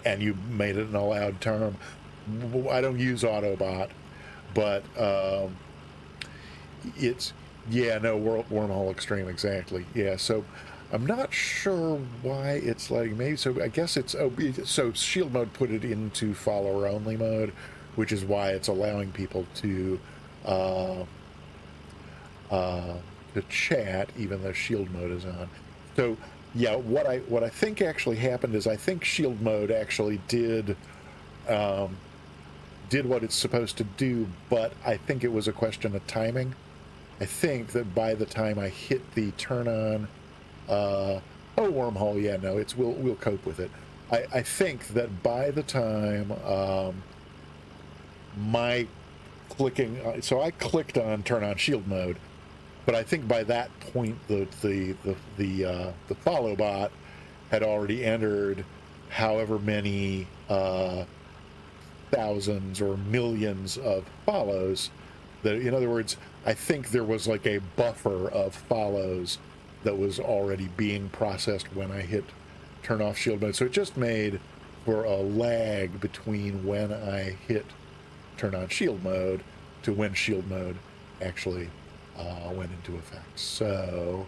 and you made it an allowed term. I don't use Autobot, but it's, yeah, no, Wormhole Extreme, exactly. Yeah, so I'm not sure why it's like, maybe, so I guess it's, so shield mode put it into follower only mode, which is why it's allowing people to chat even though shield mode is on. So yeah, what I think actually happened is I think shield mode actually did what it's supposed to do, but I think it was a question of timing. I think that by the time I hit the turn on, wormhole, yeah, no, we'll cope with it. I think that by the time my clicking, so I clicked on turn on shield mode, but I think by that point the follow bot had already entered however many thousands or millions of follows. That, in other words, I think there was like a buffer of follows that was already being processed when I hit turn off shield mode. So it just made for a lag between when I hit turn on shield mode to when shield mode actually went into effect. So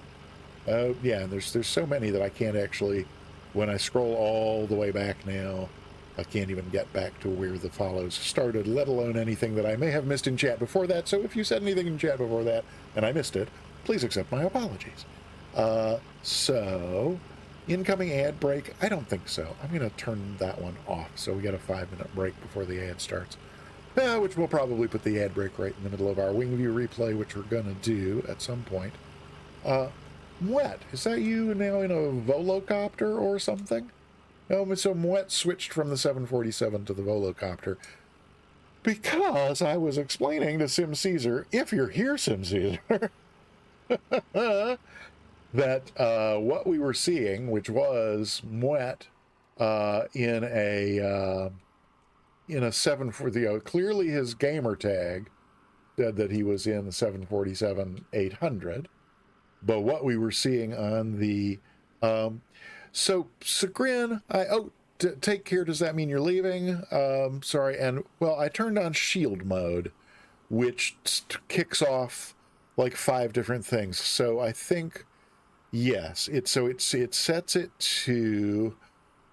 yeah, and there's so many that I can't actually, when I scroll all the way back now, I can't even get back to where the follows started, let alone anything that I may have missed in chat before that. So if you said anything in chat before that and I missed it, please accept my apologies. So incoming ad break, I don't think so. I'm going to turn that one off. So we got a 5-minute break before the ad starts. Which we'll probably put the ad break right in the middle of our Wingview replay, which we're going to do at some point. Mwet, is that you now in a Volocopter or something? No, so Mwet switched from the 747 to the Volocopter because I was explaining to Sim Caesar, if you're here, Sim Caesar, that what we were seeing, which was Mwet in a 740, clearly his gamer tag said that he was in the 747-800, but what we were seeing on the so Sagrin, take care. Does that mean you're leaving? Sorry. And well, I turned on shield mode, which kicks off like 5 different things. So I think, yes, it sets it to,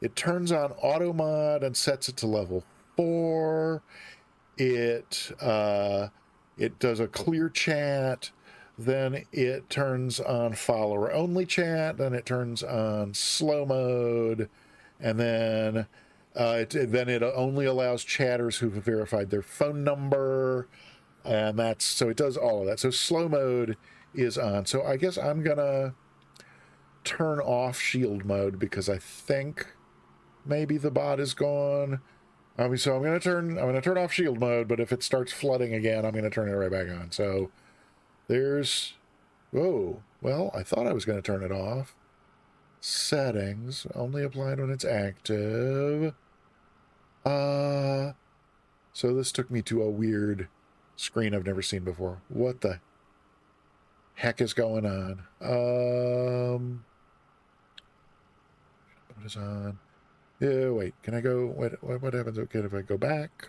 it turns on auto mod and sets it to level 4. It does a clear chat. Then it turns on follower only chat, then it turns on slow mode, and then it only allows chatters who've verified their phone number, and so it does all of that. So slow mode is on. So I guess I'm gonna turn off shield mode because I think maybe the bot is gone. So I'm gonna turn off shield mode, but if it starts flooding again, I'm gonna turn it right back on. So there's, whoa, well, I thought I was going to turn it off. Settings, only applied when it's active. So this took me to a weird screen I've never seen before. What the heck is going on? What is on? Yeah, wait, can I go, what happens if I go back?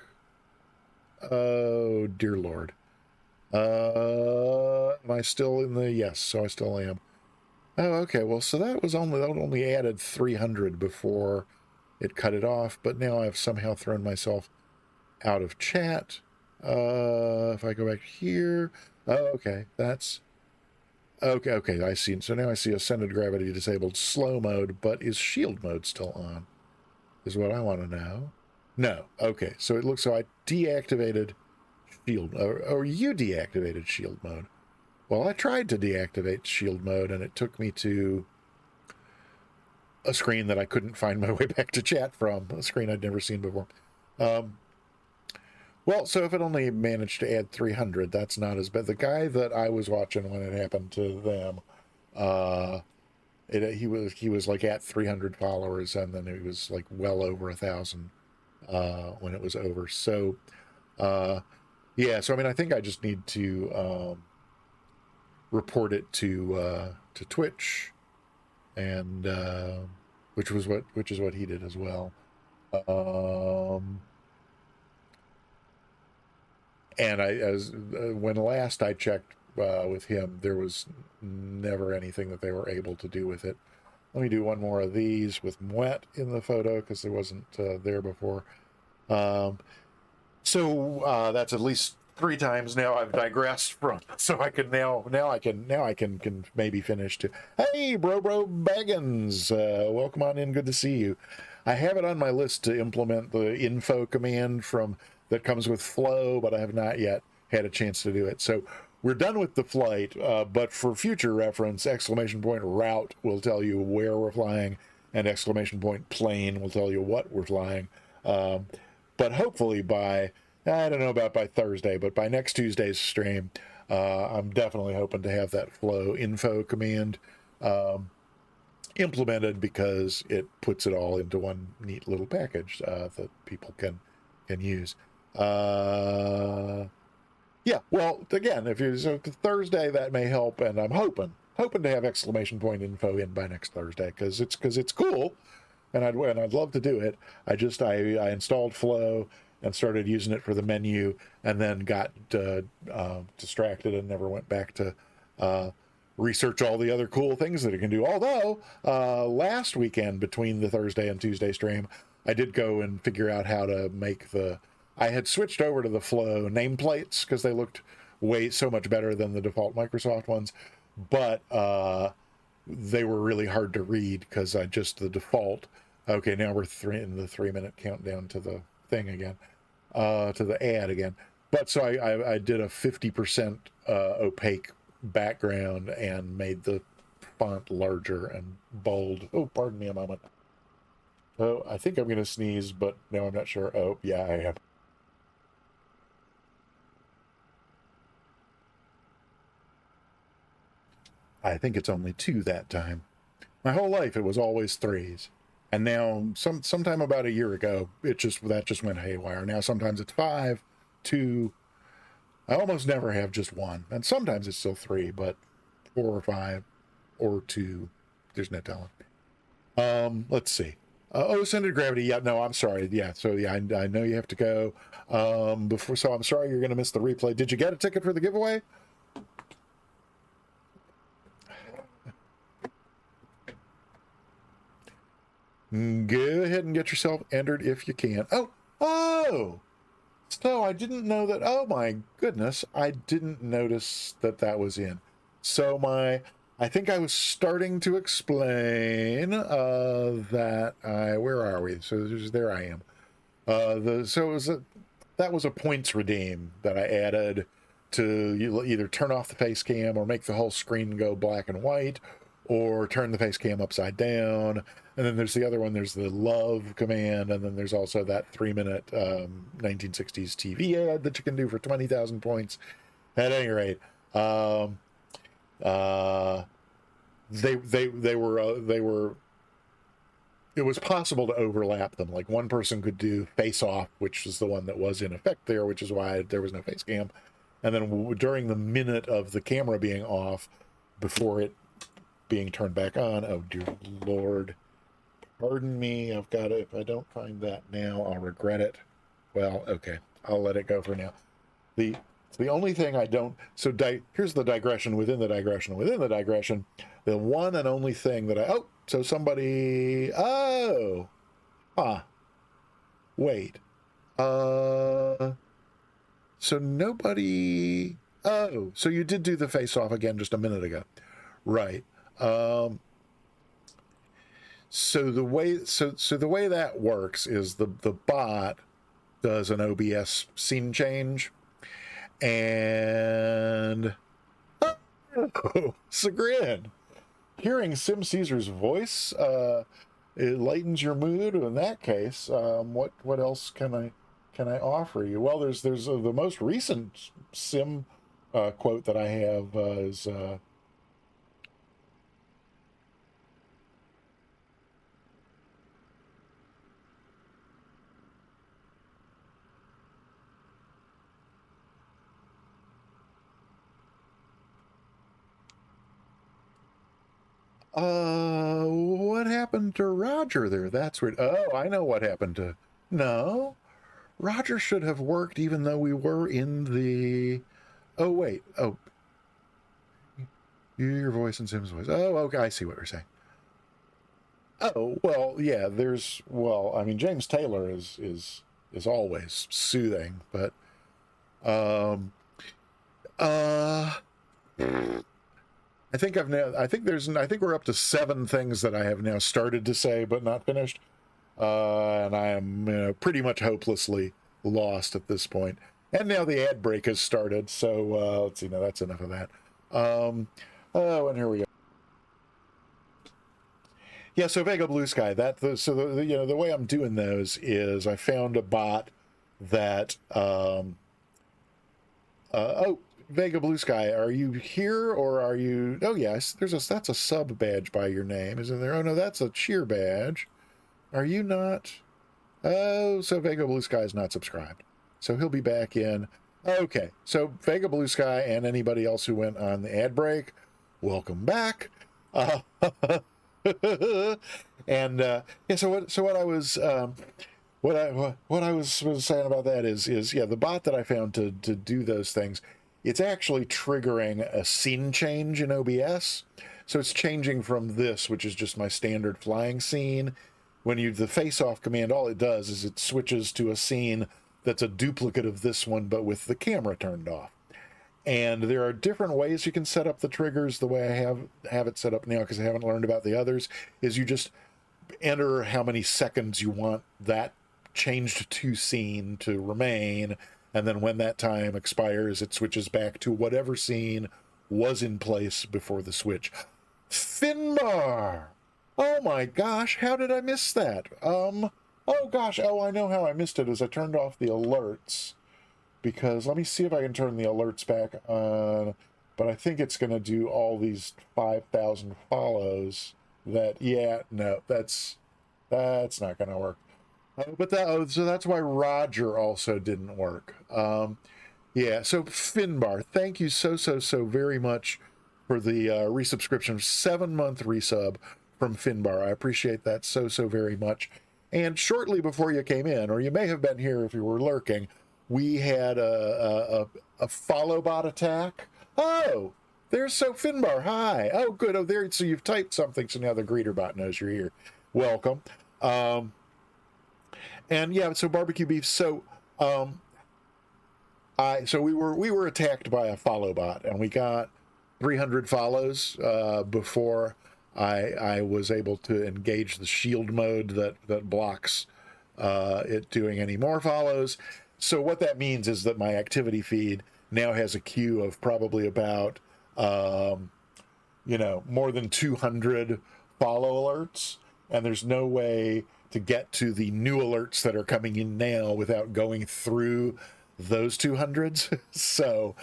Oh, dear Lord. Am I still in the, yes, so I still am. Oh, okay, well, so that only added 300 before it cut it off, but now I've somehow thrown myself out of chat. If I go back here, oh, okay, that's, okay, I see. So now I see ascended gravity disabled slow mode, but is shield mode still on? Is what I want to know. No, okay, so it looks, so I deactivated shield, or you deactivated shield mode. Well, I tried to deactivate shield mode, and it took me to a screen that I couldn't find my way back to chat from, a screen I'd never seen before. Well, so if it only managed to add 300, that's not as bad. The guy that I was watching when it happened to them, he was like at 300 followers, and then he was like well over 1,000 when it was over. So, yeah. So I mean, I think I just need to report it to Twitch, and which is what he did as well. And when last I checked with him, there was never anything that they were able to do with it. Let me do one more of these with Moet in the photo because there wasn't there before. So that's at least 3 times now I've digressed from, so I can now I can maybe finish to. Hey, bro Baggins, welcome on in. Good to see you. I have it on my list to implement the info command that comes with Flow, but I have not yet had a chance to do it. So we're done with the flight, but for future reference, exclamation point route will tell you where we're flying, and exclamation point plane will tell you what we're flying. But hopefully by, I don't know about by Thursday, but by next Tuesday's stream, I'm definitely hoping to have that Flow info command implemented, because it puts it all into one neat little package that people can use. Yeah, well, again, so Thursday, that may help, and I'm hoping to have exclamation point info in by next Thursday, because it's cool, and I'd love to do it. I installed Flow and started using it for the menu, and then got distracted and never went back to research all the other cool things that it can do. Although last weekend, between the Thursday and Tuesday stream, I did go and figure out how to make I had switched over to the Flow nameplates because they looked so much better than the default Microsoft ones, but they were really hard to read because the default. Okay, now we're in the 3-minute countdown to the thing again, to the ad again. But so I did a 50% opaque background and made the font larger and bold. Oh, pardon me a moment. Oh, I think I'm going to sneeze, but now I'm not sure. Oh, yeah, I am. I think it's only 2 that time. My whole life it was always 3s. And now sometime about a year ago, that just went haywire. Now sometimes it's 5, 2. I almost never have just 1. And sometimes it's still 3, but 4 or 5 or 2. There's no telling. Let's see. Ascended gravity. Yeah, no, I'm sorry. Yeah, so yeah, I know you have to go. So I'm sorry you're going to miss the replay. Did you get a ticket for the giveaway? Go ahead and get yourself entered if you can. Oh! So I didn't know that. Oh my goodness, I didn't notice that was in. So I think I was starting to explain that where are we? So there I am. That was a points redeem that I added to either turn off the face cam or make the whole screen go black and white, or turn the face cam upside down. And then there's the other one, there's the love command, and then there's also that 3-minute 1960s TV ad that you can do for 20,000 points. At any rate, they were it was possible to overlap them. Like one person could do face off, which is the one that was in effect there, which is why there was no face cam. And then during the minute of the camera being off, before it being turned back on, oh dear Lord, pardon me, I've got it. If I don't find that now, I'll regret it. Well, okay, I'll let it go for now. It's the only thing I don't. So here's the digression within the digression within the digression. The one and only thing that so somebody. Oh, wait. So nobody. Oh, so you did do the face off again just a minute ago, right? So the way that works is the bot does an OBS scene change, and Sagrin, hearing Sim Caesar's voice, it lightens your mood. In that case, what else can I offer you? Well, there's the most recent Sim quote that I have is. What happened to Roger there? That's weird. Oh, I know what happened to. No, Roger should have worked even though we were in the. Oh, wait. Oh. Your voice and Sim's voice. Oh, okay. I see what you're saying. Oh, well, yeah, I mean, James Taylor is always soothing, but, I think I think we're up to 7 things that I have now started to say but not finished, and I am pretty much hopelessly lost at this point. And now the ad break has started, so let's see. Now that's enough of that. Oh, and here we go. Yeah, so Vega Blue Sky. The way I'm doing those is I found a bot that. Vega Blue Sky, are you here or are you? Oh yes, that's a sub badge by your name, isn't there? Oh no, that's a cheer badge. Are you not? Oh, so Vega Blue Sky is not subscribed, so he'll be back in. Okay, so Vega Blue Sky and anybody else who went on the ad break, welcome back. And yeah, so what I was what I was saying about that is yeah, the bot that I found to do those things, it's actually triggering a scene change in OBS. So it's changing from this, which is just my standard flying scene. When you the face off command, all it does is it switches to a scene that's a duplicate of this one, but with the camera turned off. And there are different ways you can set up the triggers. The way I have it set up now, because I haven't learned about the others, is you just enter how many seconds you want that changed to scene to remain, and then when that time expires, it switches back to whatever scene was in place before the switch. Finbar! Oh my gosh, how did I miss that? Oh gosh, I know how I missed it, is I turned off the alerts. Because let me see if I can turn the alerts back on, but I think it's going to do all these 5,000 follows. No, that's not going to work. So that's why Roger also didn't work. Yeah, so Finbar, thank you so very much for the resubscription, 7-month resub from Finbar. I appreciate that so very much. And shortly before you came in, or you may have been here if you were lurking, we had a follow bot attack. Oh, there's Finbar. Hi. Oh, good. Oh, there. So you've typed something, so now the greeter bot knows you're here. Welcome. And yeah, so barbecue beef. So we were attacked by a follow bot, and we got 300 follows before I was able to engage the shield mode that blocks it doing any more follows. So what that means is that my activity feed now has a queue of probably about more than 200 follow alerts, and there's no way to get to the new alerts that are coming in now without going through those 200s. So,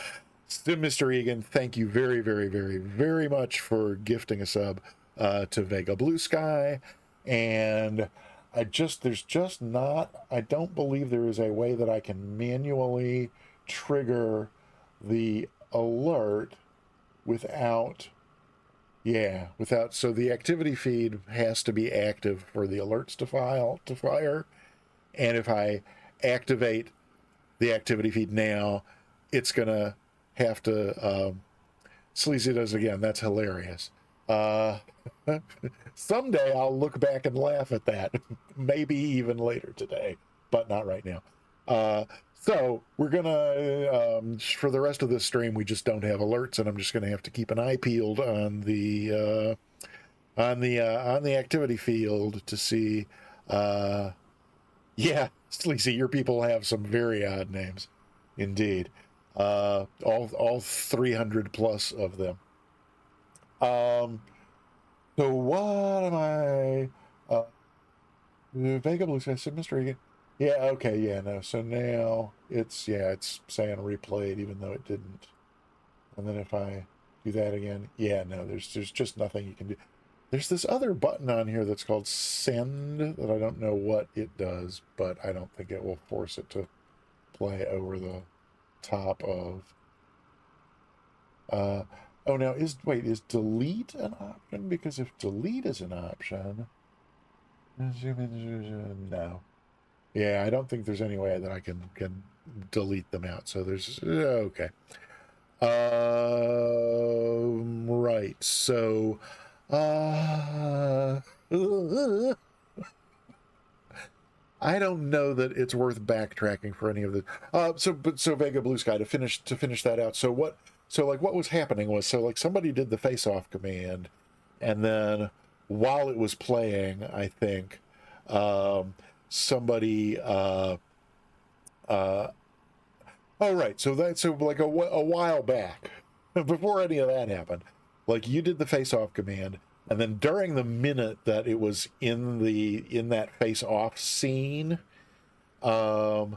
Mr. Egan, thank you very, very, very, very much for gifting a sub to Vega Blue Sky. And I don't believe there is a way that I can manually trigger the alert without, so the activity feed has to be active for the alerts to fire. And if I activate the activity feed now, it's gonna have to Sleazy does it again. That's hilarious. Someday I'll look back and laugh at that. Maybe even later today, but not right now. So we're gonna for the rest of this stream, we just don't have alerts, and I'm just gonna have to keep an eye peeled on the activity field to see. Yeah, Sleazy, your people have some very odd names, indeed. All 300 plus of them. So what am I? Vega Blue Sky, Mr. Regan. Yeah, okay, yeah, no. So now it's saying replayed even though it didn't. And then if I do that again, yeah, no, there's just nothing you can do. There's this other button on here that's called send that I don't know what it does, but I don't think it will force it to play over the top of. Oh, now is delete an option? Because if delete is an option, no. Yeah, I don't think there's any way that I can delete them out. So there's okay. Right. So, I don't know that it's worth backtracking for any of the. So Vega Blue Sky to finish that out. So what was happening was somebody did the face off command, and then while it was playing, I think somebody. Oh right, so a while back, before any of that happened, you did the face off command. And then during the minute that it was in that face-off scene, right,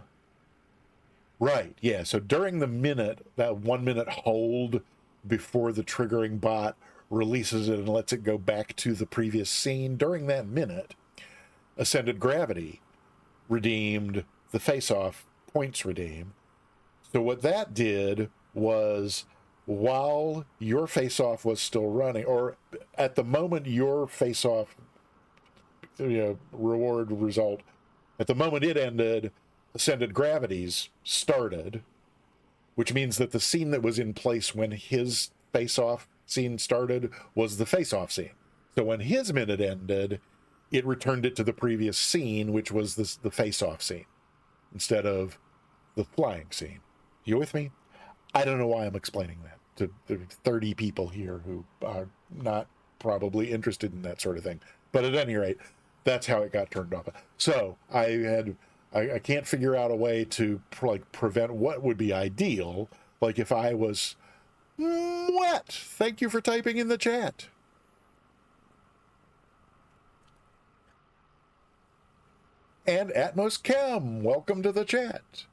yeah. So during the minute, that 1 minute hold before the triggering bot releases it and lets it go back to the previous scene, during that minute, Ascended Gravity redeemed the face-off points redeem. So what that did was, while your face-off was still running, or at the moment your face-off reward result, at the moment it ended, Ascended Gravities started, which means that the scene that was in place when his face-off scene started was the face-off scene. So when his minute ended, it returned it to the previous scene, which was the face-off scene, instead of the flying scene. You with me? I don't know why I'm explaining that to the 30 people here who are not probably interested in that sort of thing. But at any rate, that's how it got turned off. So I can't figure out a way to prevent what would be ideal. Like if I was, what? Thank you for typing in the chat. And Atmos Chem, welcome to the chat.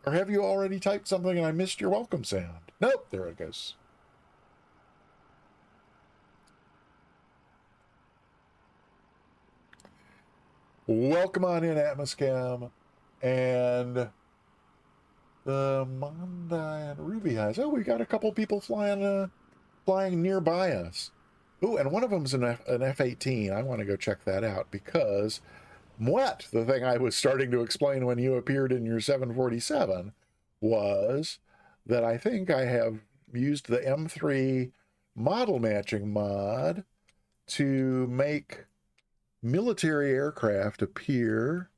Or have you already typed something and I missed your welcome sound? Nope, there it goes. Welcome on in, Atmoscam. And the Mondai and Ruby Eyes. Oh, we got a couple people flying nearby us. Oh, and one of them's an F-18. I want to go check that out because what the thing I was starting to explain when you appeared in your 747 was that I think I have used the M3 model matching mod to make military aircraft appear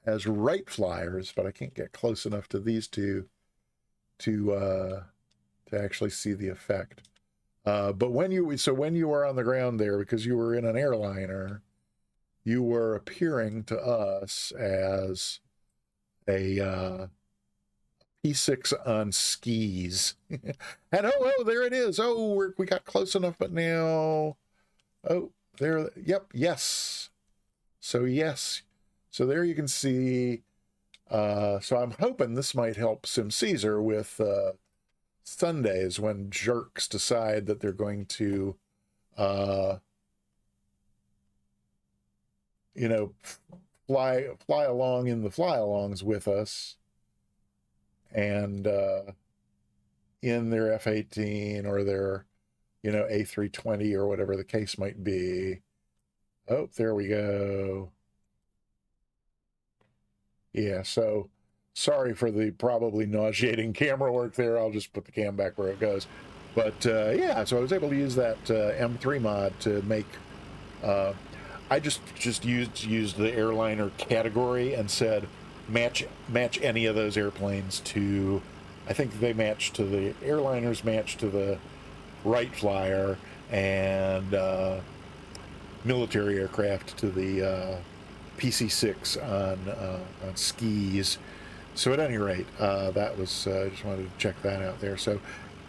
as right flyers, but I can't get close enough to these two to actually see the effect. But when you were on the ground there, because you were in an airliner, you were appearing to us as a P6 on skis. And oh, there it is. Oh, we got close enough, but now, oh, there. Yep, yes. So yes. So there you can see. So I'm hoping this might help Sim Caesar with Sundays when jerks decide that they're going to, fly along in the fly-alongs with us, and in their F-18 or their, A320 or whatever the case might be. Oh, there we go. Yeah, so Sorry for the probably nauseating camera work there. I'll just put the cam back where it goes. But yeah, so I was able to use that M3 mod to make. I just used the airliner category and said match any of those airplanes to. I think they match to the airliners match to the Wright Flyer, and military aircraft to the PC-6 on skis. So at any rate, that was I just wanted to check that out there. So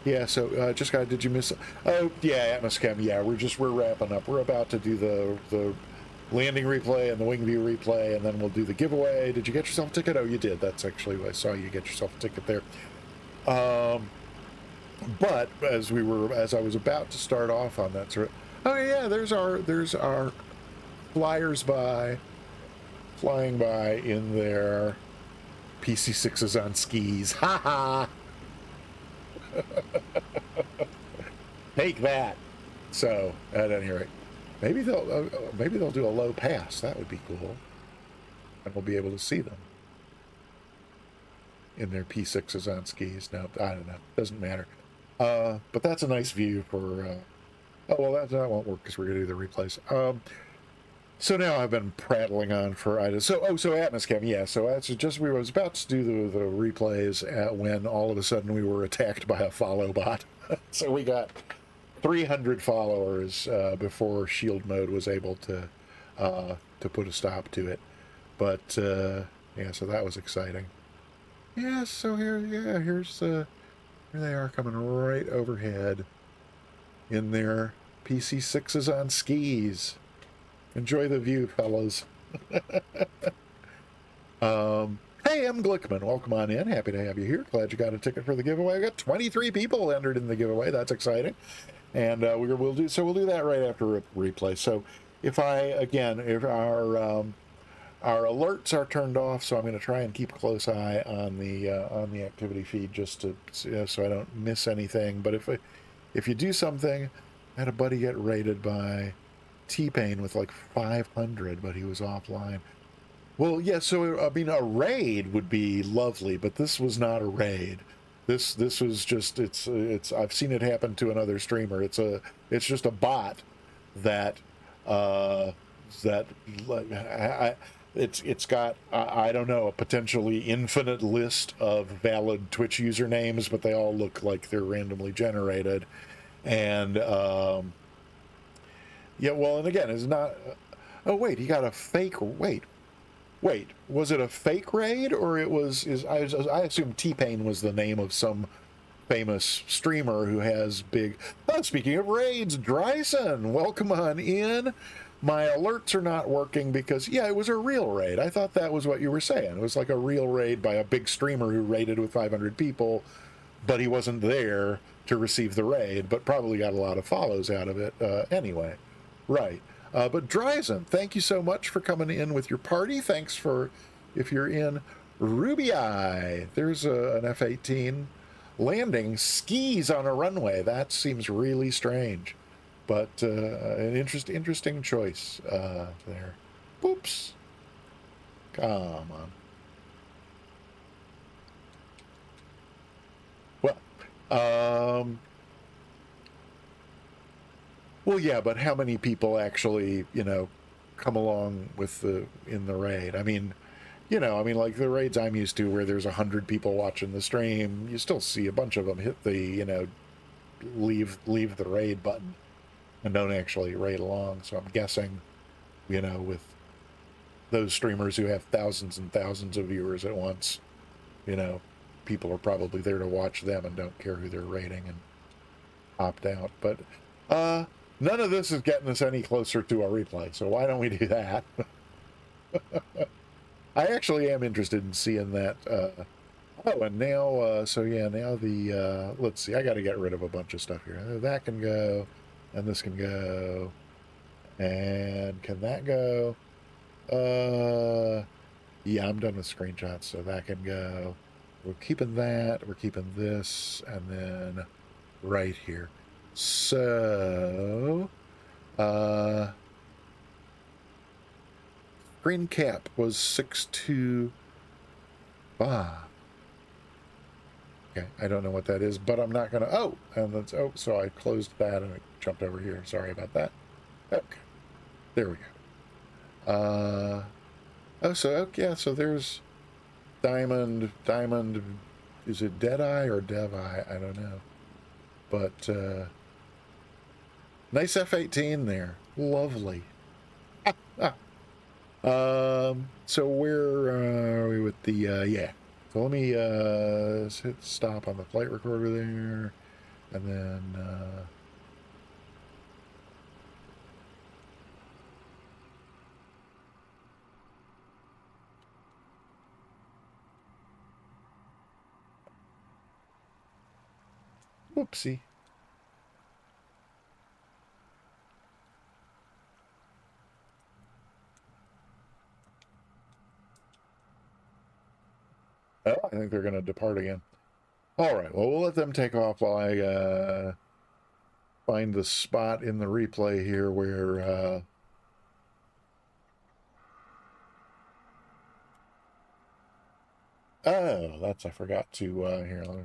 yeah, so just got. Did you miss? Oh yeah, Atmoschem. Yeah, we're wrapping up. We're about to do the landing replay and the wing view replay, and then we'll do the giveaway. Did you get yourself a ticket? Oh, you did. That's actually what I saw you get yourself a ticket there. But as I was about to start off on that sort of, oh yeah, there's our flyers flying by in their PC-6s on skis. Ha ha! Take that. So at any rate, maybe they'll do a low pass. That would be cool, and we'll be able to see them in their P6s on skis. No, I don't know. Doesn't matter. But that's a nice view for. Oh well, that won't work because we're gonna do the replays. So now I've been prattling on for items. So Atmoschem, yeah. So that's just we was about to do the replays when all of a sudden we were attacked by a follow bot. So we got 300 followers before shield mode was able to put a stop to it. But yeah, so that was exciting. Yeah. So here's here they are coming right overhead in their PC-6s on skis. Enjoy the view, fellas. Hey, I'm Glickman. Welcome on in. Happy to have you here. Glad you got a ticket for the giveaway. I got 23 people entered in the giveaway. That's exciting. And we'll do that right after replay. So if our alerts are turned off, so I'm going to try and keep a close eye on the activity feed just to so I don't miss anything. But if you do something, I had a buddy get raided by T-Pain with like 500, but he was offline. Well, yeah, so I mean, a raid would be lovely, but this was not a raid. This was just it's I've seen it happen to another streamer. It's just a bot that it's got I don't know, a potentially infinite list of valid Twitch usernames, but they all look like they're randomly generated, and yeah, well, and again, it's not. Oh wait, he got a fake. Wait, was it a fake raid or it was? I assume T-Pain was the name of some famous streamer who has big. Oh, speaking of raids, Dryson, welcome on in. My alerts are not working because yeah, it was a real raid. I thought that was what you were saying. It was like a real raid by a big streamer who raided with 500 people, but he wasn't there to receive the raid, but probably got a lot of follows out of it anyway. Right. But Dryzen, thank you so much for coming in with your party. Thanks for, if you're in Ruby Eye, there's an F-18 landing skis on a runway. That seems really strange, but an interesting choice there. Oops. Come on. Well, well, yeah, but how many people actually, come along with in the raid? I mean, like the raids I'm used to where there's 100 people watching the stream, you still see a bunch of them hit the, leave the raid button and don't actually raid along. So I'm guessing, with those streamers who have thousands and thousands of viewers at once, people are probably there to watch them and don't care who they're raiding and opt out. But, none of this is getting us any closer to a replay, so why don't we do that? I actually am interested in seeing that. Oh, and now, so yeah, now the, let's see, I got to get rid of a bunch of stuff here. That can go, and this can go, and can that go? Yeah, I'm done with screenshots, so that can go. We're keeping that, we're keeping this, and then right here. So, screen cap was 6.2. Ah. Okay, I don't know what that is, but I'm not gonna. Oh, and that's so I closed that and it jumped over here. Sorry about that. Okay, there we go. Oh, so okay, yeah, so there's diamond. Is it Deadeye or Devi? I don't know, but nice F-18 there. Lovely. Ah. So where are we with the yeah? So let me hit stop on the flight recorder there, and then whoopsie. Oh, I think they're going to depart again. All right. Well, we'll let them take off while I find the spot in the replay here where. Oh, that's I forgot to here. Let me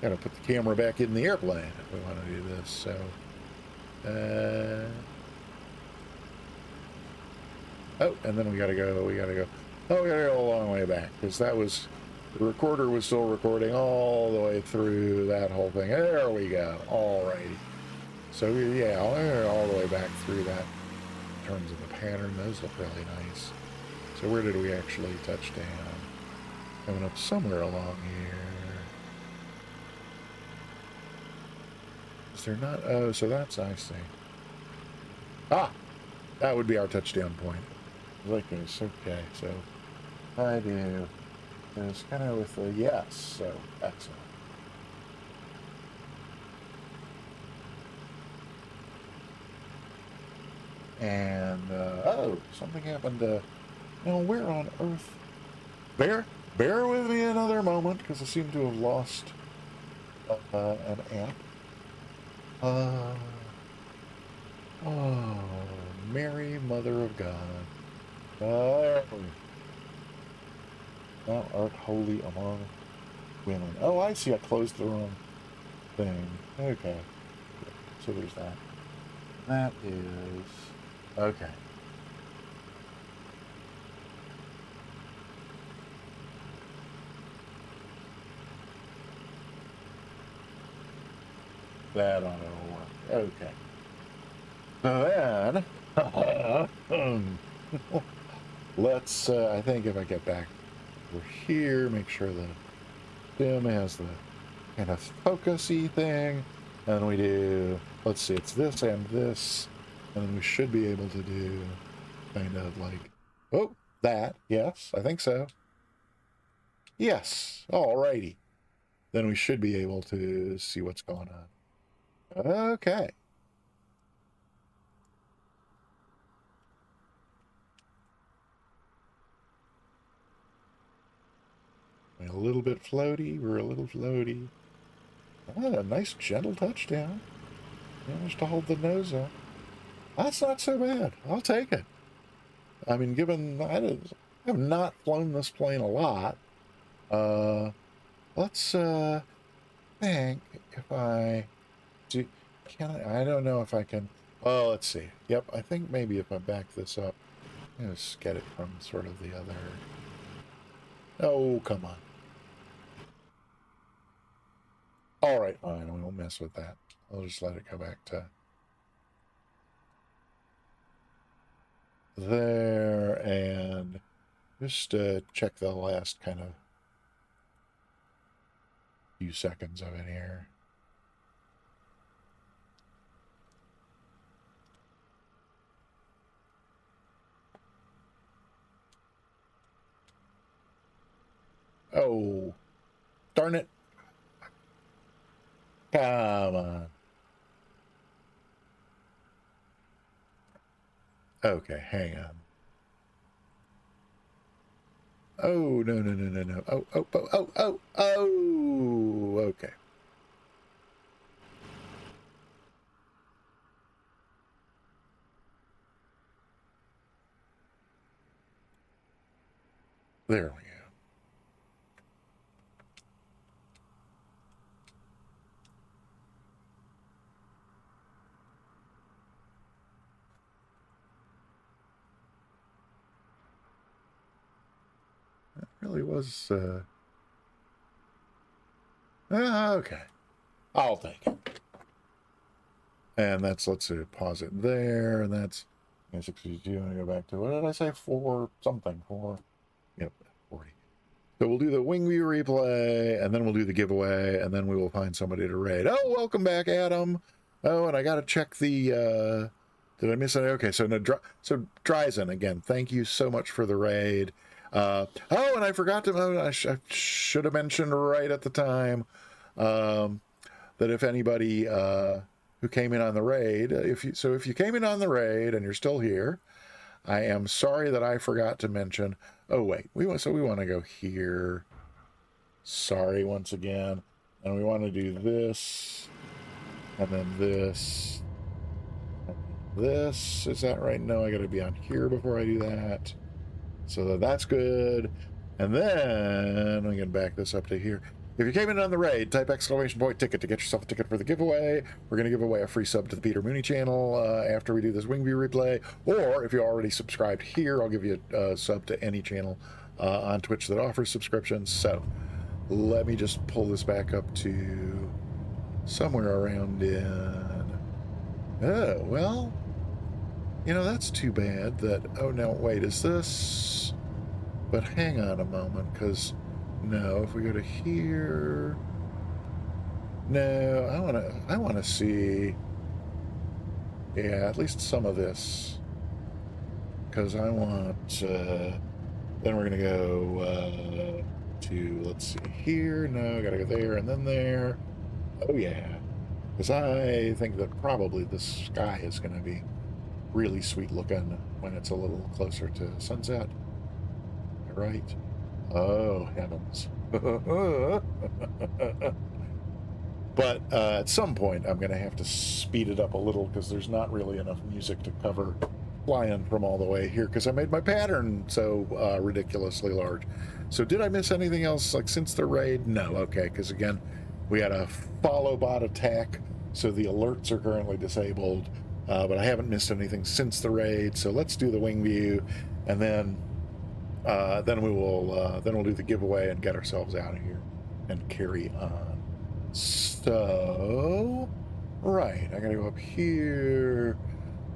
gotta put the camera back in the airplane if we want to do this. So. Oh, and then we gotta go. We gotta go. Oh, we gotta go a long way back because that was the recorder was still recording all the way through that whole thing. There we go. All righty. So yeah, all the way back through that. In terms of the pattern, those look really nice. So where did we actually touch down? Coming up somewhere along here. Is there not? Oh, so that's I see. Ah, that would be our touchdown point. Like this. Okay, so I do. It's kind of with a yes. So excellent. And oh, something happened. Now where on earth? Bear with me another moment because I seem to have lost an app. Uh, oh, Mary, Mother of God. Oh, thou art holy among women. Oh, I see. I closed the wrong thing. Okay. So there's that. That is okay. That ought to work. Okay. So then, let's. I think if I get back over here, make sure the dim has the kind of focusy thing, and we do. Let's see, it's this and this, and then we should be able to do kind of like, oh, that. Yes, I think so. Yes. Alrighty. Then we should be able to see what's going on. Okay. We're a little bit floaty. We're a little floaty. Ah, nice gentle touchdown. Managed to hold the nose up. That's not so bad. I'll take it. I mean, given I have not flown this plane a lot, uh, let's think if I do. Can I? I don't know if I can. Well, let's see. Yep, I think maybe if I back this up, just get it from sort of the other. Oh, come on. All right, fine. We won't mess with that. I'll just let it go back to there and just check the last kind of few seconds of it here. Oh, darn it. Come on. Okay, hang on. Oh, no, no, no, no, no. Oh, oh, oh, oh, oh, oh. Okay. There we go. really was, okay. I'll take it. And that's, let's see, pause it there, and that's 62. I'm going to go back to, what did I say? 4 something. 4. Yep, 40. So we'll do the wing view replay, and then we'll do the giveaway, and then we will find somebody to raid. Oh, welcome back, Adam. Oh, and I got to check the, did I miss it? Okay, so no, so Dryzen, again, thank you so much for the raid. Oh, and I forgot to, I should have mentioned right at the time, that if anybody, who came in on the raid, if you came in on the raid and you're still here, I am sorry that I forgot to mention. Oh wait, we want to go here. Sorry once again, and we want to do this, and then this, and then this. Is that right? No, I got to be on here before I do that. So that's good. And then I'm gonna back this up to here. If you came in on the raid, type !ticket to get yourself a ticket for the giveaway. We're going to give away a free sub to the Peter Mooney channel after we do this Wingview replay. Or if you're already subscribed here, I'll give you a sub to any channel on Twitch that offers subscriptions. So let me just pull this back up to somewhere around in... Oh, well, you know, that's too bad that... Oh, no, wait, is this... But hang on a moment, because... No, if we go to here... No, I wanna see... Yeah, at least some of this. Because I want... then we're gonna go to, let's see, here. No, gotta go there and then there. Oh, yeah. Because I think that probably the sky is gonna be really sweet looking when it's a little closer to sunset. Right? Oh, heavens. But at some point, I'm going to have to speed it up a little because there's not really enough music to cover flying from all the way here because I made my pattern so ridiculously large. So did I miss anything else like since the raid? No. Okay, because again, we had a follow bot attack, so the alerts are currently disabled, but I haven't missed anything since the raid. So let's do the wing view, and then we'll do the giveaway and get ourselves out of here and carry on. So, right, I gotta go up here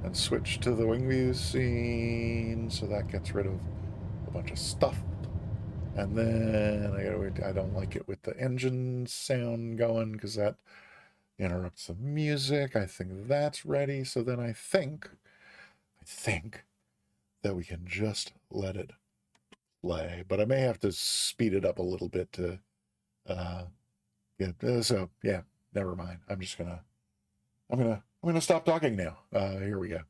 and switch to the wing view scene, so that gets rid of a bunch of stuff. And then I don't like it with the engine sound going because that interrupts the music. I think that's ready. So then I think that we can just let it play, but I may have to speed it up a little bit to so yeah, never mind. I'm gonna stop talking now. Here we go.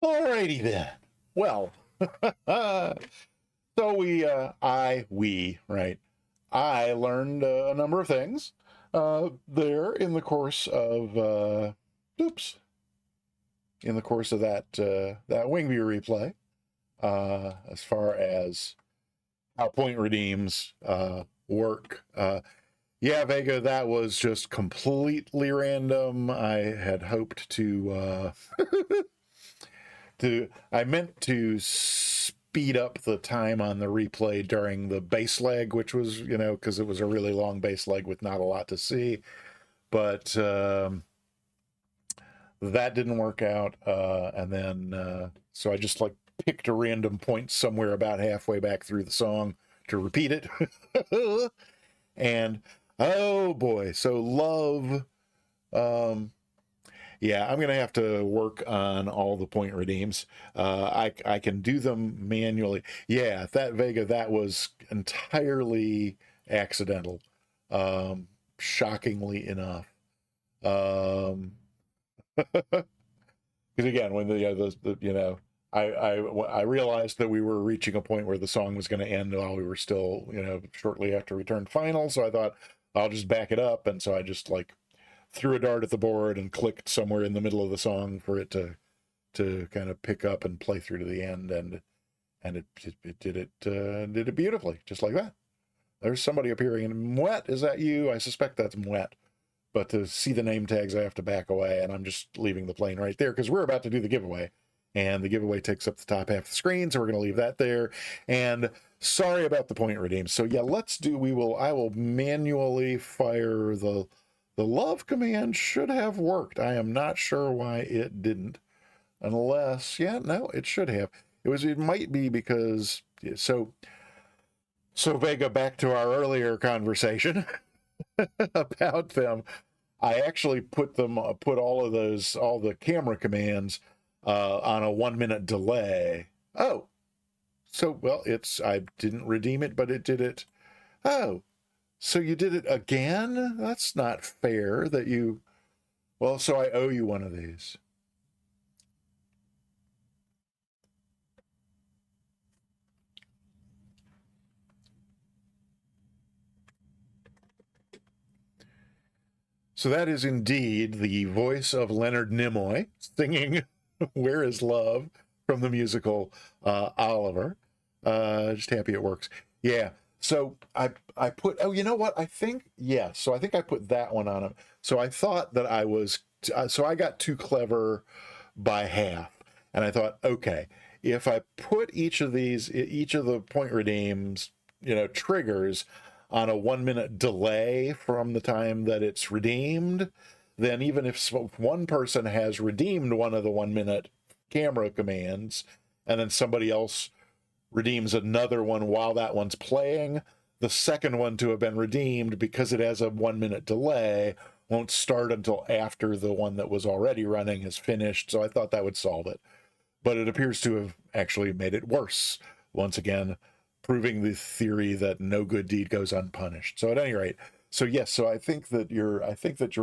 Alrighty then. Well, so right? I learned a number of things there in the course of, oops, in the course of that wing view replay, as far as how point redeems work. Yeah, Vega, that was just completely random. I had hoped to I meant to speed up the time on the replay during the base leg, which was, because it was a really long base leg with not a lot to see. But that didn't work out. And then, so I just picked a random point somewhere about halfway back through the song to repeat it. And oh boy, so love. Yeah, I'm gonna have to work on all the point redeems. I can do them manually. Yeah, that Vega, that was entirely accidental. Shockingly enough. Because again, when I realized that we were reaching a point where the song was going to end while we were still, shortly after return final. So I thought I'll just back it up, and so I just threw a dart at the board and clicked somewhere in the middle of the song for it to kind of pick up and play through to the end, and it did it beautifully, just like that. There's somebody appearing in Moet. Is that you? I suspect that's Moet. But to see the name tags, I have to back away, and I'm just leaving the plane right there because we're about to do the giveaway. And the giveaway takes up the top half of the screen, so we're going to leave that there. And sorry about the point redeem. So yeah, I will manually fire the love command. Should have worked. I am not sure why it didn't. Unless, yeah, no, it should have. It might be because, so Vega, back to our earlier conversation about them. I actually put all the camera commands on a 1 minute delay. Oh, so, well, I didn't redeem it, but it did it. Oh, so you did it again? That's not fair well, so I owe you one of these. So that is indeed the voice of Leonard Nimoy singing Where is Love from the musical Oliver. Just happy it works. Yeah. So I put, oh, you know what? I think I put that one on him. So I thought that I got too clever by half. And I thought, okay, if I put each of the point redeems, triggers on a 1 minute delay from the time that it's redeemed, then even if one person has redeemed one of the 1 minute camera commands and then somebody else redeems another one while that one's playing, the second one to have been redeemed, because it has a 1 minute delay, won't start until after the one that was already running is finished. So I thought that would solve it. But it appears to have actually made it worse. Once again, proving the theory that no good deed goes unpunished. So at any rate, so yes, so I think that your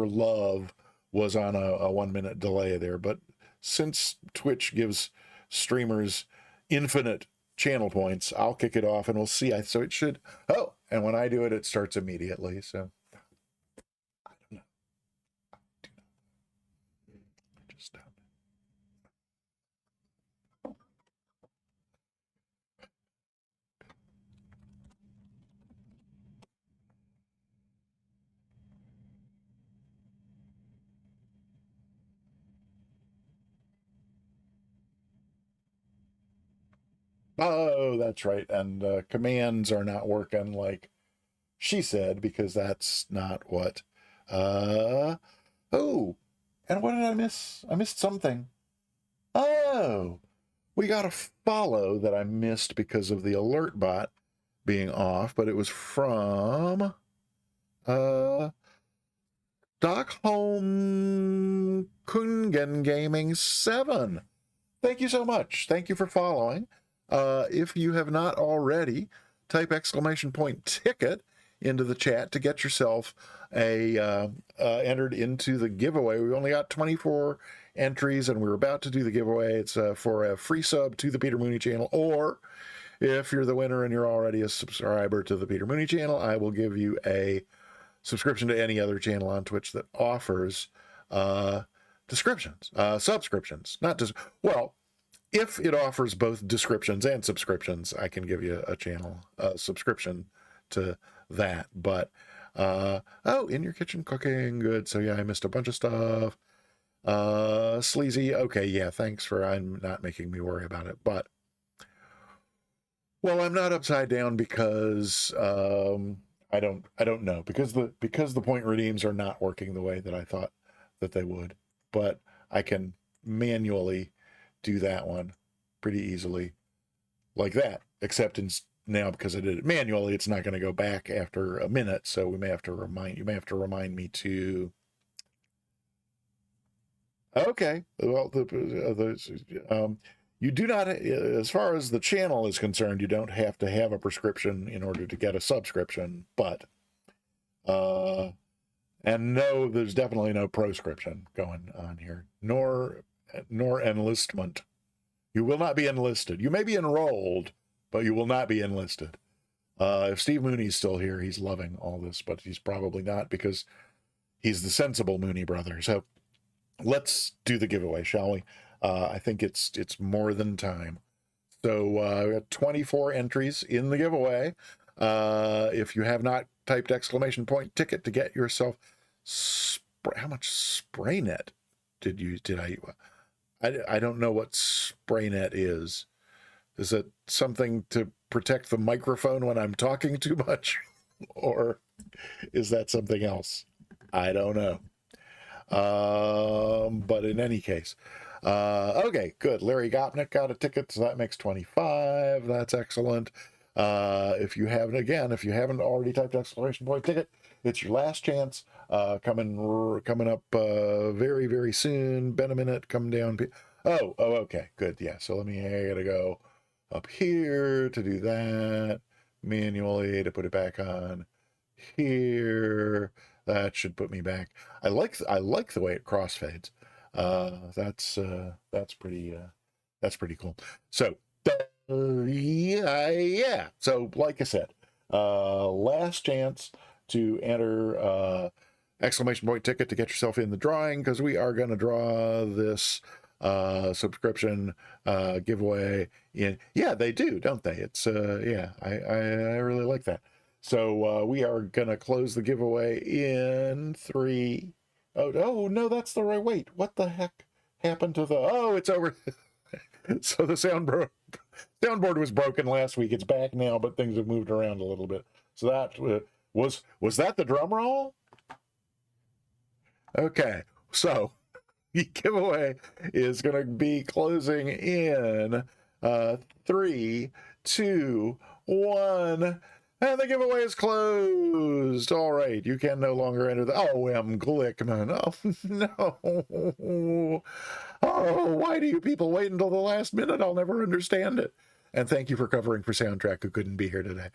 love was on a 1 minute delay there. But since Twitch gives streamers infinite channel points, I'll kick it off and we'll see. So it should, oh, and when I do it, it starts immediately. So I don't know. Just stop. Oh, that's right. And commands are not working like she said, because that's not what. Oh, and what did I miss? I missed something. Oh, we got a follow that I missed because of the alert bot being off, but it was from Stockholm Kungen Gaming 7. Thank you so much. Thank you for following. If you have not already, type !ticket into the chat to get yourself entered into the giveaway. We've only got 24 entries, and we're about to do the giveaway. It's for a free sub to the Peter Mooney channel, or if you're the winner and you're already a subscriber to the Peter Mooney channel, I will give you a subscription to any other channel on Twitch that offers subscriptions, not just, well, if it offers both descriptions and subscriptions, I can give you a channel subscription to that. But in your kitchen cooking, good. So yeah, I missed a bunch of stuff. Sleazy, okay, yeah, thanks for not making me worry about it. But well, I'm not upside down because I don't know, because the point redeems are not working the way that I thought that they would. But I can manually do that one pretty easily like that, except now because I did it manually, it's not going to go back after a minute. So you may have to remind me to. Okay, well, you do not, as far as the channel is concerned, you don't have to have a prescription in order to get a subscription, but and no, there's definitely no proscription going on here, nor enlistment. You will not be enlisted. You may be enrolled, but you will not be enlisted. If Steve Mooney's still here, he's loving all this, but he's probably not, because he's the sensible Mooney brother. So let's do the giveaway, shall we? I think it's more than time. So we got 24 entries in the giveaway. If you have not typed !ticket to get yourself how much spray net did I don't know what spray net is. Is it something to protect the microphone when I'm talking too much? Or is that something else? I don't know. But in any case, okay, good. Larry Gopnik got a ticket, so that makes 25. That's excellent. If you haven't already typed !ticket, it's your last chance. Coming up very, very soon. Been a minute, come down. Oh, okay, good. Yeah, so I gotta go up here to do that manually, to put it back on here. That should put me back. I like the way it crossfades. That's pretty cool. So yeah. So like I said, last chance to enter !ticket to get yourself in the drawing, because we are going to draw this subscription giveaway in. Yeah, they do, don't they? It's yeah, I really like that. So we are going to close the giveaway in 3. Oh, no, that's the right. Wait, what the heck happened to it's over. So the soundboard was broken last week. It's back now, but things have moved around a little bit. So that was that the drum roll? Okay, so the giveaway is going to be closing in 3, 2, 1. And the giveaway is closed. All right, you can no longer enter the OM Glickman. Oh, no. Oh, why do you people wait until the last minute? I'll never understand it. And thank you for covering for Soundtrack, who couldn't be here today.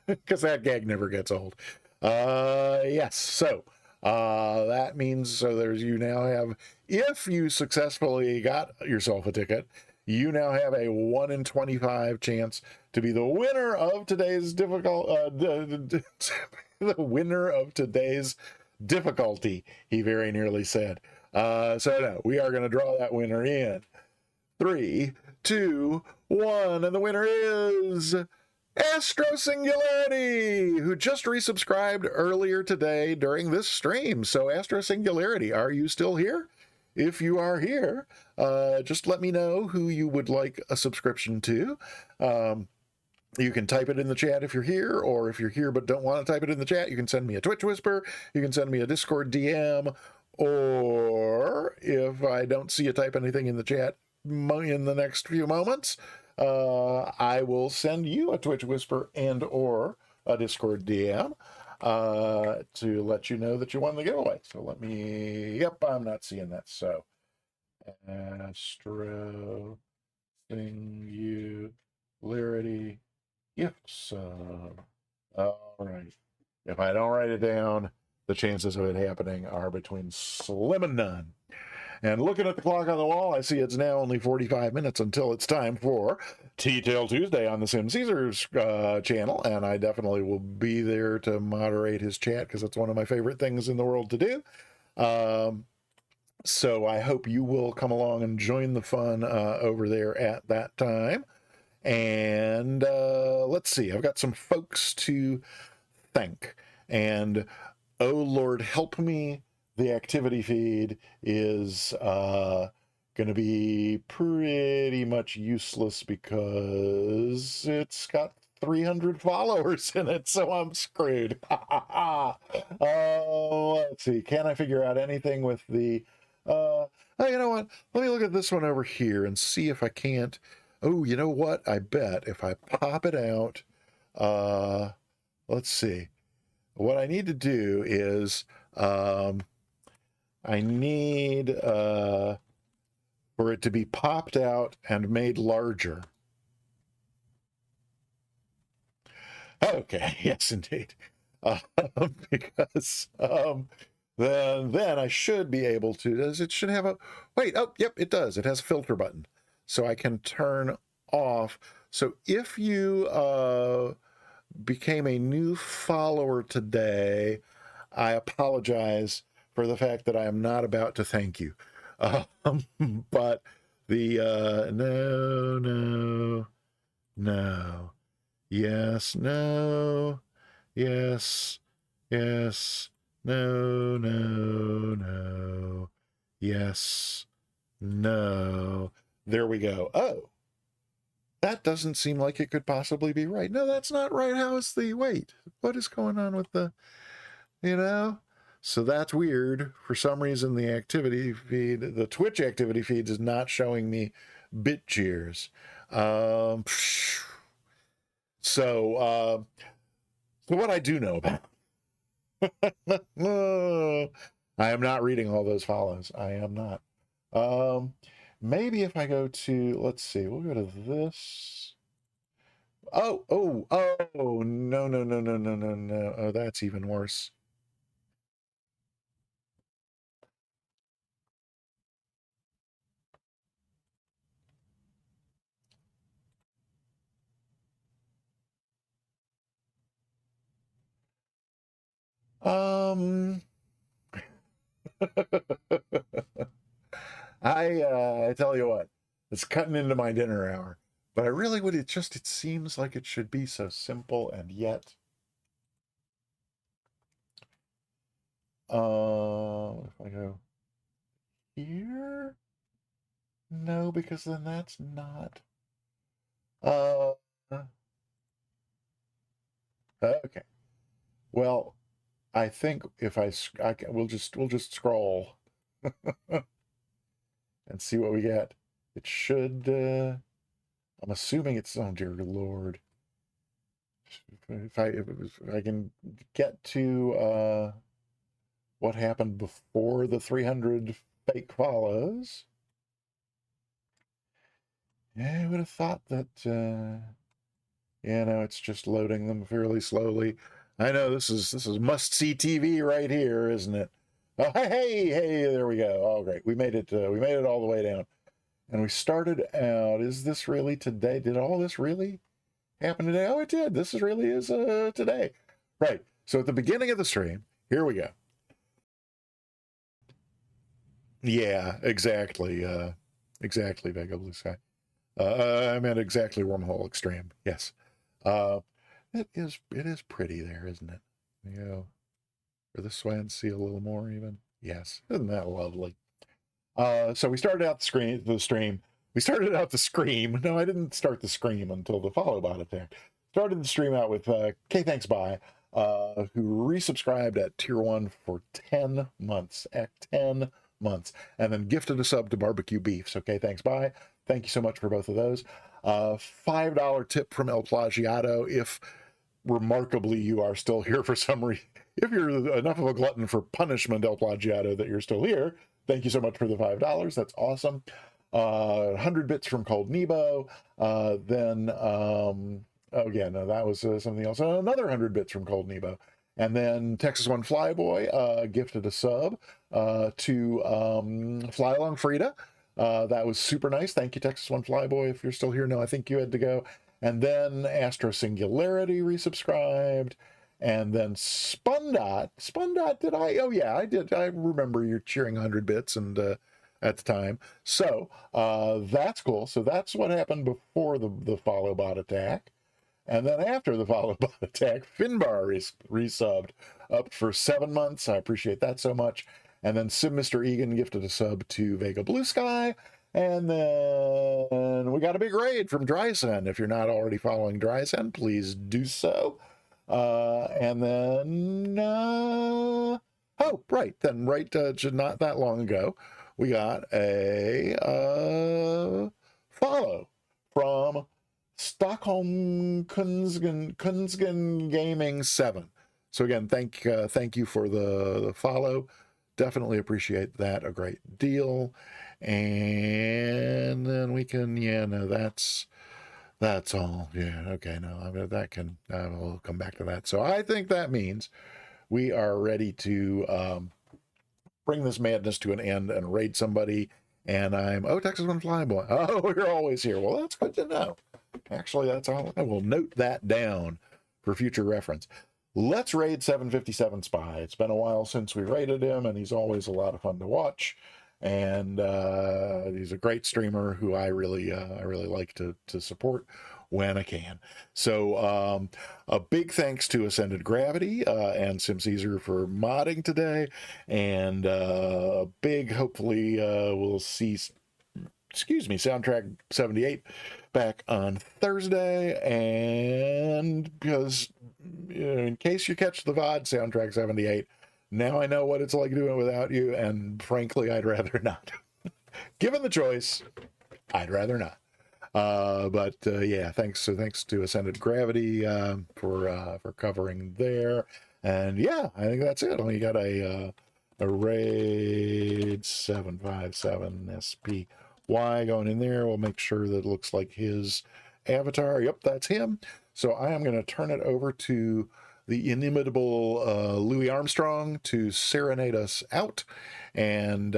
Because that gag never gets old. Yes, so that means you now have, if you successfully got yourself a ticket, you now have a 1 in 25 chance to be the winner of today's the winner of today's difficulty, he very nearly said. So no, we are going to draw that winner in 3, 2, 1, and the winner is Astro Singularity, who just resubscribed earlier today during this stream. So Astro Singularity, are you still here? If you are here, just let me know who you would like a subscription to. You can type it in the chat if you're here, or if you're here but don't want to type it in the chat, you can send me a Twitch Whisper, you can send me a Discord DM, or if I don't see you type anything in the chat in the next few moments, I will send you a Twitch Whisper and or a Discord DM to let you know that you won the giveaway. So I'm not seeing that. So Astro Singularity gift sub. All right. If I don't write it down, the chances of it happening are between slim and none. And looking at the clock on the wall, I see it's now only 45 minutes until it's time for Tea-Tale Tuesday on the Sim Caesars channel. And I definitely will be there to moderate his chat because it's one of my favorite things in the world to do. So I hope you will come along and join the fun over there at that time. And let's see, I've got some folks to thank. And oh Lord, help me, the activity feed is going to be pretty much useless because it's got 300 followers in it, so I'm screwed. Let's see, can I figure out anything with the oh, you know what, let me look at this one over here and see if I can't. Oh, you know what, I bet if I pop it out, let's see, what I need to do is I need for it to be popped out and made larger. Okay, yes, indeed. Because then I should be able to. Does it should have a wait? Oh, yep, it does. It has a filter button, so I can turn off. So if you became a new follower today, I apologize for the fact that I am not about to thank you. But the no, yes, no, yes, yes, no, yes, no. There we go. Oh, that doesn't seem like it could possibly be right. No, that's not right. How is the wait? What is going on with the, you know? So that's weird. For some reason, the activity feed, the Twitch activity feed is not showing me bit cheers. So what I do know about, I am not reading all those follows. I am not. Maybe if I go to, let's see, we'll go to this. Oh, no. Oh, that's even worse. Um, I tell you what, it's cutting into my dinner hour, but I really would, it seems like it should be so simple, and yet, if I go here, no, because then that's not, uh, okay. Well, I think if we'll just scroll and see what we get. It should, I'm assuming it's, oh dear Lord. If I can get to what happened before the 300 fake follows, yeah, I would have thought that, it's just loading them fairly slowly. I know this is must-see TV right here, isn't it? Oh, hey, there we go. Oh, great. We made it all the way down. And we started out, is this really today? Did all this really happen today? Oh, it did. This really is today. Right. So at the beginning of the stream, here we go. Yeah, exactly. Exactly, Vega Blue Sky. I meant exactly Wormhole Extreme. Yes. It is pretty there, isn't it? You know, for this way and see a little more even. Yes. Isn't that lovely? So we started out the stream. We started out the scream. No, I didn't start the scream until the follow bot attack. Started the stream out with K Thanks Bye, who resubscribed at tier 1 for 10 months. At 10 months. And then gifted a sub to Barbecue Beef. So K Thanks Bye. Thank you so much for both of those. $5 tip from El Plagiato if remarkably you are still here for some reason. If you're enough of a glutton for punishment, El Plagiato, that you're still here, thank you so much for the $5. That's awesome. 100 bits from Cold Nebo. Then Oh, yeah, no, that was something else. Another 100 bits from Cold Nebo. And then Texas One Flyboy gifted a sub to Fly Along Frida. That was super nice. Thank you, Texas One Flyboy. If you're still here, no, I think you had to go. And then Astro Singularity resubscribed. And then Spundot, did I? Oh, yeah, I did. I remember you cheering 100 bits and at the time. So that's cool. So that's what happened before the follow bot attack. And then after the follow bot attack, Finbar resubbed up for 7 months. I appreciate that so much. And then Sim Mr. Egan gifted a sub to Vega Blue Sky. And then we got a big raid from Drysen. If you're not already following Drysen, please do so. And then, oh, right. Then, not that long ago, we got a follow from Stockholm Kunzgen Gaming 7. So again, thank you for the follow. Definitely appreciate that a great deal. And then we can, yeah, no, that's all. Yeah, okay, no, I mean, that can, we'll come back to that. So I think that means we are ready to bring this madness to an end and raid somebody. And oh, Texas One Flyboy. Oh, you're always here. Well, that's good to know. Actually, that's all. I will note that down for future reference. Let's raid 757 Spy. It's been a while since we raided him, and he's always a lot of fun to watch. And he's a great streamer who I really like to support when I can. So a big thanks to Ascended Gravity and Sim Caesar for modding today, and a big hopefully we'll see Soundtrack 78 back on Thursday. And because in case you catch the VOD, Soundtrack 78, now I know what it's like doing it without you, and frankly, I'd rather not. Given the choice, I'd rather not. But yeah, thanks to Ascended Gravity for covering there. And yeah, I think that's it. Only got a raid 757 SPY going in there. We'll make sure that it looks like his avatar. Yep, that's him. So I am going to turn it over to the inimitable Louis Armstrong to serenade us out. And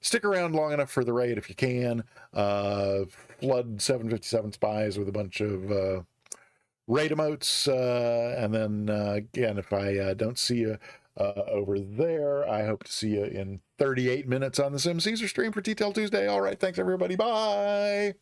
stick around long enough for the raid if you can. Flood 757 Spies with a bunch of raid emotes. And then again, if I don't see you over there, I hope to see you in 38 minutes on the Sim Caesar stream for T-Tail Tuesday. All right, thanks everybody. Bye.